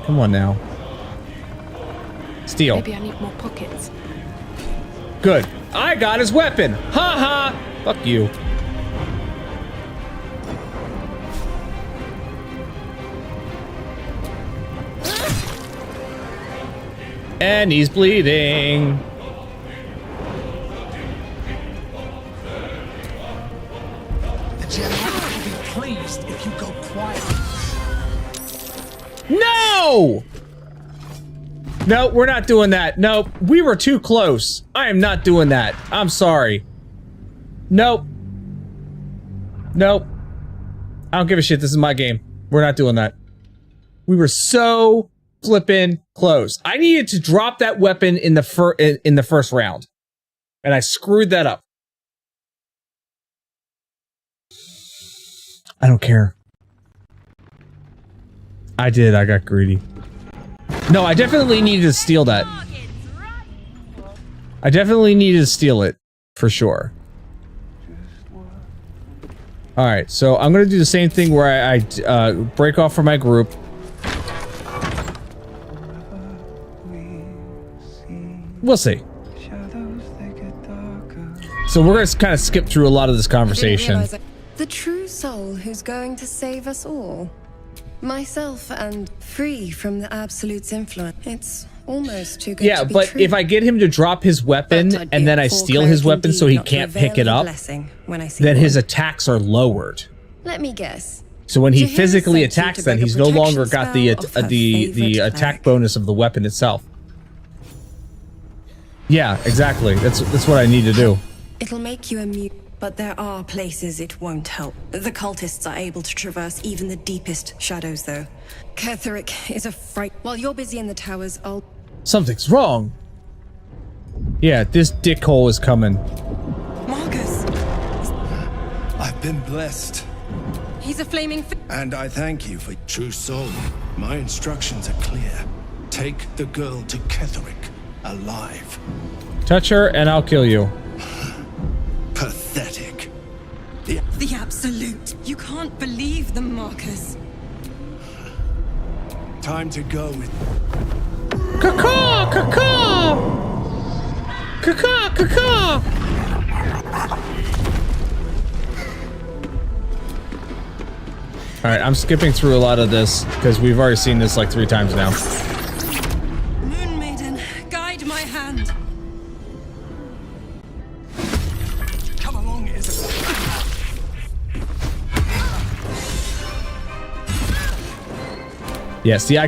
Come on now. Steal. Maybe I need more pockets. Good. I got his weapon. Ha ha. Fuck you. And he's bleeding. The general will be pleased if you go quiet. No! No, we're not doing that. Nope. We were too close. I am not doing that. I'm sorry. Nope. Nope. I don't give a shit. This is my game. We're not doing that. We were so flippin' close. I needed to drop that weapon in the first round. And I screwed that up. I don't care. I did. I got greedy. No, I definitely needed to steal that. I definitely needed to steal it. For sure. Alright, so I'm gonna do the same thing where I break off from my group. We'll see. So we're gonna kind of skip through a lot of this conversation. The true soul who's going to save us all. Myself and free from the Absolute's influence. It's almost too good to be but true. if I get him to drop his weapon and then I steal his weapon so he can't pick it up, then his attacks are lowered. Let me guess. So when he Jahira physically sent you attacks, to then beg a he's no longer protection got the spell of her favorite attack bonus of the weapon itself. Yeah, exactly. That's what I need to do. It'll make you immune, but there are places it won't help. The cultists are able to traverse even the deepest shadows, though. Ketheric is a fright. While you're busy in the towers, I'll... Something's wrong. Yeah, this dickhole is coming. Marcus! I've been blessed. He's a flaming... And I thank you for true soul. My instructions are clear. Take the girl to Ketheric, alive. Touch her and I'll kill you. Pathetic. The Absolute. You can't believe them, Marcus. Time to go with... Caw-caw! Caw-caw! Caw-caw! Caw-caw! Alright, I'm skipping through a lot of this, because we've already seen this like 3 times now. Moon Maiden, guide my hand. Come along, Isabel. Yeah, see, I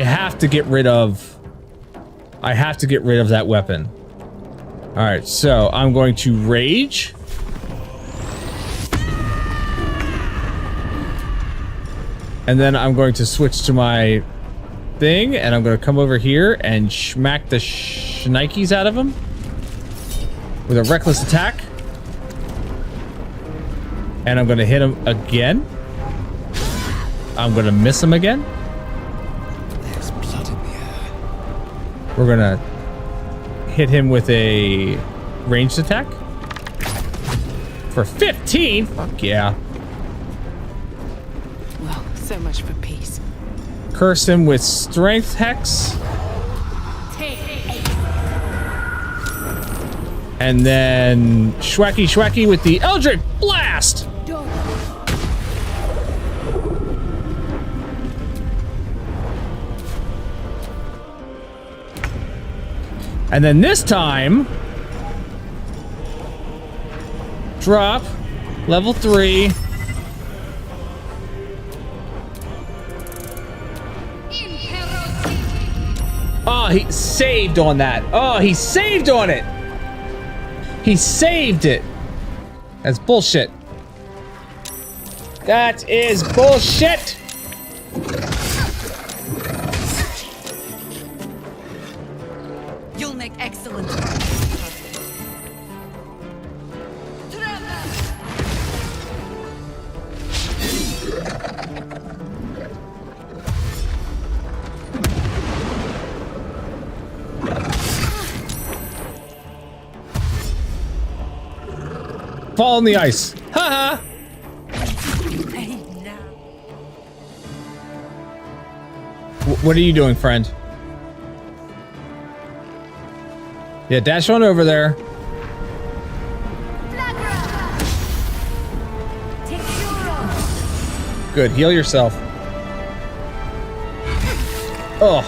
have to get rid of that weapon. Alright, so I'm going to rage. And then I'm going to switch to my thing, and I'm going to come over here and smack the shnikes out of him with a reckless attack. And I'm going to hit him again. I'm going to miss him again. There's blood in the air. We're going to hit him with a ranged attack. For 15? Fuck yeah. Well, so much for peace. Curse him with strength hex. And then Shwacky with the Eldritch Blast. And then this time, drop, level 3. Oh, he saved on that. Oh, he saved on it. He saved it. That's bullshit. That is bullshit. make excellent. Fall in the ice. Ha ha. What are you doing, friend? Yeah, dash on over there. Good, heal yourself. Oh.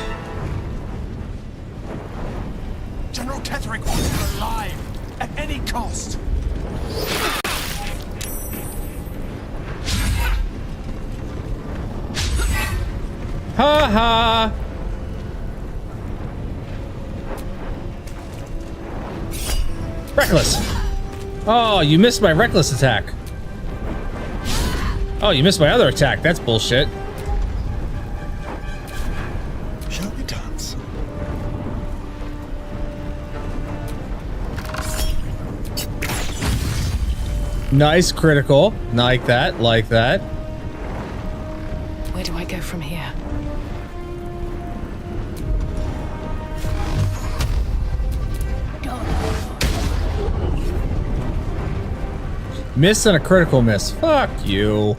General Ketherick wants you alive at any cost. Ha ha. Reckless. Oh, you missed my reckless attack. Oh, you missed my other attack. That's bullshit. Shall we dance? Nice critical. Like that, like that. Where do I go from here? Miss and a critical miss. Fuck you.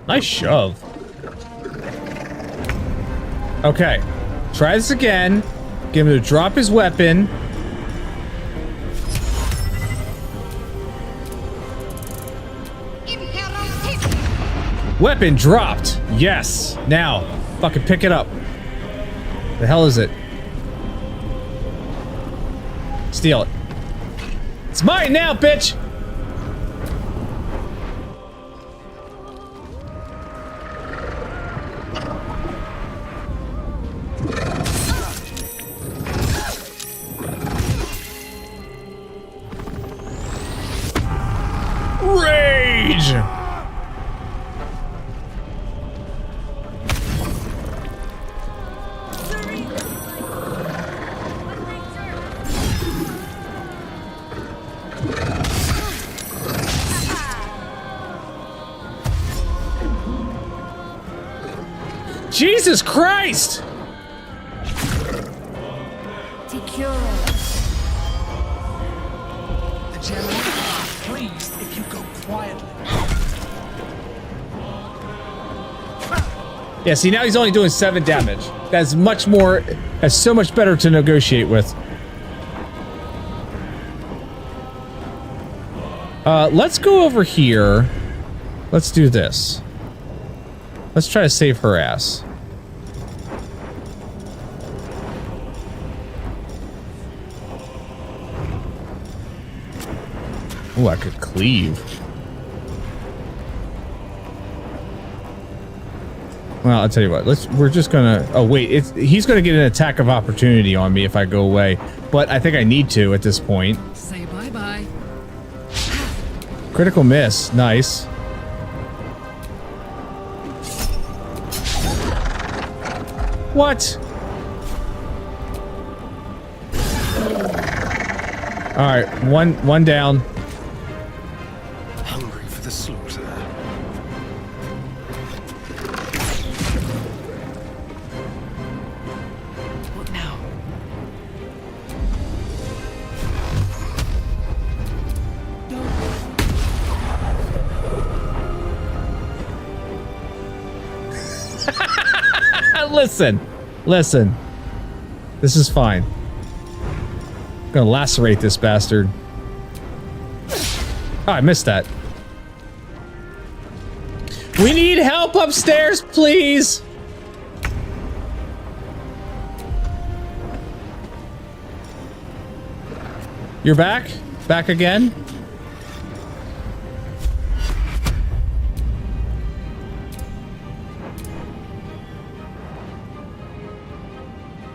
Nice shove. Okay. Try this again. Get him to drop his weapon. Weapon dropped. Yes. Now, fucking pick it up. The hell is it? Steal it. It's mine now, bitch! Rage! Jesus Christ! The general is pleased if you go quietly. Yeah, see, now he's only doing 7 damage. That's much more... That's so much better to negotiate with. Let's go over here. Let's do this. Let's try to save her ass. Oh, I could cleave. Well, I'll tell you what. We're just gonna. Oh wait, he's gonna get an attack of opportunity on me if I go away. But I think I need to at this point. Say bye-bye. Critical miss. Nice. What? All right, one down. Hungry for the slaughter. What now? Listen. This is fine. I'm gonna lacerate this bastard. Oh, I missed that. We need help upstairs, please! You're back? Back again?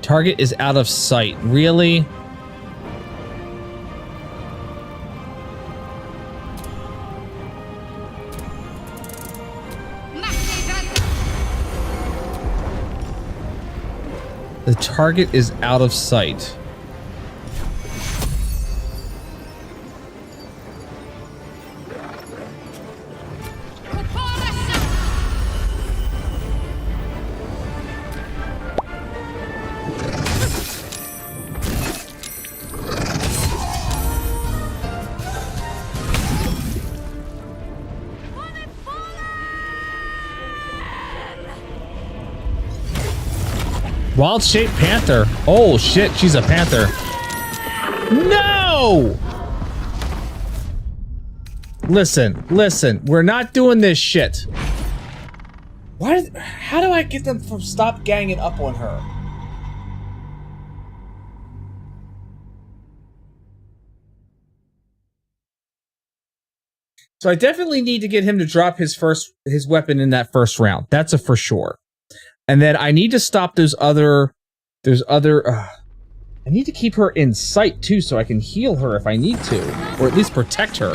Target is out of sight. Really? The target is out of sight. Wild-shaped panther. Oh shit, she's a panther. No! Listen, we're not doing this shit. How do I get them from stop ganging up on her? So I definitely need to get him to drop his weapon in that first round. That's a for sure. And then I need to stop those other, I need to keep her in sight too so I can heal her if I need to, or at least protect her.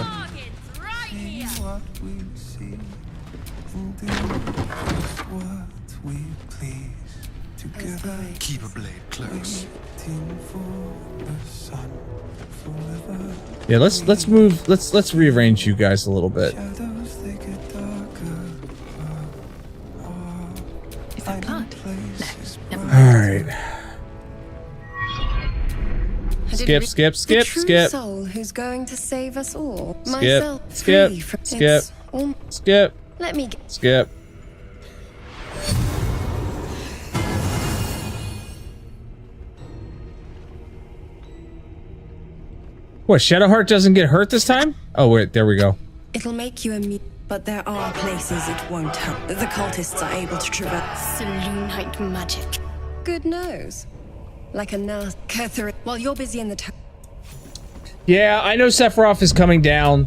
Keep a blade close. Yeah, let's move, let's rearrange you guys a little bit. Is that blood? No, never mind. Alright. Skip. The true soul who's going to save us all. Myself Skip. free from- Skip. It's all- Skip. Let me get Skip. What, Shadowheart doesn't get hurt this time? Oh wait, there we go. It'll make you immune, but there are places it won't help. The cultists are able to traverse Selûnite magic. Good nose. Like a nurse. Catherine, while you're busy in the town. Yeah, I know Sephiroth is coming down.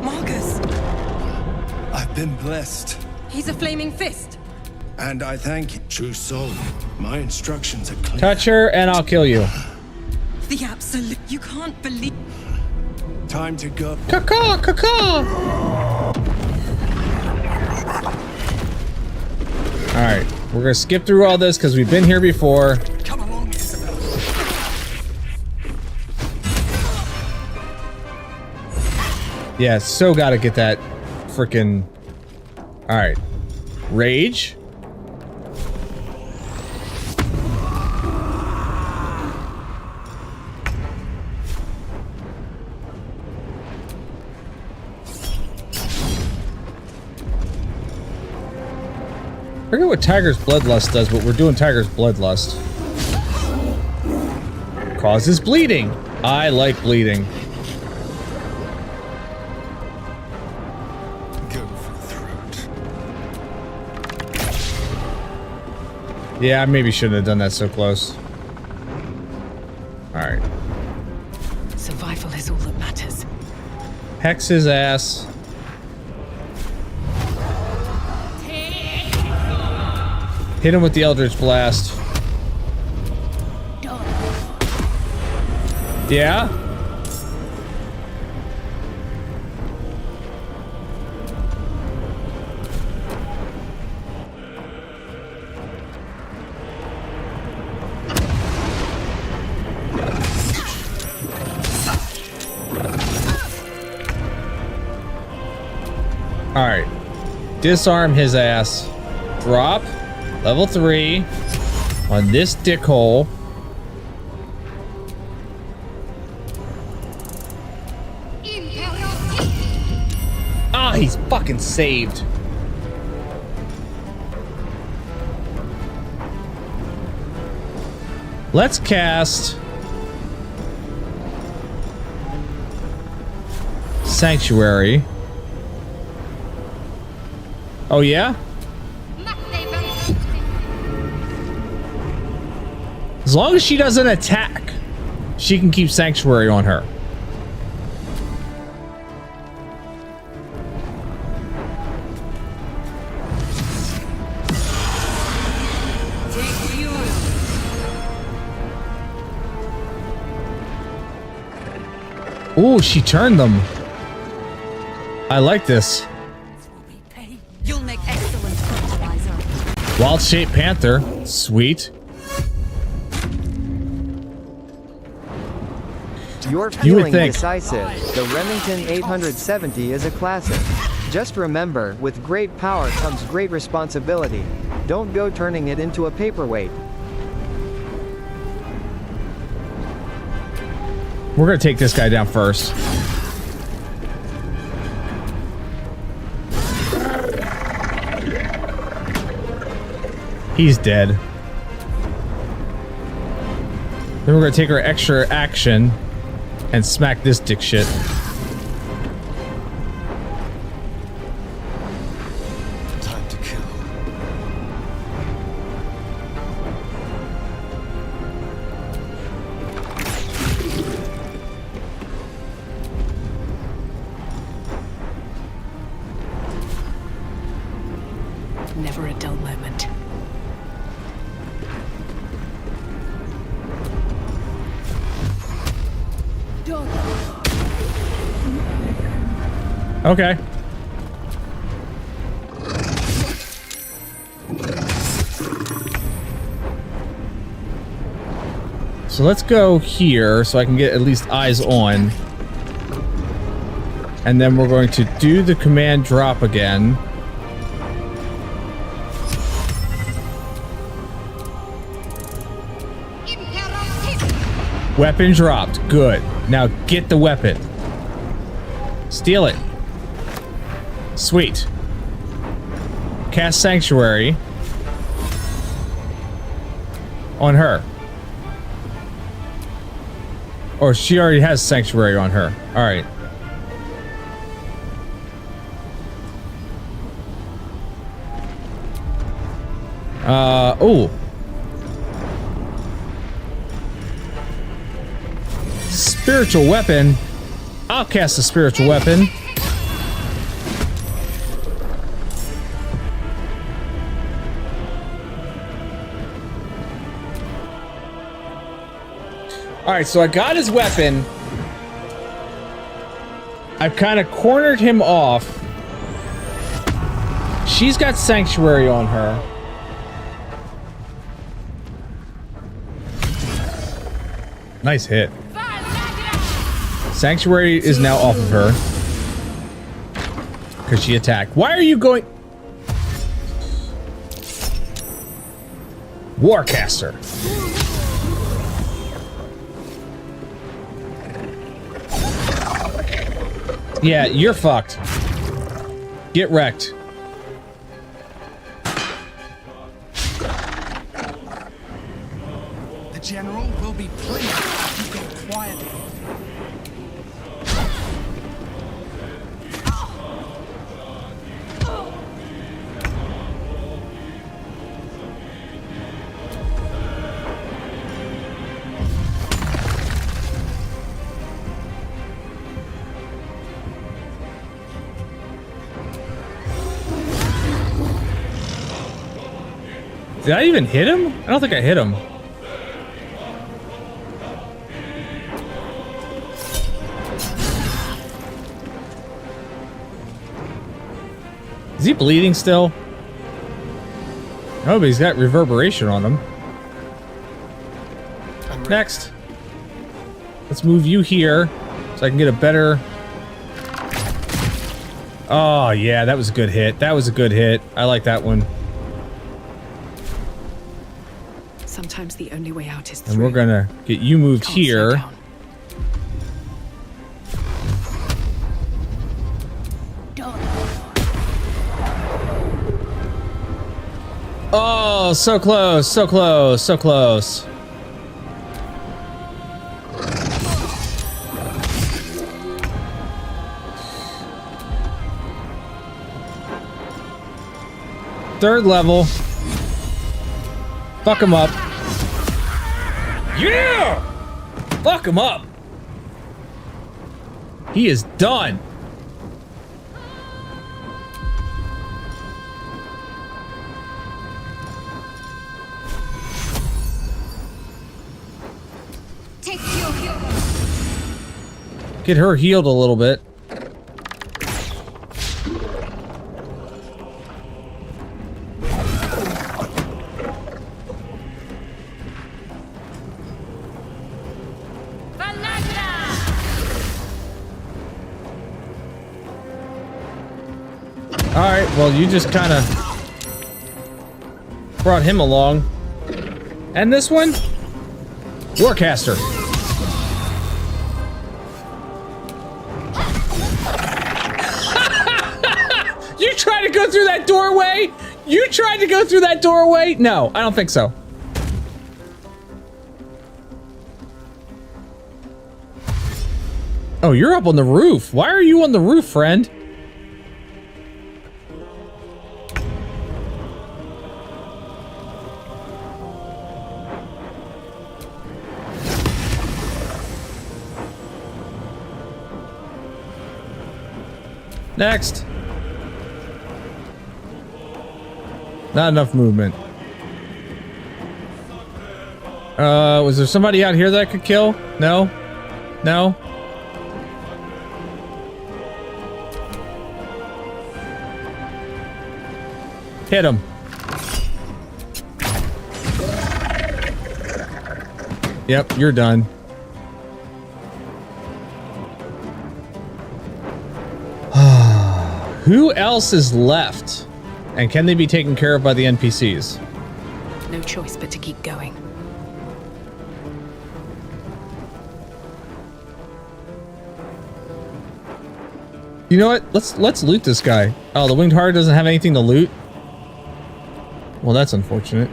Marcus, I've been blessed, he's a flaming fist. and I thank you. True soul, my instructions are clear. Touch her and I'll kill you. The absolute. You can't believe. Time to go. Caw. Alright, we're gonna skip through all this because we've been here before. Come along, Isabel. Yeah, so gotta get that frickin'. Alright. Rage. I forget what Tiger's Bloodlust does, but we're doing Tiger's Bloodlust. Causes bleeding. I like bleeding. Go for the throat. Yeah, I maybe shouldn't have done that so close. Alright. Survival is all that matters. Hex his ass. Hit him with the Eldritch Blast. Yeah? Alright. Disarm his ass. Drop. Level 3. On this dickhole. Ah, he's fucking saved. Let's cast Sanctuary. Oh yeah? As long as she doesn't attack, she can keep Sanctuary on her. Ooh, she turned them. I like this. You'll make excellent fertilizer. Wild-shaped panther. Sweet. You're You would feeling think. decisive. The Remington 870 is a classic. Just remember, with great power comes great responsibility. Don't go turning it into a paperweight. We're gonna take this guy down first. He's dead. Then we're gonna take our extra action and smack this dick shit. Time to kill. Never a dull moment. Okay. So let's go here so I can get at least eyes on. And then we're going to do the command drop again. Weapon dropped. Good. Now get the weapon. Steal it. Sweet. Cast Sanctuary on her. Or she already has Sanctuary on her. Alright. Oh. Spiritual weapon. I'll cast a spiritual weapon. Alright, so I got his weapon. I've kind of cornered him off. She's got Sanctuary on her. Nice hit. Sanctuary is now off of her. Because she attacked. Why are you going... Warcaster. Yeah, you're fucked. Get wrecked. The general will be pleased if you go quietly. Did I even hit him? I don't think I hit him. Is he bleeding still? Oh, but he's got reverberation on him. Next. Let's move you here so I can get a better... Oh, yeah, that was a good hit. That was a good hit. I like that one. Sometimes the only way out is through. And we're gonna get you moved here. Oh, so close, so close, so close. Third level. Fuck him up. Yeah! Fuck him up. He is done. Take your hero. Get her healed a little bit. Alright, well, you just kind of brought him along. And this one? Warcaster. You tried to go through that doorway? You tried to go through that doorway? No, I don't think so. Oh, you're up on the roof. Why are you on the roof, friend? Next. Not enough movement. Was there somebody out here that I could kill? No? No? Hit him. Yep, you're done. Who else is left? And can they be taken care of by the NPCs? No choice but to keep going. You know what? Let's loot this guy. Oh, the Winged Heart doesn't have anything to loot? Well, that's unfortunate.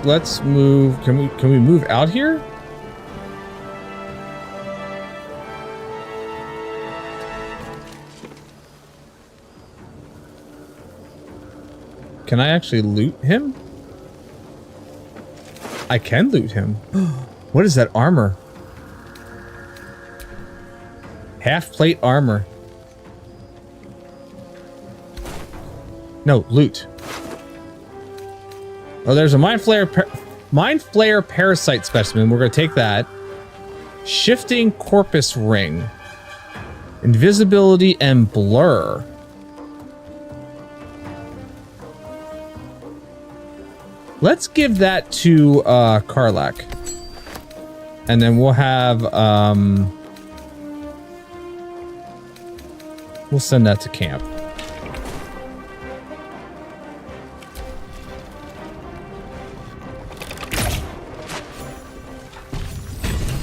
Let's move. Can we move out here? Can I actually loot him? I can loot him. What is that armor? Half plate armor. No, loot. Oh, there's a Mind Flayer Parasite specimen. We're going to take that. Shifting Corpus Ring. Invisibility and Blur. Let's give that to Karlak. And then we'll have we'll send that to camp.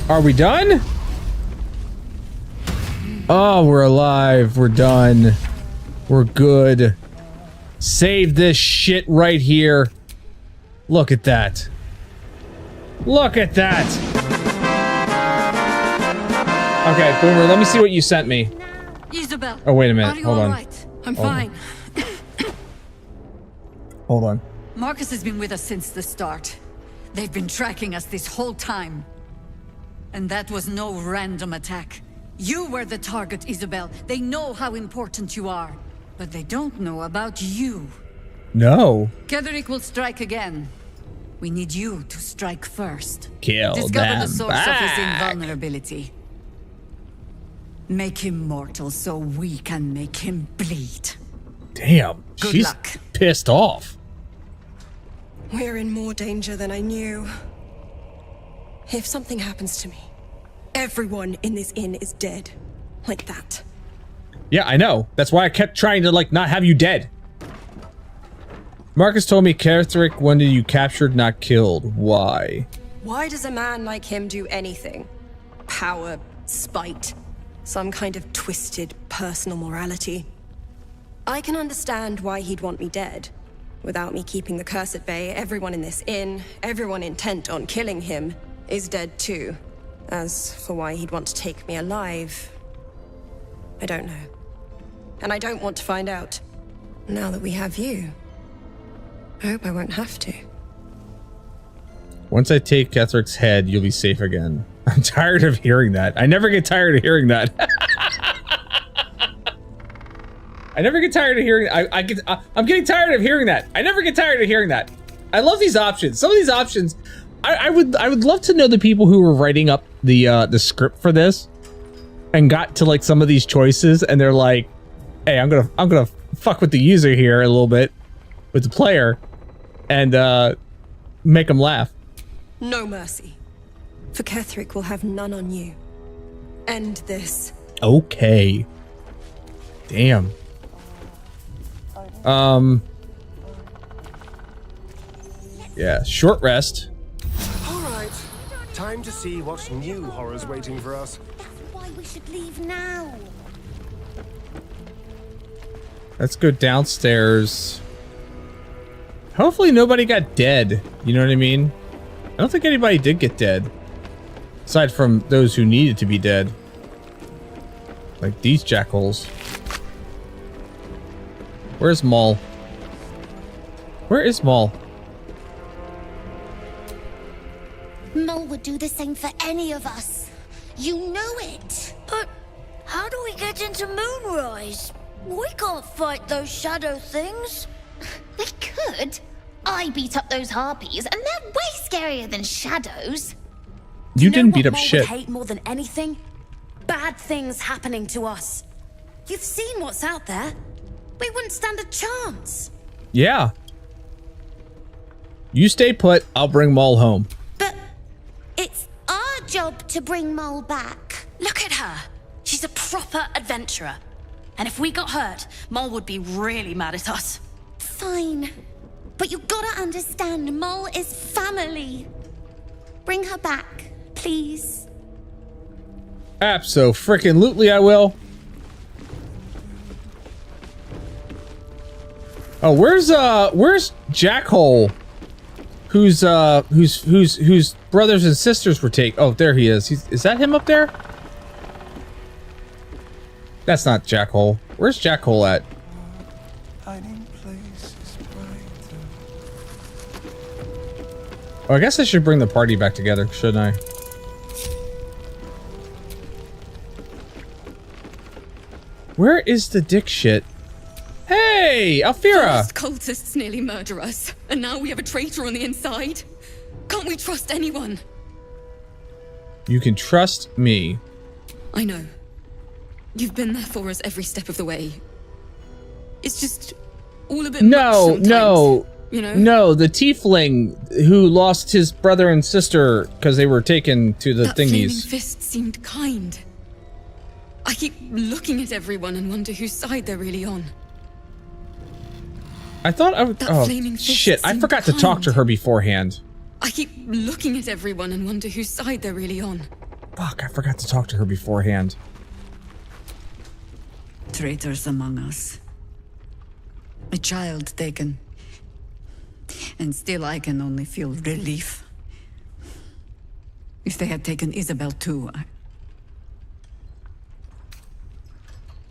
Are we done? Oh, we're alive. We're done. We're good. Save this shit right here. Look at that. Look at that. Okay, Boomer, let me see what you sent me. Isabel. Oh, wait a minute. Are you Hold on. all right? I'm Hold fine. Hold on. Marcus has been with us since the start. They've been tracking us this whole time. And that was no random attack. You were the target, Isabel. They know how important you are. But they don't know about you. No. Ketherick will strike again. We need you to strike first. Kill Discover them the source back. of his invulnerability. Make him mortal so we can make him bleed. Damn. Good She's luck. pissed off. We're in more danger than I knew. If something happens to me, everyone in this inn is dead. Like that. Yeah, I know. That's why I kept trying to, like, not have you dead. Marcus told me, Ketherick wanted you captured, not killed. Why? Why does a man like him do anything? Power, spite, some kind of twisted personal morality. I can understand why he'd want me dead. Without me keeping the curse at bay, everyone in this inn, everyone intent on killing him, is dead too. As for why he'd want to take me alive, I don't know. And I don't want to find out. Now that we have you, I hope I won't have to. Once I take Ketherick's head, you'll be safe again. I'm tired of hearing that. I never get tired of hearing that. I never get tired of hearing. I'm getting tired of hearing that. I never get tired of hearing that. I love these options. Some of these options, I would love to know the people who were writing up the script for this, and got to like some of these choices, and they're like, "Hey, I'm gonna fuck with the user here a little bit. with the player and make them laugh. No mercy. For Ketherick will have none on you. End this. Okay. Damn. Yeah, short rest. All right. Time to see what new horror's waiting for us. That's why we should leave now. Let's go downstairs. Hopefully nobody got dead. You know what I mean? I don't think anybody did get dead. Aside from those who needed to be dead. Like these jackholes. Where's Maul? Where is Maul? Mole would do the same for any of us. You know it. But how do we get into Moonrise? We can't fight those shadow things. We could. I beat up those harpies, and they're way scarier than shadows. You didn't beat up Mole shit. would hate more than anything? Bad things happening to us. You've seen what's out there. We wouldn't stand a chance. Yeah. You stay put, I'll bring Maul home. It's our job to bring Mole back. Look at her. She's a proper adventurer. And if we got hurt, Mole would be really mad at us. Fine. But you gotta understand, Mole is family. Bring her back, please. Abso-frickin-lutely I will. Oh, where's Jackhole? Whose brothers and sisters were taken. Oh, there he is. Is that him up there? That's not Jackhole. Where's Jackhole at? Oh, I guess I should bring the party back together, shouldn't I? Where is the dick shit? Hey, Alfira! First cultists nearly murder us, and now we have a traitor on the inside. Can't we trust anyone? You can trust me. I know. You've been there for us every step of the way. It's just all a bit much sometimes, you know? No, the tiefling who lost his brother and sister because they were taken to the That flaming thingies. fist seemed kind. I keep looking at everyone and wonder whose side they're really on. I thought I would. That Oh, flaming fist shit. I seemed forgot to talk to her beforehand. I keep looking at everyone and wonder whose side they're really on. Fuck, I forgot to talk to her beforehand. Traitors among us. A child taken. And still I can only feel relief. If they had taken Isabel too,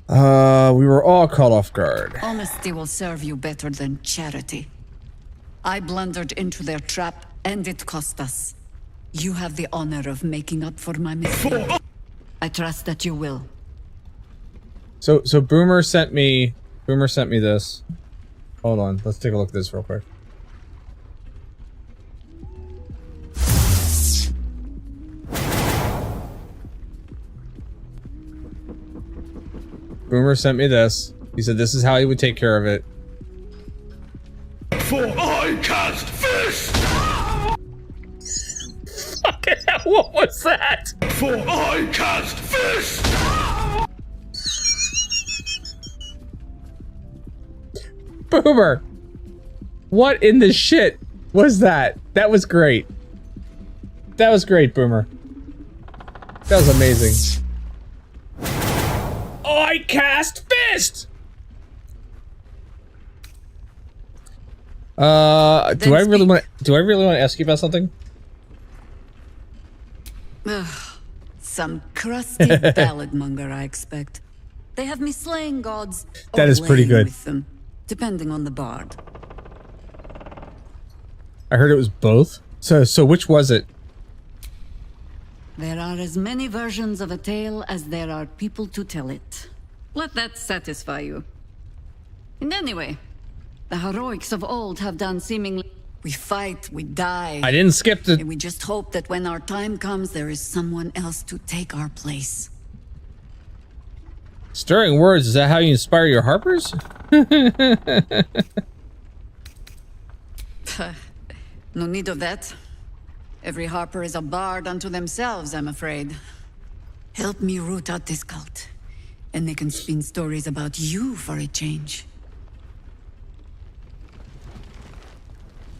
We were all caught off guard. honesty will serve you better than charity. I blundered into their trap, and it cost us. You have the honor of making up for my mistake. I trust that you will. So Boomer sent me this. Hold on, let's take a look at this real quick. Boomer sent me this. He said this is how he would take care of it. For I cast fist! Fucking hell, what was that? For I cast fist! Boomer! What in the shit was that? That was great. That was great, Boomer. That was amazing. I cast fist! Do I really want to ask you about something? Ugh, some crusty ballad monger, I expect. They have me slaying gods. That or is pretty laying good. With them, depending on the bard. I heard it was both. So which was it? There are as many versions of a tale as there are people to tell it. Let that satisfy you. And anyway, the heroics of old have done seemingly... We fight, we die. I didn't skip the... And we just hope that when our time comes, there is someone else to take our place. Stirring words, is that how you inspire your harpers? No need of that. Every Harper is a bard unto themselves, I'm afraid. Help me root out this cult, and they can spin stories about you for a change.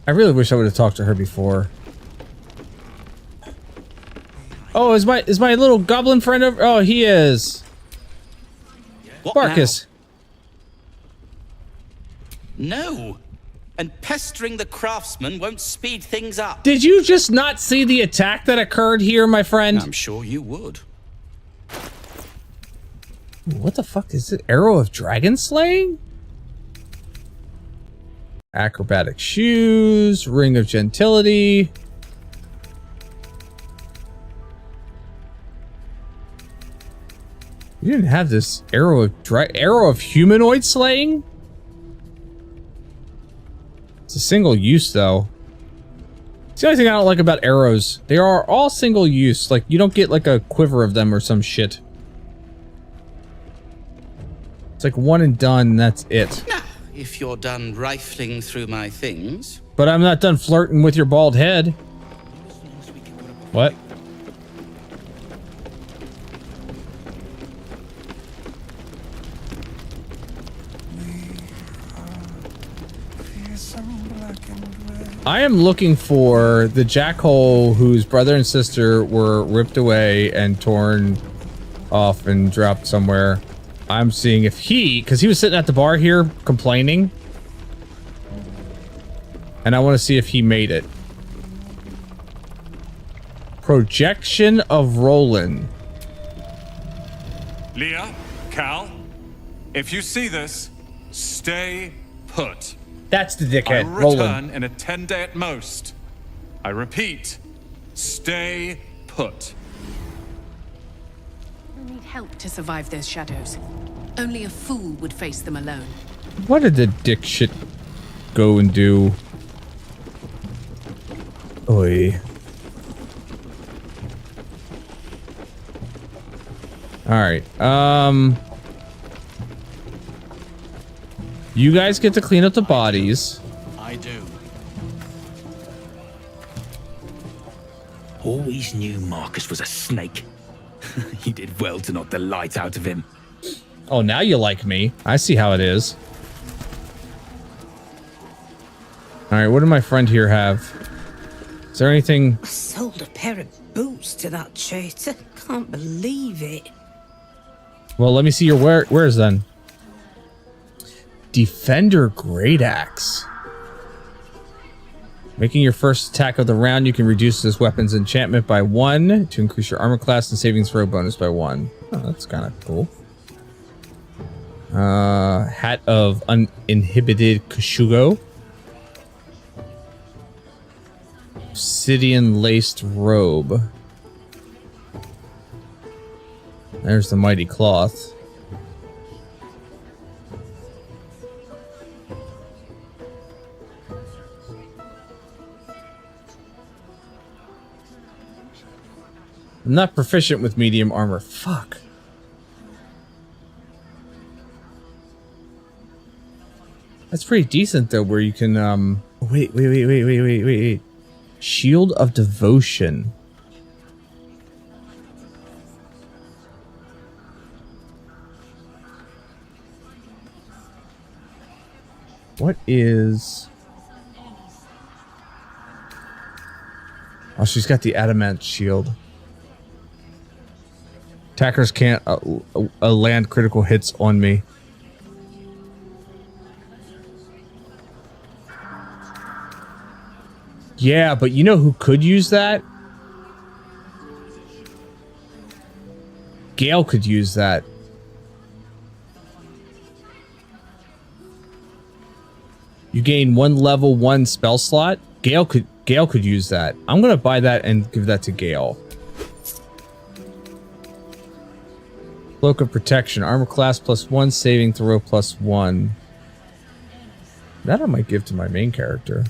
I really wish I would have talked to her before. Oh, is my little goblin friend over? Oh, he is. What Marcus. now? No. And pestering the craftsman won't speed things up. Did you just not see the attack that occurred here, my friend? I'm sure you would. What the fuck is it? Arrow of dragon slaying? Acrobatic shoes, ring of gentility. You didn't have this arrow of humanoid slaying? It's a single use though. It's the only thing I don't like about arrows. They are all single use. Like you don't get like a quiver of them or some shit. It's like one and done, and that's it. Now, if you're done rifling through my things. But I'm not done flirting with your bald head. What? I am looking for the jackhole whose brother and sister were ripped away and torn off and dropped somewhere. I'm seeing if because he was sitting at the bar here complaining. And I want to see if he made it. Projection of Roland. Leah, Cal, if you see this, stay put. That's the dickhead, I return Roland. in a 10-day at most. I repeat, stay put. You need help to survive those shadows. Only a fool would face them alone. What did the dick shit go and do? Oi. Alright, you guys get to clean up the bodies. I do. Always knew Marcus was a snake. You did well to knock the light out of him. Oh, now you like me. I see how it is. Alright, what did my friend here have? Is there anything? I sold a pair of boots to that traitor. Can't believe it. Well, let me see your wares then. Defender Great Axe. Making your first attack of the round, you can reduce this weapon's enchantment by 1 to increase your armor class and saving throw bonus by 1. Oh, that's kind of cool. Hat of Uninhibited Kashugo. Obsidian laced robe. There's the mighty cloth. I'm not proficient with medium armor. Fuck. That's pretty decent though, where you can wait. Shield of Devotion. What is... Oh, she's got the adamant shield. Attackers can't land critical hits on me. Yeah, but you know who could use that? Gale could use that. You gain 1 level 1 spell slot. Gale could use that. I'm gonna buy that and give that to Gale. Cloak of Protection, armor class +1, saving throw +1. That I might give to my main character.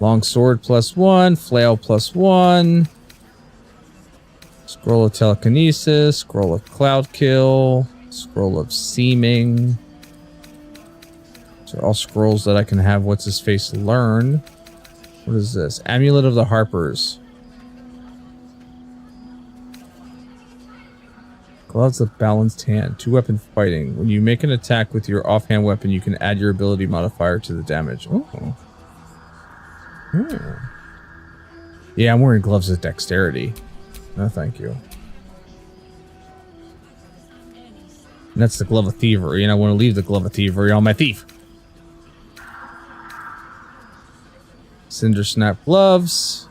Long sword +1, flail +1. Scroll of Telekinesis, scroll of Cloud Kill, scroll of Seeming. So all scrolls that I can have what's his face learn. What is this? Amulet of the Harpers. Gloves of Balanced Hand. 2-weapon fighting. When you make an attack with your offhand weapon, you can add your ability modifier to the damage. Oh. Yeah, I'm wearing gloves of dexterity. No, thank you. And that's the glove of thievery, and I want to leave the glove of thievery on my thief. Cinder snap gloves.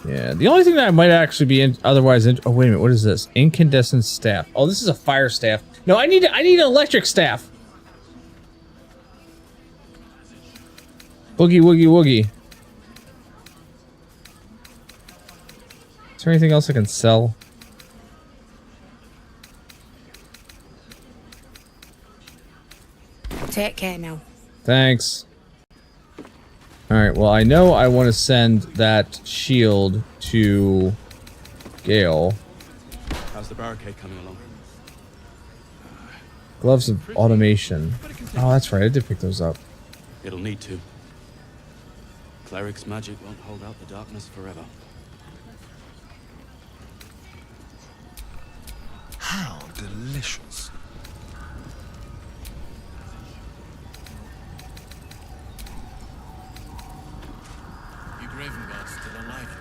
Yeah, the only thing that I might actually be otherwise oh wait a minute, what is this? Incandescent staff. Oh, this is a fire staff. No, I need an electric staff. Boogie woogie woogie. Is there anything else I can sell? Take care now. Thanks. Alright, well, I know I want to send that shield to Gale. How's the barricade coming along? Gloves of automation. Oh, that's right. I did pick those up. It'll need to. Cleric's magic won't hold out the darkness forever. How delicious.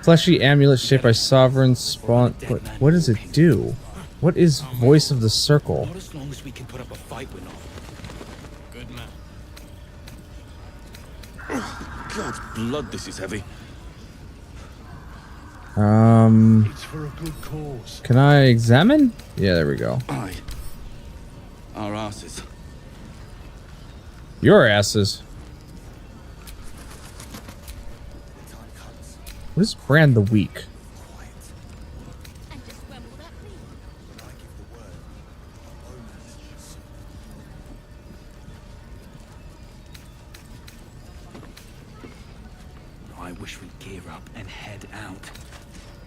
Fleshy amulet shaped by sovereign spawn. What does it do? What is voice of the circle? Not as long as we can put up a fight, we're not. Good man. God's blood, this is heavy. It's for a good cause. Can I examine? Yeah, there we go. Aye. Our asses. Your asses. What is brand the weak? I wish we'd gear up and head out.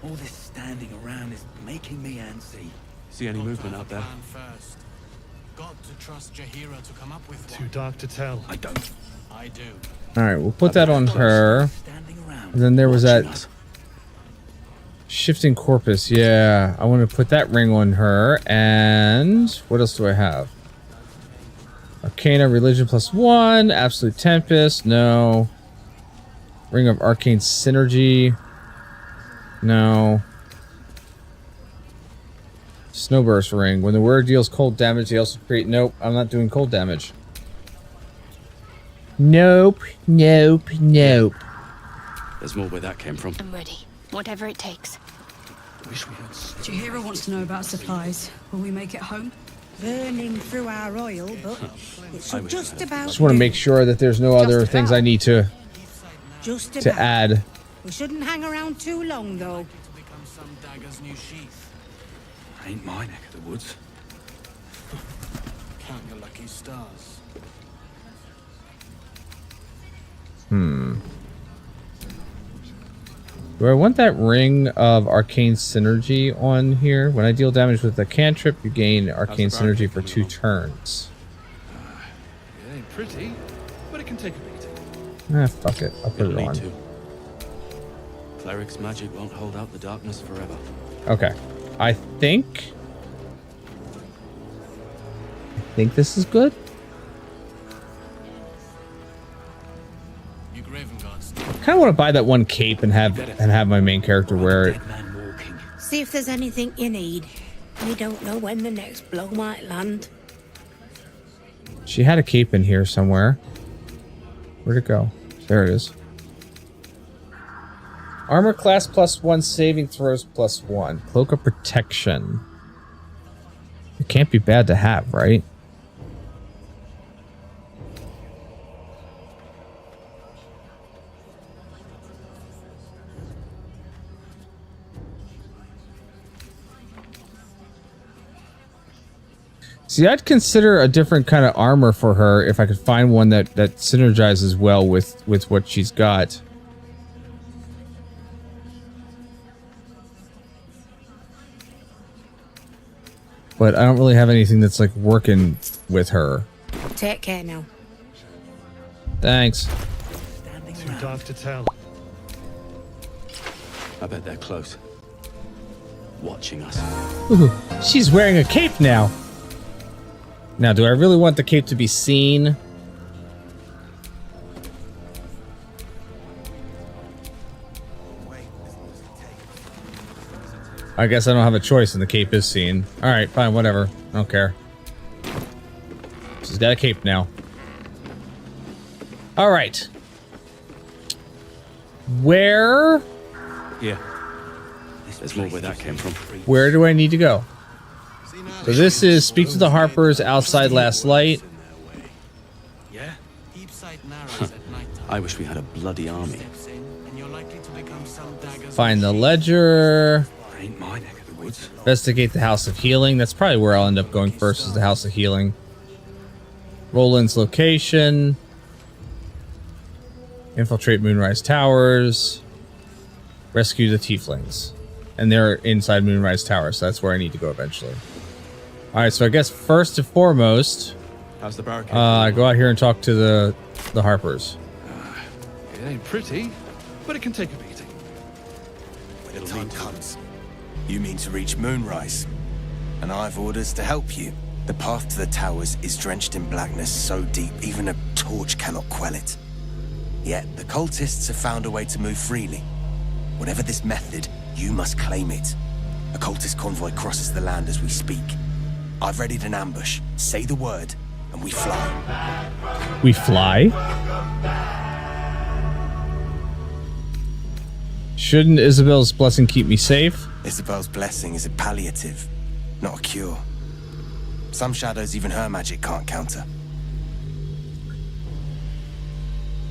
All this standing around is making me antsy. See any movement out there? First. Got to trust Jahira to come up with Too dark to tell. I don't. I do. Alright, we'll put that on her. And then there was that shifting corpus. Yeah, I want to put that ring on her. And what else do I have? Arcana, religion +1. Absolute Tempest. No. Ring of Arcane Synergy. No. Snowburst ring. When the wearer deals cold damage, they also create... Nope, I'm not doing cold damage. Nope, nope, nope. There's more where that came from. I'm ready. Whatever it takes. Wish we had... Jahira wants to know about supplies. Will we make it home? Burning through our oil, but it's just about... Just want to make sure that there's no other things I need to add. We shouldn't hang around too long, though. Ain't my neck of the woods. Count your lucky stars. Do I want that ring of arcane synergy on here? When I deal damage with a cantrip, you gain arcane synergy for 2 turns. It ain't pretty, but it can take a beating. Ah, fuck it. I'll put it on. Cleric's magic won't hold out the darkness forever. Okay. I think this is good. Kind of want to buy that one cape and have my main character wear it. See if there's anything you need. You don't know when the next blow might land. She had a cape in here somewhere. Where'd it go? There it is. Armor class +1, saving throws +1. Cloak of protection. It can't be bad to have, right? See, I'd consider a different kind of armor for her if I could find one that synergizes well with what she's got. But I don't really have anything that's like working with her. Take care now. Thanks. Too dark to tell. I bet they're close. Watching us. Ooh, she's wearing a cape now. Now, do I really want the cape to be seen? I guess I don't have a choice and the cape is seen. Alright, fine, whatever. I don't care. She's got a cape now. Alright. Where? Yeah. There's more where that came from. Where do I need to go? So this is speak to the Harpers outside last light. Yeah? Deep sight narrows at night. I wish we had a bloody army. And you're likely to become some daggers. Find the ledger. Ain't my neck of the woods. Investigate the House of Healing. That's probably where I'll end up going first, is the House of Healing. Roland's location. Infiltrate Moonrise Towers. Rescue the Tieflings. And they're inside Moonrise Towers, so that's where I need to go eventually. Alright, so I guess first and foremost, how's the barricade? I go out here and talk to the Harpers. It ain't pretty, but it can take a beating. When the time comes, you mean to reach Moonrise, and I've orders to help you. The path to the towers is drenched in blackness so deep even a torch cannot quell it. Yet the cultists have found a way to move freely. Whatever this method, you must claim it. A cultist convoy crosses the land as we speak. I've readied an ambush. Say the word, and we fly. We fly? Shouldn't Isabel's blessing keep me safe? Isabel's blessing is a palliative, not a cure. Some shadows even her magic can't counter.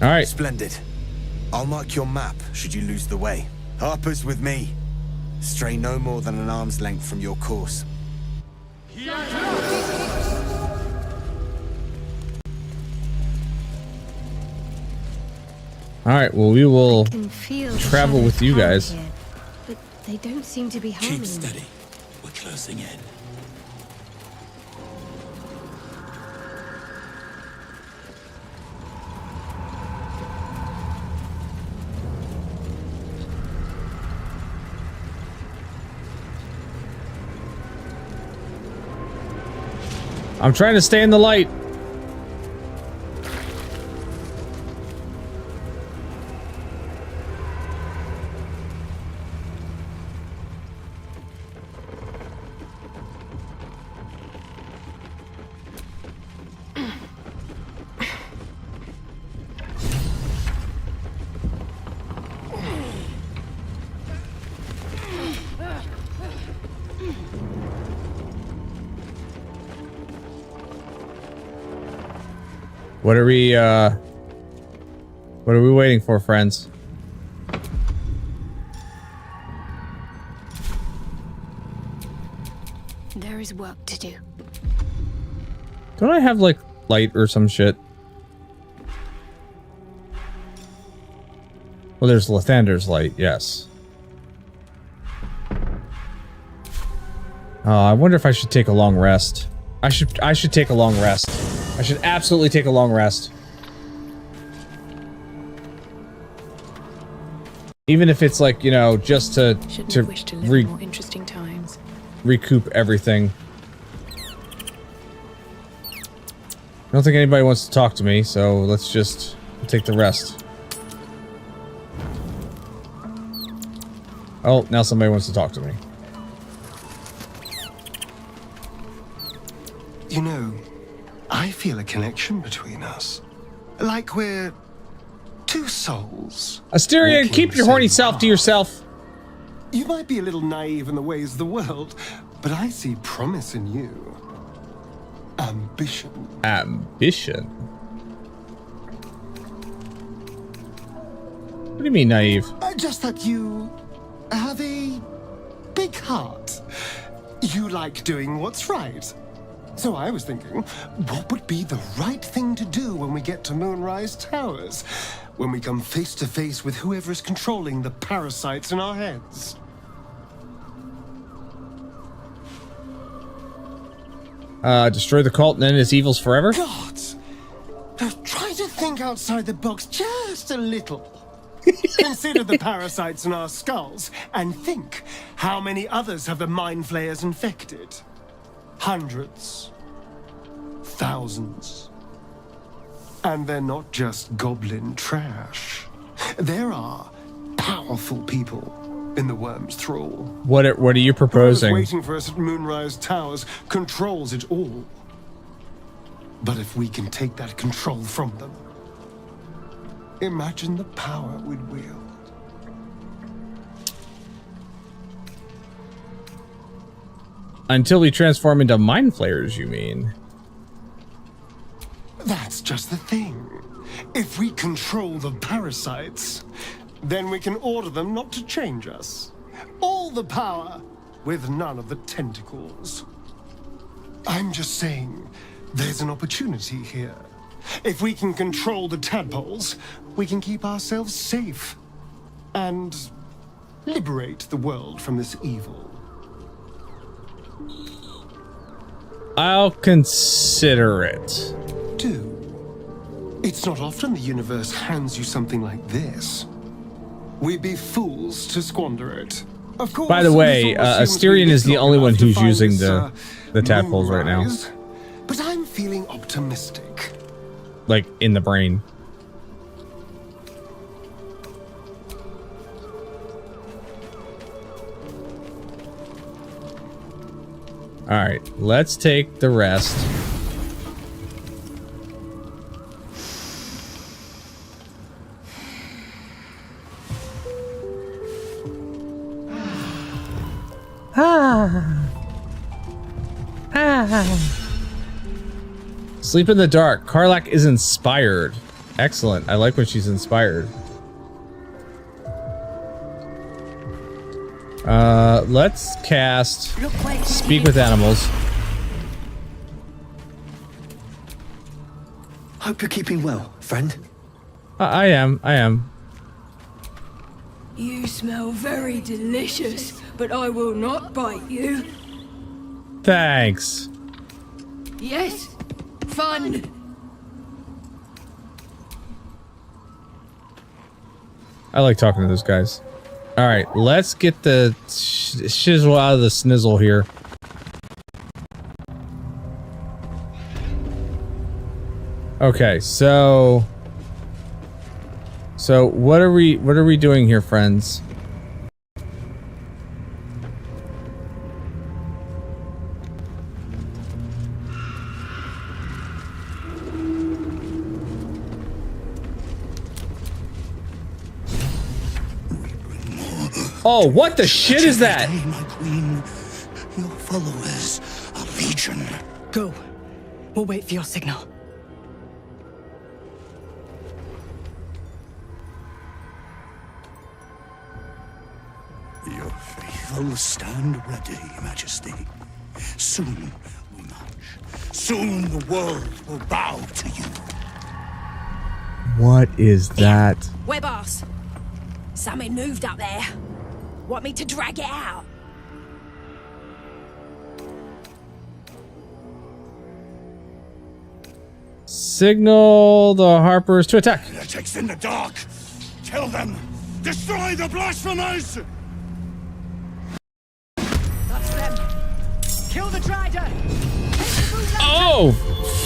Alright. Splendid. I'll mark your map should you lose the way. Harper's with me. Stray no more than an arm's length from your course. Alright, well we will travel with you guys. Here, but they don't seem to be harming. Keep steady. We're closing in. I'm trying to stay in the light. What are we waiting for, friends? There is work to do. Don't I have like light or some shit? Well, there's Lathander's light, yes. I wonder if I should take a long rest. I should take a long rest. I should absolutely take a long rest. Even if it's like, you know, just to wish to live more interesting times. Recoup everything. I don't think anybody wants to talk to me, so let's just take the rest. Oh, now somebody wants to talk to me. You know, I feel a connection between us. Like we're two souls. Asteria, keep your horny self to yourself. You might be a little naive in the ways of the world, but I see promise in you. Ambition. Ambition? What do you mean, naive? Just that you have a big heart. You like doing what's right. So I was thinking, what would be the right thing to do when we get to Moonrise Towers? When we come face to face with whoever is controlling the parasites in our heads? Destroy the cult and end its evils forever? God! Try to think outside the box just a little. Consider the parasites in our skulls and think how many others have the mind flayers infected. Hundreds. Thousands. And they're not just goblin trash. There are powerful people in the worm's thrall. What are you proposing? Whoever's waiting for us at Moonrise Towers controls it all. But if we can take that control from them, imagine the power we'd wield. Until we transform into mind flayers, you mean? That's just the thing. If we control the parasites, then we can order them not to change us. All the power, with none of the tentacles. I'm just saying, there's an opportunity here. If we can control the tadpoles, we can keep ourselves safe. And liberate the world from this evil. I'll consider it. Do. It's not often the universe hands you something like this. We'd be fools to squander it. Of course. By the way, Asterion is the only one who's using the tadpoles right now. But I'm feeling optimistic. Like, in the brain. Alright, let's take the rest. Sleep in the dark. Karlach is inspired. Excellent. I like when she's inspired. Let's cast Speak with Animals. Hope you're keeping well, friend. I am. You smell very delicious, but I will not bite you. Thanks. Yes, fun. I like talking to those guys. Alright, let's get the shizzle out of the snizzle here. Okay, so what are we doing here, friends? Oh, what the shit is that? Today, my queen, your followers are legion. Go. We'll wait for your signal. Your faithful stand ready, Majesty. Soon we march. Soon the world will bow to you. What is that? Where, boss? Something moved up there. Want me to drag it out? Signal the Harpers to attack. Heretics in the dark. Kill them. Destroy the blasphemers. That's them. Kill the Drider. Oh,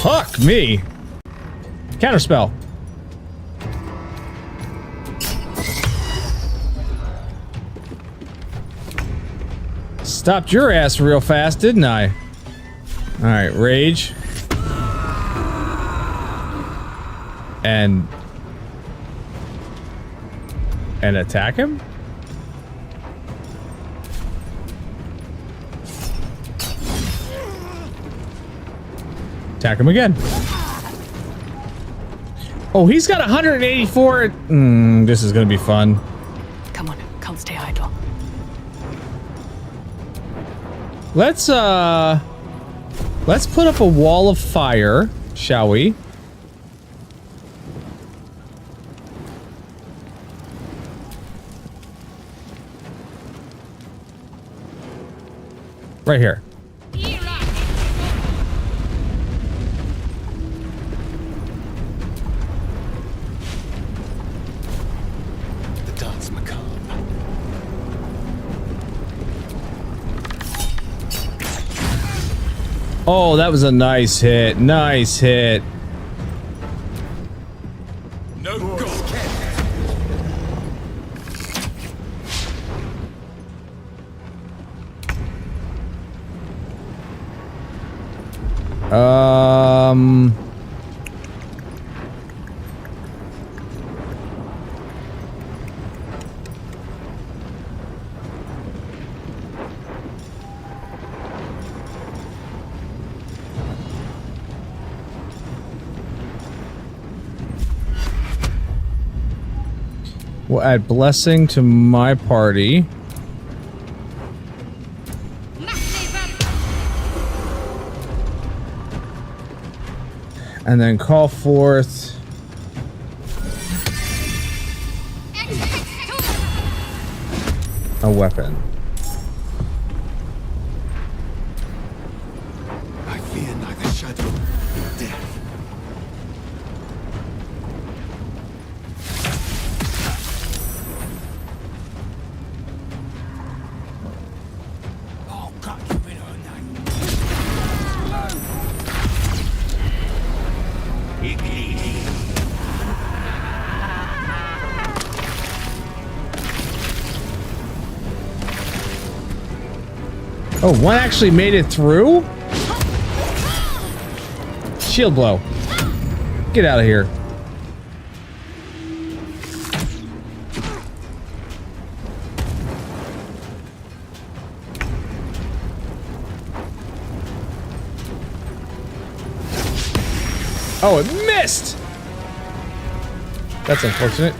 fuck me. Counterspell. Stopped your ass real fast, didn't I? Alright, rage. And attack him? Attack him again. Oh, he's got 184. This is gonna be fun. Come on, can't stay idle. Let's put up a wall of fire, shall we? Right here. Oh, that was a nice hit. Nice hit. No go. We'll add blessing to my party. And then call forth a weapon. I fear neither shadow nor death. Oh, God, you been on that. Oh, one actually made it through? Shield blow. Get out of here. Oh, it missed! That's unfortunate.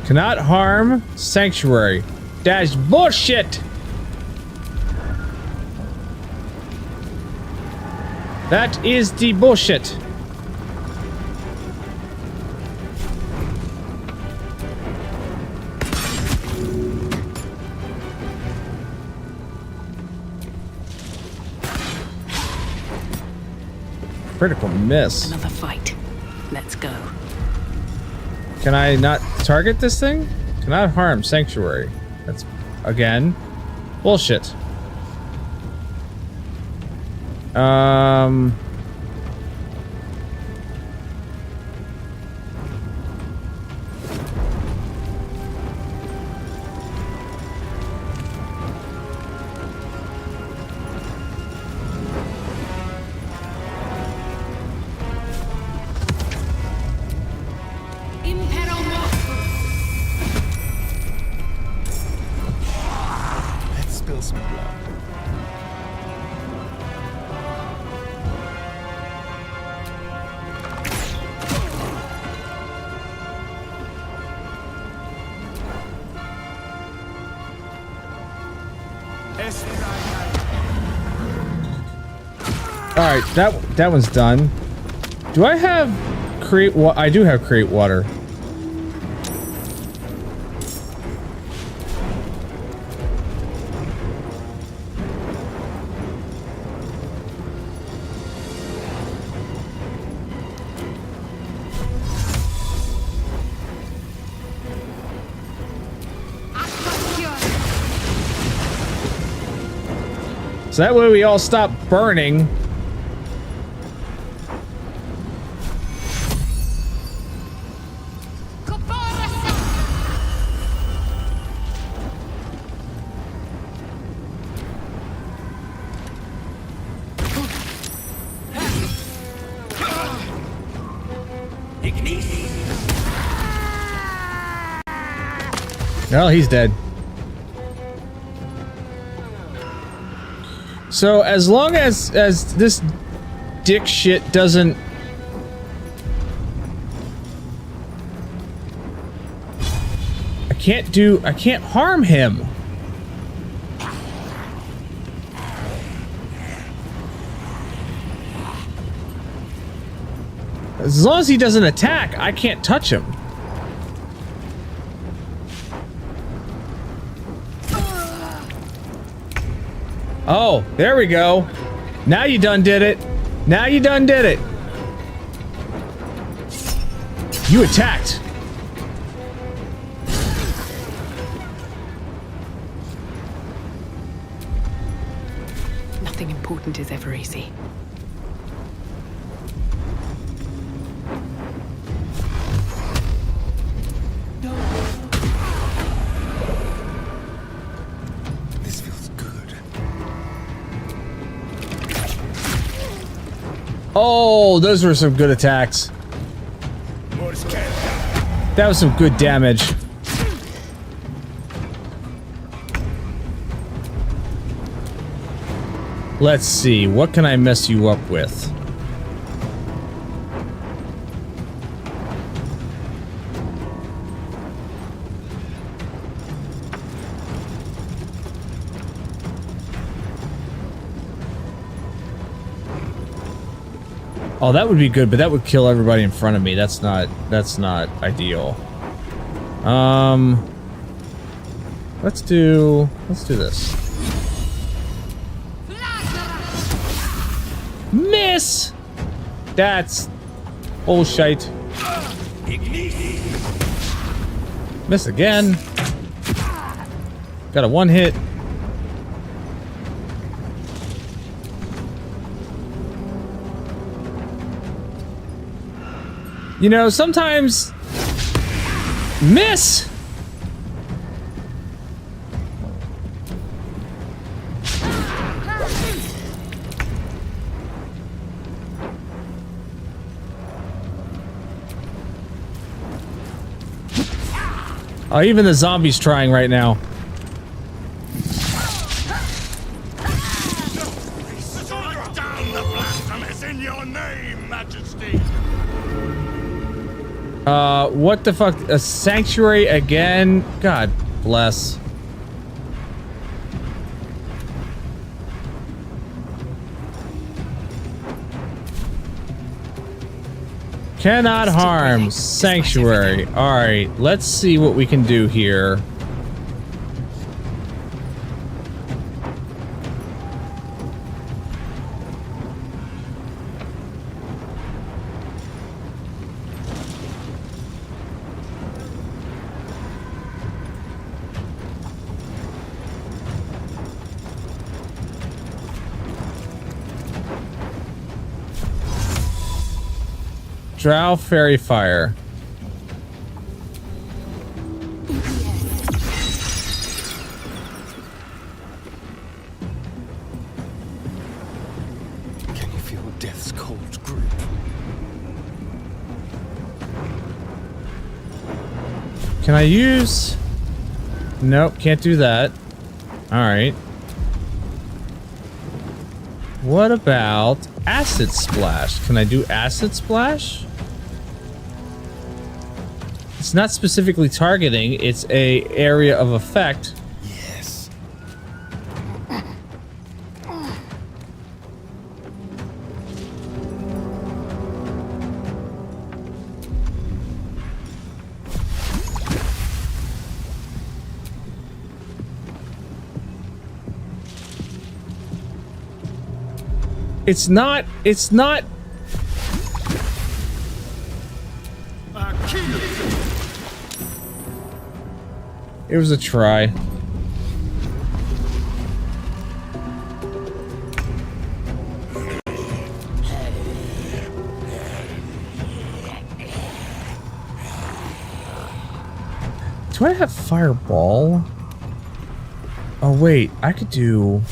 Cannot harm sanctuary. That's bullshit. That is the bullshit. Critical miss. Another fight. Let's go. Can I not target this thing? Cannot harm sanctuary. That's, again, bullshit. Let's spill some blood. All right, that one's done. Do I have create? I do have create water. So that way we all stop burning. Well, he's dead. So as long as this dick shit doesn't I can't harm him. As long as he doesn't attack, I can't touch him. Oh, there we go. Now you done did it. Now you done did it. You attacked. Nothing important is ever easy. This feels good. Oh, those were some good attacks. That was some good damage. Let's see, what can I mess you up with? Oh, that would be good, but that would kill everybody in front of me. That's not ideal. Let's do this. Miss! That's bullshit. Miss again. Got a one hit. You know, sometimes... Miss! Oh, even the zombie's trying right now. What the fuck? A sanctuary again? God bless. Cannot harm. Sanctuary. Alright, let's see what we can do here. Drow Fairy Fire. Can you feel death's cold grip? Can I use... Nope, can't do that. Alright. What about Acid Splash? Can I do Acid Splash? It's not specifically targeting, it's a area of effect. Yes. It's not It was a try. Do I have Fireball? Oh wait, I could do...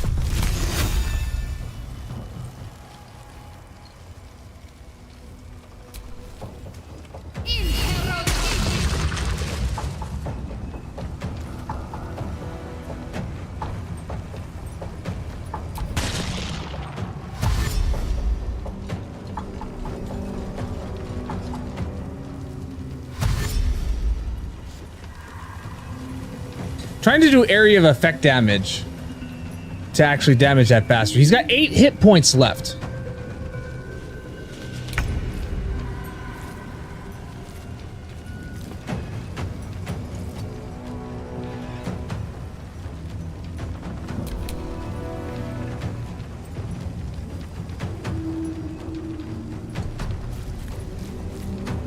Trying to do area of effect damage to actually damage that bastard. He's got 8 hit points left.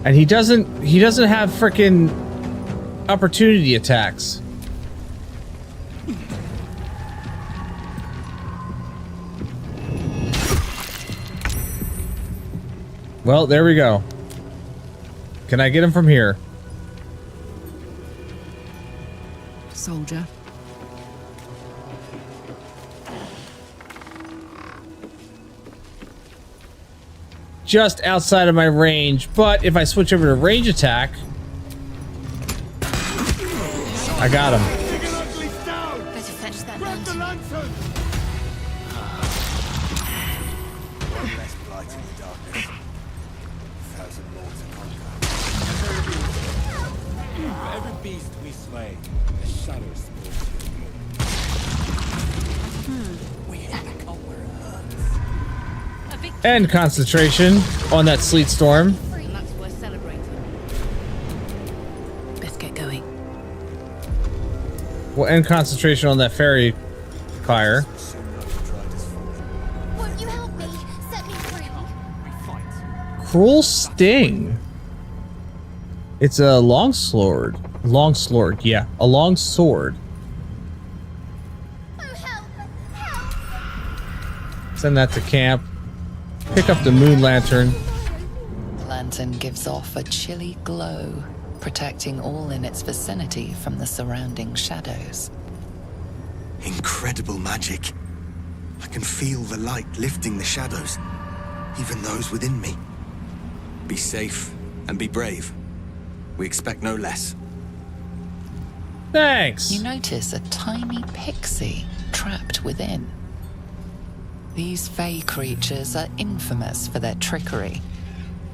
And he doesn't have frickin' opportunity attacks. Well, there we go. Can I get him from here? Soldier. Just outside of my range, but if I switch over to range attack, I got him. Better fetch that lantern. One less blight in the darkness. 1,000 more to conquer. Every beast we slay, the shadow spills. We hit the cult where it hurts. And concentration on that sleet storm. And that's worth celebrating. Best get going. We'll end concentration on that fairy fire. Won't you help me? Set me free. Cruel sting. It's a longsword. Longsword, yeah, a long sword. Send that to camp. Pick up the moon lantern. Lantern gives off a chilly glow, protecting all in its vicinity from the surrounding shadows. Incredible magic. I can feel the light lifting the shadows, even those within me. Be safe and be brave. We expect no less. Thanks. You notice a tiny pixie trapped within. These fey creatures are infamous for their trickery.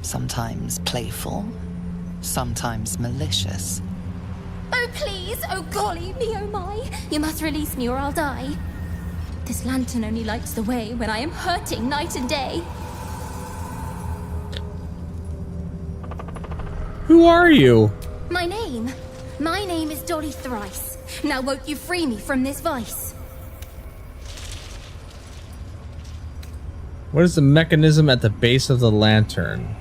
Sometimes playful, sometimes malicious. Oh, please! Oh, golly me, oh my! You must release me or I'll die. This lantern only lights the way when I am hurting night and day. Who are you? My name is Dolly Thrice. Now won't you free me from this vice? What is the mechanism at the base of the lantern?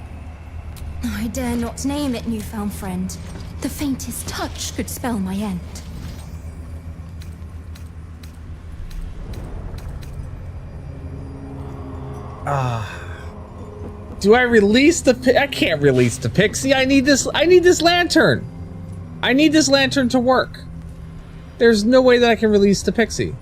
I dare not name it, newfound friend. The faintest touch could spell my end. Do I release the I can't release the pixie. I need this lantern. I need this lantern to work. There's no way that I can release the pixie.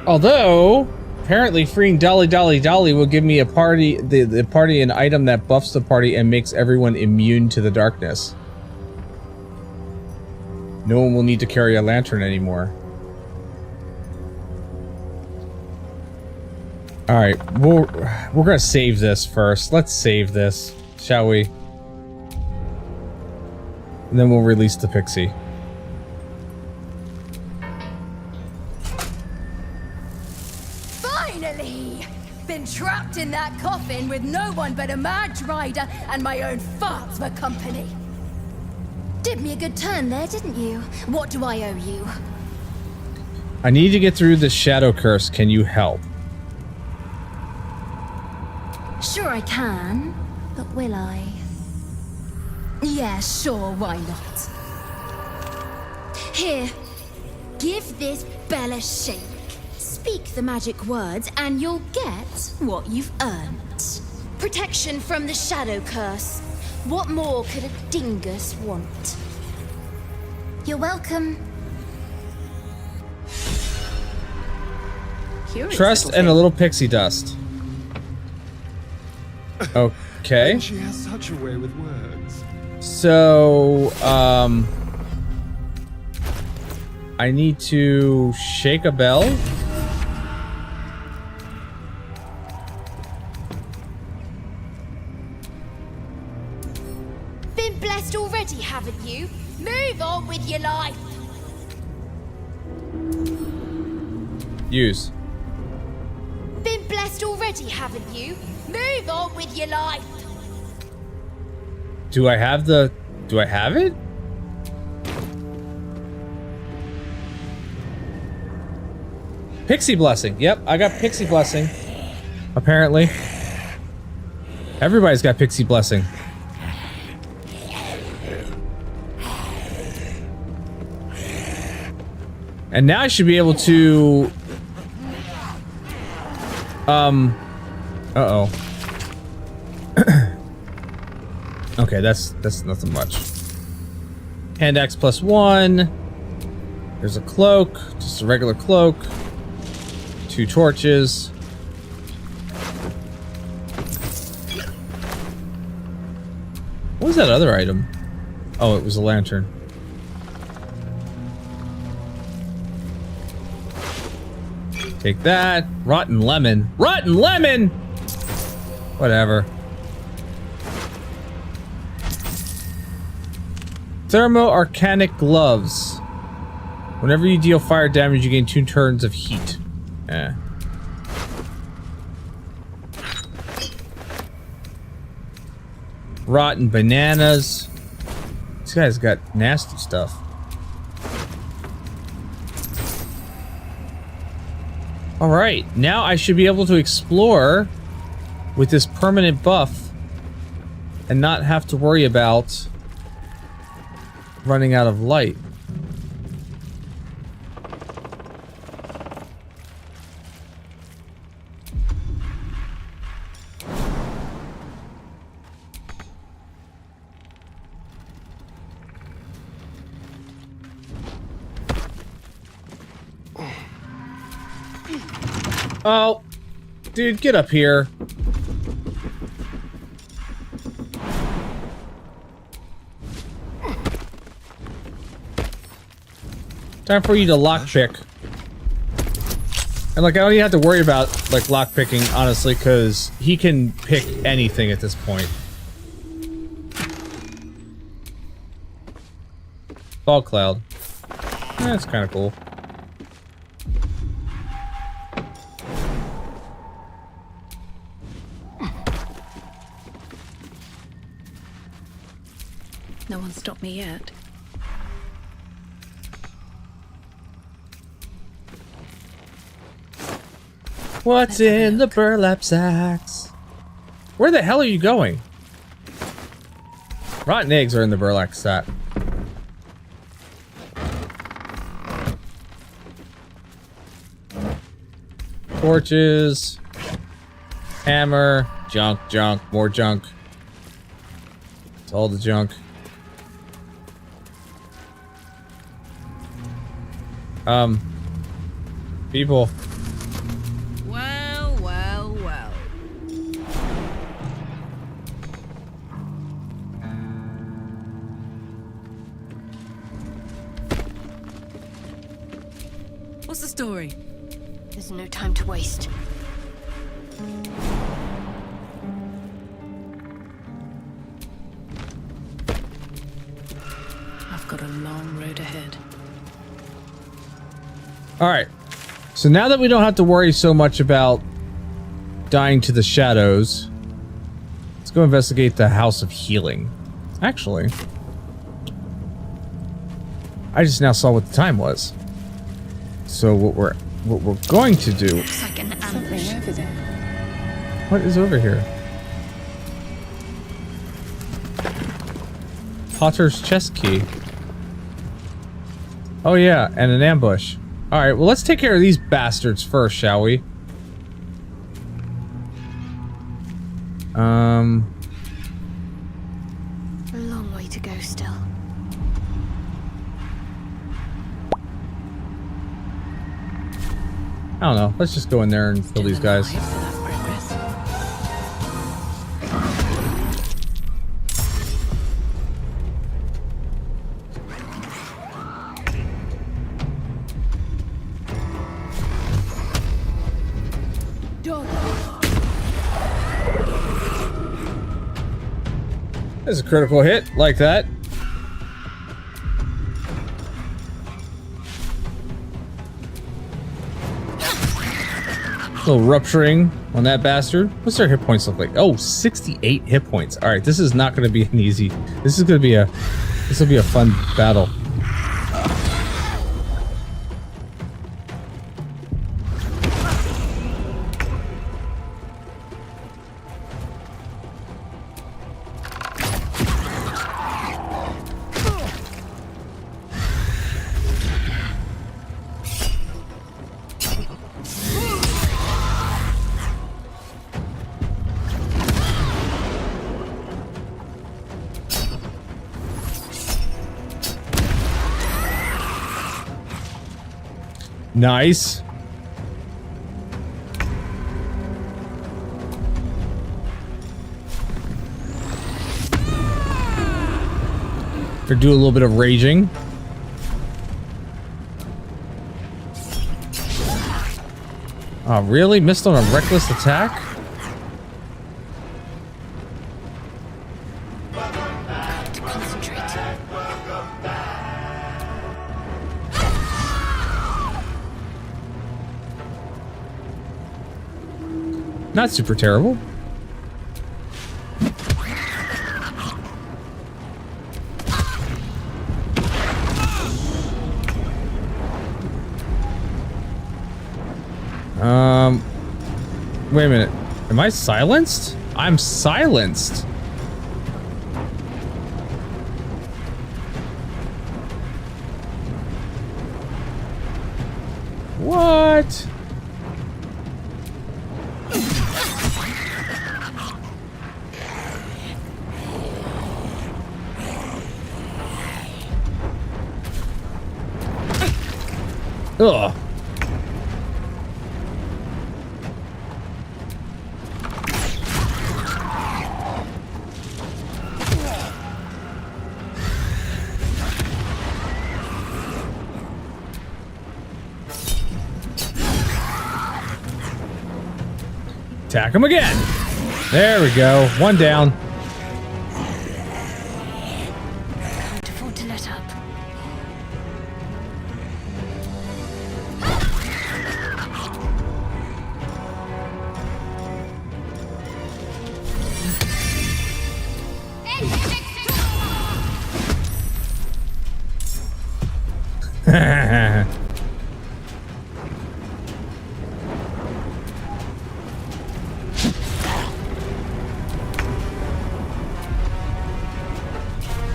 Although, apparently freeing Dolly will give me a party, the party an item that buffs the party and makes everyone immune to the darkness. No one will need to carry a lantern anymore. Alright, we're gonna save this first. Let's save this, shall we? And then we'll release the pixie. Finally! Been trapped in that coffin with no one but a mad rider and my own farts for company. Did me a good turn there, didn't you? What do I owe you? I need to get through this shadow curse. Can you help? Sure I can, but will I? Yeah, sure, why not? Here, give this bell a shake. Speak the magic words and you'll get what you've earned. Protection from the shadow curse. What more could a dingus want? You're welcome. Trust and a little pixie dust. Okay. And she has such a way with words. So, I need to shake a bell. Been blessed already, haven't you? Move on with your life. Use. Been blessed already, haven't you? Move on with your life. Do I have it? Pixie Blessing. Yep, I got Pixie Blessing. Apparently. Everybody's got Pixie Blessing. And now I should be able to... Uh-oh. Okay, that's nothing much. Hand axe +1. There's a cloak. Just a regular cloak. 2 torches. What was that other item? Oh, it was a lantern. Take that. Rotten lemon. Rotten lemon! Whatever. Thermo-Arcanic gloves. Whenever you deal fire damage, you gain 2 turns of heat. Eh. Rotten bananas. This guy's got nasty stuff. Alright, now I should be able to explore with this permanent buff and not have to worry about running out of light. Oh, dude, get up here. Time for you to lockpick. And like, I don't even have to worry about like lockpicking, honestly, because he can pick anything at this point. Fog cloud. That's kind of cool. No one stopped me yet. What's in the burlap sacks? Where the hell are you going? Rotten eggs are in the burlap sack. Torches. Hammer. Junk, junk, more junk. It's all the junk. People. Well, well, well. What's the story? There's no time to waste. I've got a long road ahead. Alright. So now that we don't have to worry so much about dying to the shadows, let's go investigate the House of Healing. Actually, I just now saw what the time was. So what we're going to do... Looks like an ambush over there. What is over here? Potter's chest key. Oh yeah, and an ambush. Alright, well let's take care of these bastards first, shall we? A long way to go still. I don't know. Let's just go in there and kill these guys. There's a critical hit, like that. A little rupturing on that bastard. What's their hit points look like? Oh, 68 hit points. All right, this is not going to be an easy. This will be a fun battle. Nice. Or do a little bit of raging. Oh, really? Missed on a reckless attack? Not super terrible. Wait a minute. Am I silenced? I'm silenced. What? Ugh. Attack him again. There we go. One down. Can't afford to let up.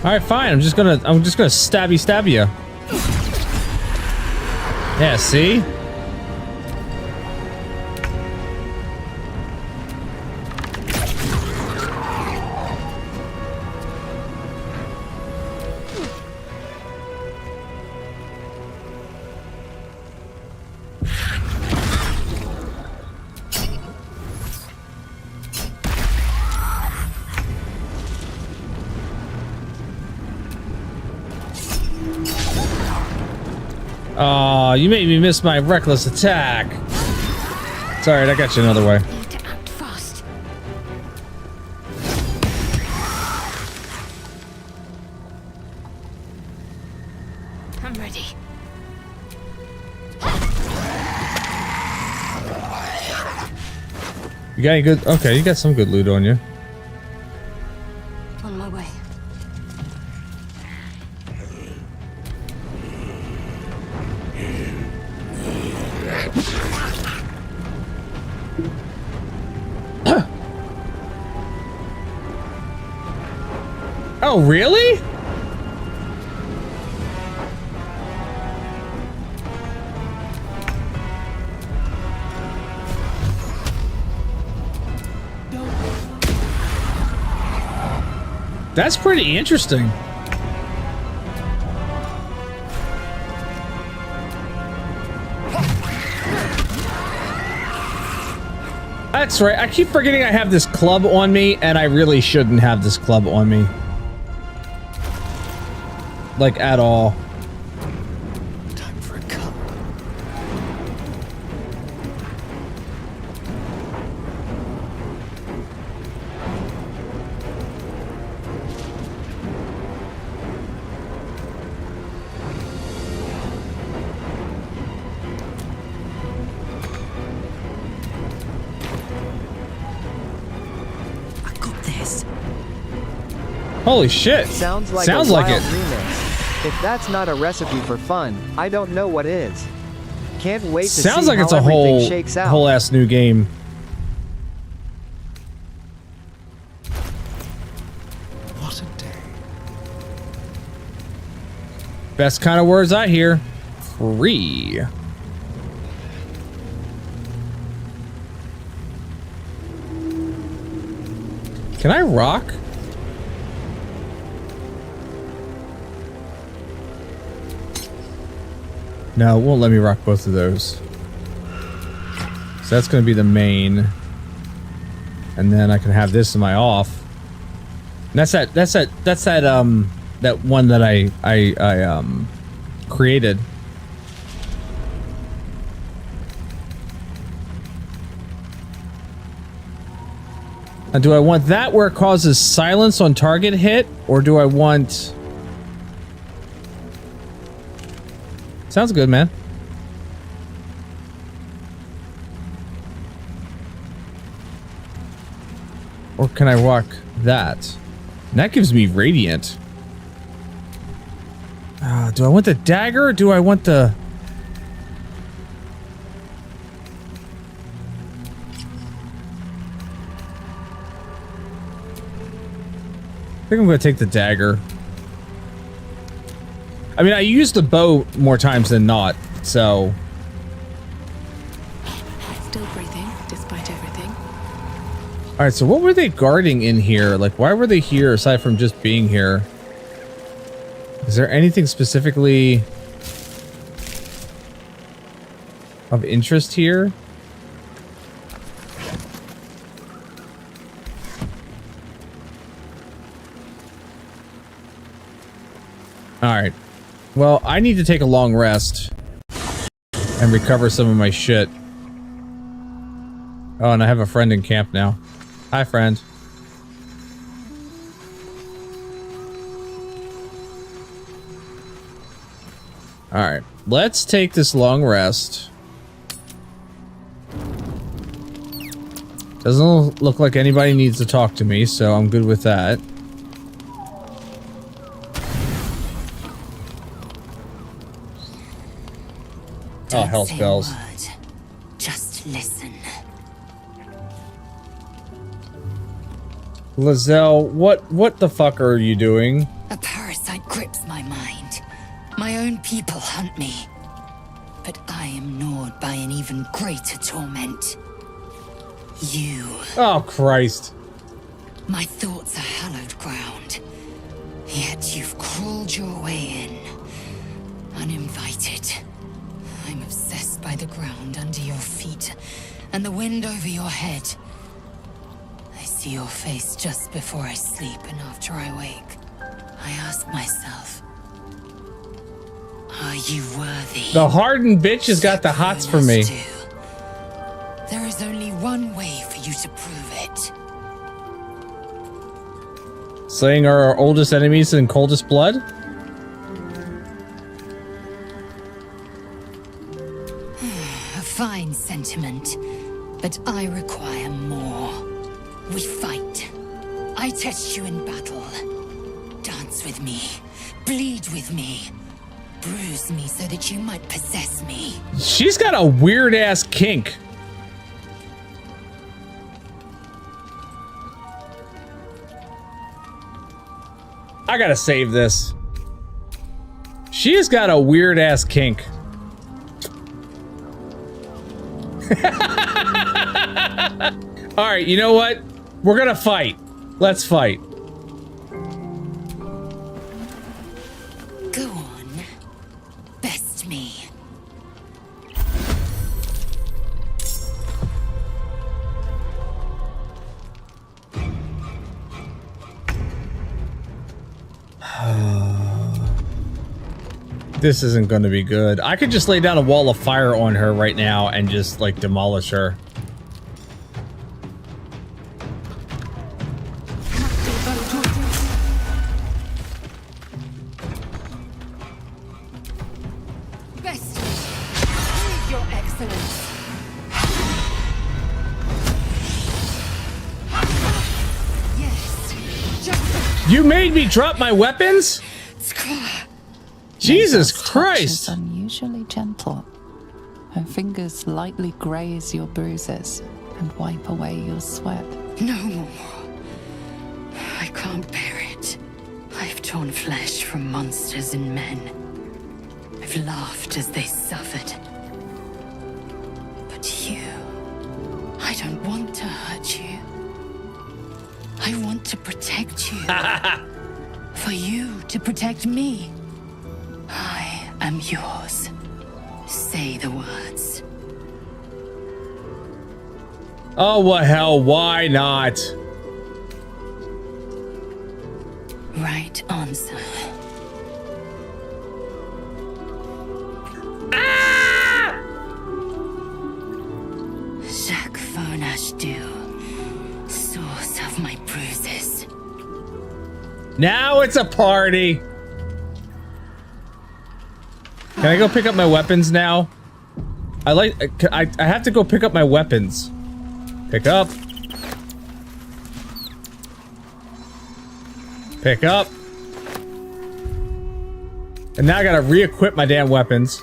All right, fine. I'm just gonna stab you. Yeah, see? Aw, you made me miss my reckless attack. It's alright, I got you another way. Need to act fast. I'm ready. You got any good? Okay, you got some good loot on you. On my way. Oh, really? That's pretty interesting. That's right. I keep forgetting I have this club on me, and I really shouldn't have this club on me. Like, at all. Time for a cup. Holy shit. Sounds like Sounds a like wild it. remix. If that's not a recipe for fun, I don't know what is. Can't wait to Sounds see like how it's a everything shakes out. whole ass new game. What a day. Best kind of words I hear. Free. Can I rock? No, it won't let me rock both of those. So that's going to be the main. And then I can have this in my off. And that's that one that I created. And do I want that where it causes silence on target hit, or do I want... Sounds good, man. Or can I rock that? And that gives me radiant. Do I want the dagger, or do I want the... I think I'm going to take the dagger. I mean, I use the bow more times than not, so... Still breathing, despite everything. Alright, so what were they guarding in here? Like, why were they here aside from just being here? Is there anything specifically of interest here? Alright. Well, I need to take a long rest and recover some of my shit. Oh, and I have a friend in camp now. Hi, friend. Alright. Let's take this long rest. Doesn't look like anybody needs to talk to me, so I'm good with that. Oh, hell spells. Just listen. Lizelle, what the fuck are you doing? A parasite grips my mind. My own people hunt me. But I am gnawed by an even greater torment. You. Oh, Christ. My thoughts are hallowed ground. Yet you've crawled your way in. Uninvited. I'm obsessed by the ground under your feet and the wind over your head. I see your face just before I sleep and after I wake. I ask myself, are you worthy? The hardened bitch has got the hots for me. There is only one way for you to prove it. Slaying our oldest enemies in coldest blood? A fine sentiment, but I require more. We fight. I test you in battle. Dance with me. Bleed with me. Bruise me so that you might possess me. She's got a weird ass kink. I gotta save this. She has got a weird ass kink. Alright, you know what? We're gonna fight. Let's fight. Go on. Best me. This isn't gonna be good. I could just lay down a wall of fire on her right now and just, like, demolish her. Best me. Prove your excellence. Yes. Just You made me drop my weapons? Jesus Laysel's Christ! touch is unusually gentle. Her fingers lightly graze your bruises and wipe away your sweat. No more. I can't bear it. I've torn flesh from monsters and men. I've laughed as they suffered. But you... I don't want to hurt you. I want to protect you. For you to protect me. I am yours. Say the words. Oh, well, hell, why not? Right answer. Jacques Fonashdu, source of my bruises. Now it's a party. Can I go pick up my weapons now? I have to go pick up my weapons. Pick up. Pick up. And now I gotta re-equip my damn weapons.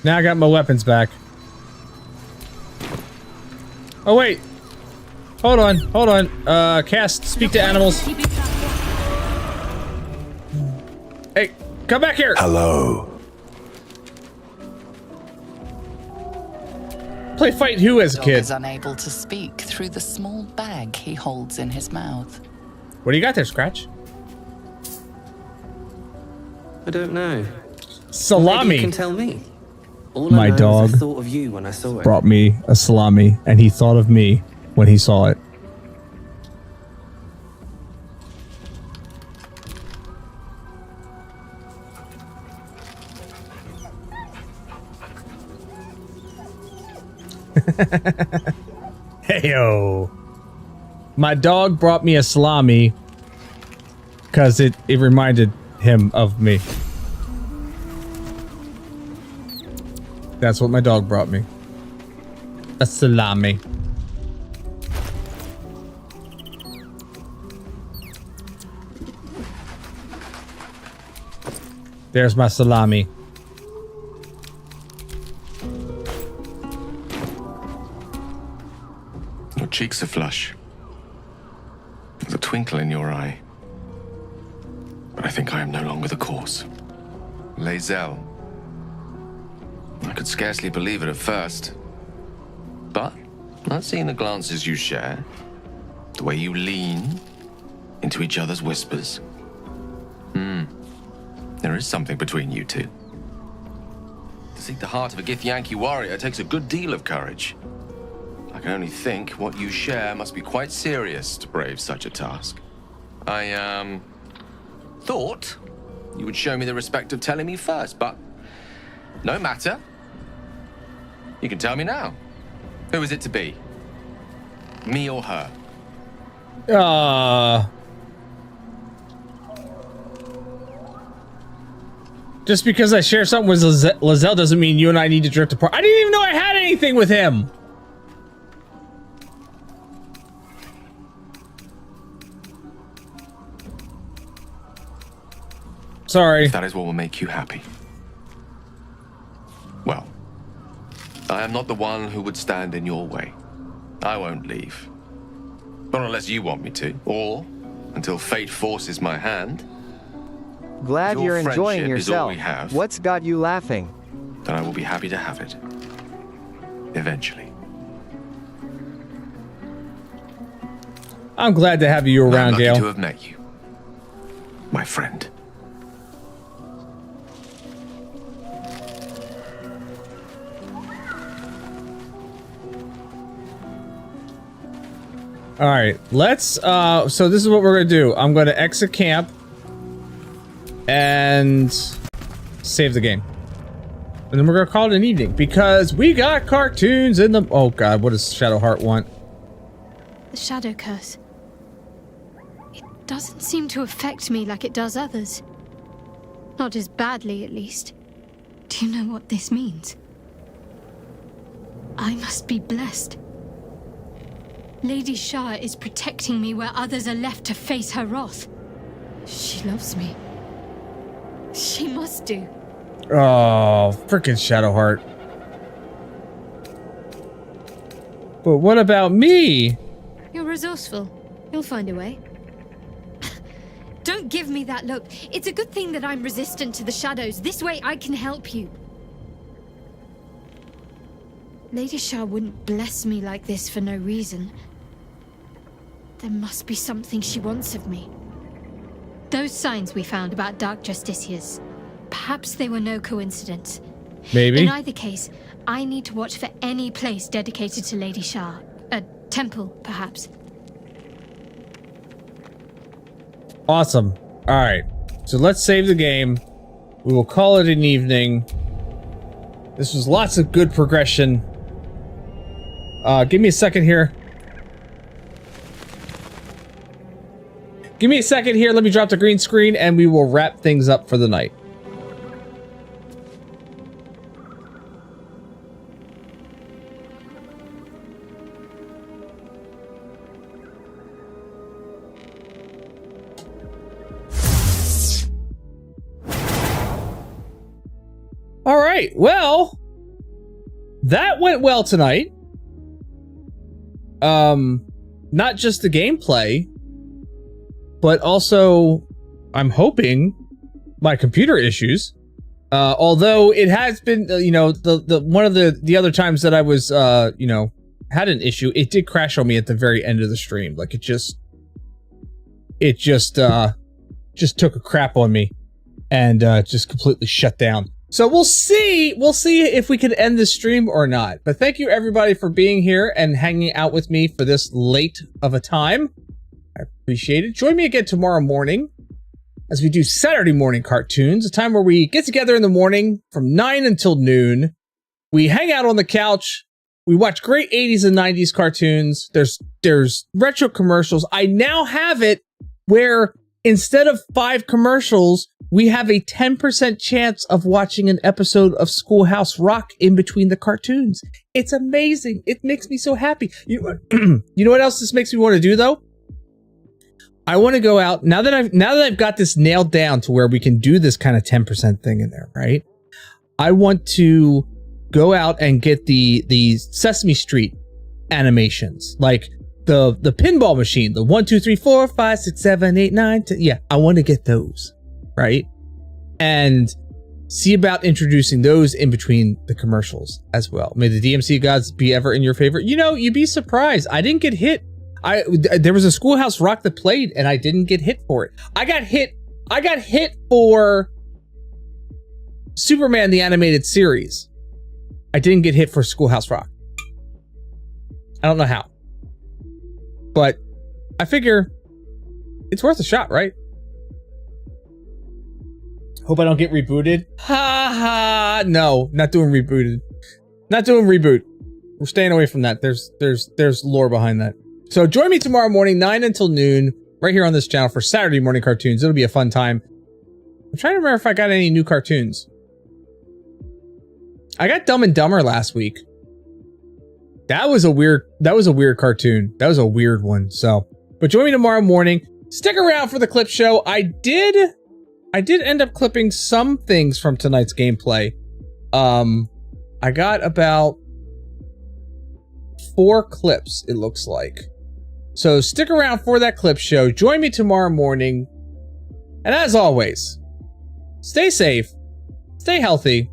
Now I got my weapons back. Oh wait. Hold on, hold on. Cast, speak to animals. Hey, come back here. Hello. Play fight who as a Dog kid? is unable to speak through the small bag he holds in his mouth. What do you got there, Scratch? I don't know. Salami. Maybe you can tell me. All My I know dog is I thought of you when I saw it. Brought me a salami, and he thought of me when he saw it. Heyo. My dog brought me a salami because it reminded him of me. That's what my dog brought me. A salami. There's my salami. Your cheeks are flush. There's a twinkle in your eye. But I think I am no longer the cause. Lae'zel. I could scarcely believe it at first. But, I've seen the glances you share, the way you lean into each other's whispers. There is something between you two. To seek the heart of a Githyanki warrior takes a good deal of courage. I can only think what you share must be quite serious to brave such a task. I, thought you would show me the respect of telling me first, but no matter. You can tell me now. Who is it to be? Me or her? Just because I share something with Lae'zel doesn't mean you and I need to drift apart. I didn't even know I had anything with him. Sorry. If that is what will make you happy. Well, I am not the one who would stand in your way. I won't leave. Not unless you want me to, or until fate forces my hand. Glad Your you're enjoying friendship is all yourself. we have. What's got you laughing? Then I will be happy to have it. Eventually. I'm glad to have you around, I'm lucky Gale. to have met you, my friend. All right, let's so this is what we're gonna do. I'm gonna exit camp and save the game, and then we're gonna call it an evening because we got cartoons in the. Oh God, what does Shadowheart want? The shadow curse. It doesn't seem to affect me like it does others. Not as badly, at least. Do you know what this means? I must be blessed. Lady Shah is protecting me where others are left to face her wrath. She loves me. She must do. Oh, frickin' Shadowheart. But what about me? You're resourceful. You'll find a way. Don't give me that look. It's a good thing that I'm resistant to the shadows. This way I can help you. Lady Shah wouldn't bless me like this for no reason. There must be something she wants of me. Those signs we found about Dark Justiciars. Perhaps they were no coincidence. Maybe. In either case, I need to watch for any place dedicated to Lady Shah. A temple, perhaps. Awesome. All right. So let's save the game. We will call it an evening. This was lots of good progression. Give me a second here. Give me a second here. Let me drop the green screen and we will wrap things up for the night. All right. Well, that went well tonight. Not just the gameplay, but also, I'm hoping, my computer issues. Although it has been, you know, the one of the other times that I was, you know, had an issue, it did crash on me at the very end of the stream. Like it just took a crap on me and just completely shut down. So we'll see if we can end the stream or not. But thank you everybody for being here and hanging out with me for this late of a time. I appreciate it. Join me again tomorrow morning as we do Saturday morning cartoons, a time where we get together in the morning from 9 until noon. We hang out on the couch. We watch great 80s and 90s cartoons. There's retro commercials. I now have it where instead of 5 commercials, we have a 10% chance of watching an episode of Schoolhouse Rock in between the cartoons. It's amazing. It makes me so happy. You know what else this makes me want to do though? I want to go out now that I've got this nailed down to where we can do this kind of 10% thing in there, right? I want to go out and get the Sesame Street animations, like the pinball machine, the 1, 2, 3, 4, 5, 6, 7, 8, 9, 10. Yeah, I want to get those. Right? And see about introducing those in between the commercials as well. May the DMC gods be ever in your favor. You know, you'd be surprised. I didn't get hit. There was a Schoolhouse Rock that played and I didn't get hit for it. I got hit for Superman the Animated Series. I didn't get hit for Schoolhouse Rock. I don't know how. But I figure it's worth a shot, right? Hope I don't get rebooted. Ha ha. No, not doing rebooted. Not doing reboot. We're staying away from that. There's lore behind that. So join me tomorrow morning, 9 until noon, right here on this channel for Saturday morning cartoons. It'll be a fun time. I'm trying to remember if I got any new cartoons. I got Dumb and Dumber last week. That was a weird cartoon. That was a weird one. So, but join me tomorrow morning. Stick around for the clip show. I did end up clipping some things from tonight's gameplay. I got about 4 clips, it looks like. So stick around for that clip show. Join me tomorrow morning. And as always, stay safe, stay healthy.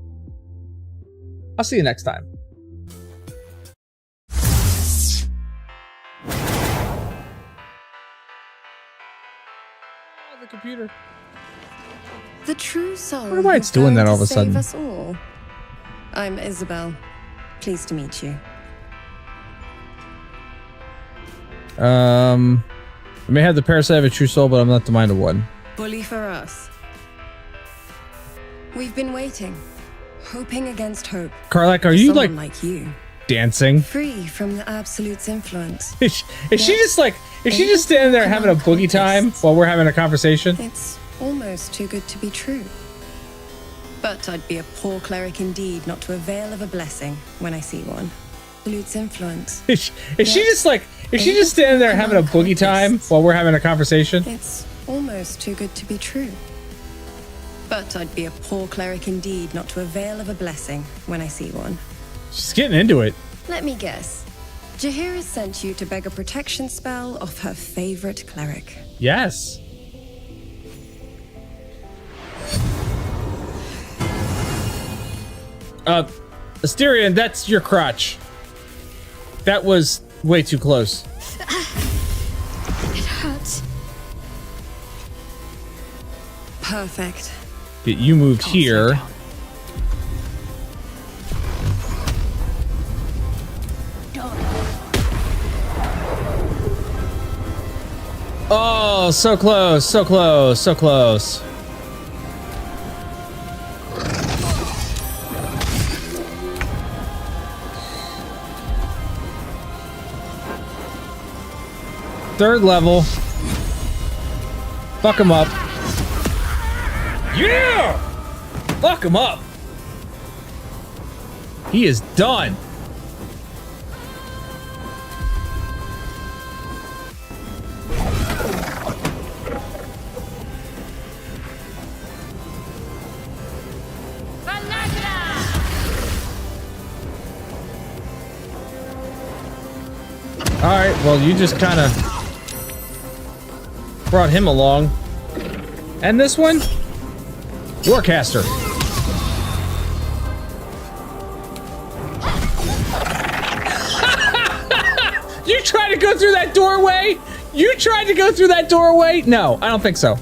I'll see you next time. The computer. The true soul. I wonder why it's doing that all of a sudden. Us all. I'm Isabel. Pleased to meet you. I may have the parasite of a true soul, but I'm not the mind of one. Bully for us. We've been waiting, hoping against hope. Karlak, are you like you, dancing? free from the Absolute's influence? Is she just standing there having a boogie time while we're having a conversation? It's almost too good to be true. But I'd be a poor cleric indeed not to avail of a blessing when I see one. Lute's influence. Is she just like, is she just standing there having a boogie time while we're having a conversation? It's almost too good to be true. But I'd be a poor cleric indeed not to avail of a blessing when I see one. She's getting into it. Let me guess. Jaheira sent you to beg a protection spell off her favorite cleric. Yes. Asterion, that's your crotch. That was way too close. It hurts. Perfect. Get you moved here. Oh, so close, so close, so close. Third level. Fuck him up. Yeah! Fuck him up. He is done. Alright, well, you just kind of brought him along. And this one? Warcaster. You tried to go through that doorway? You tried to go through that doorway? No, I don't think so.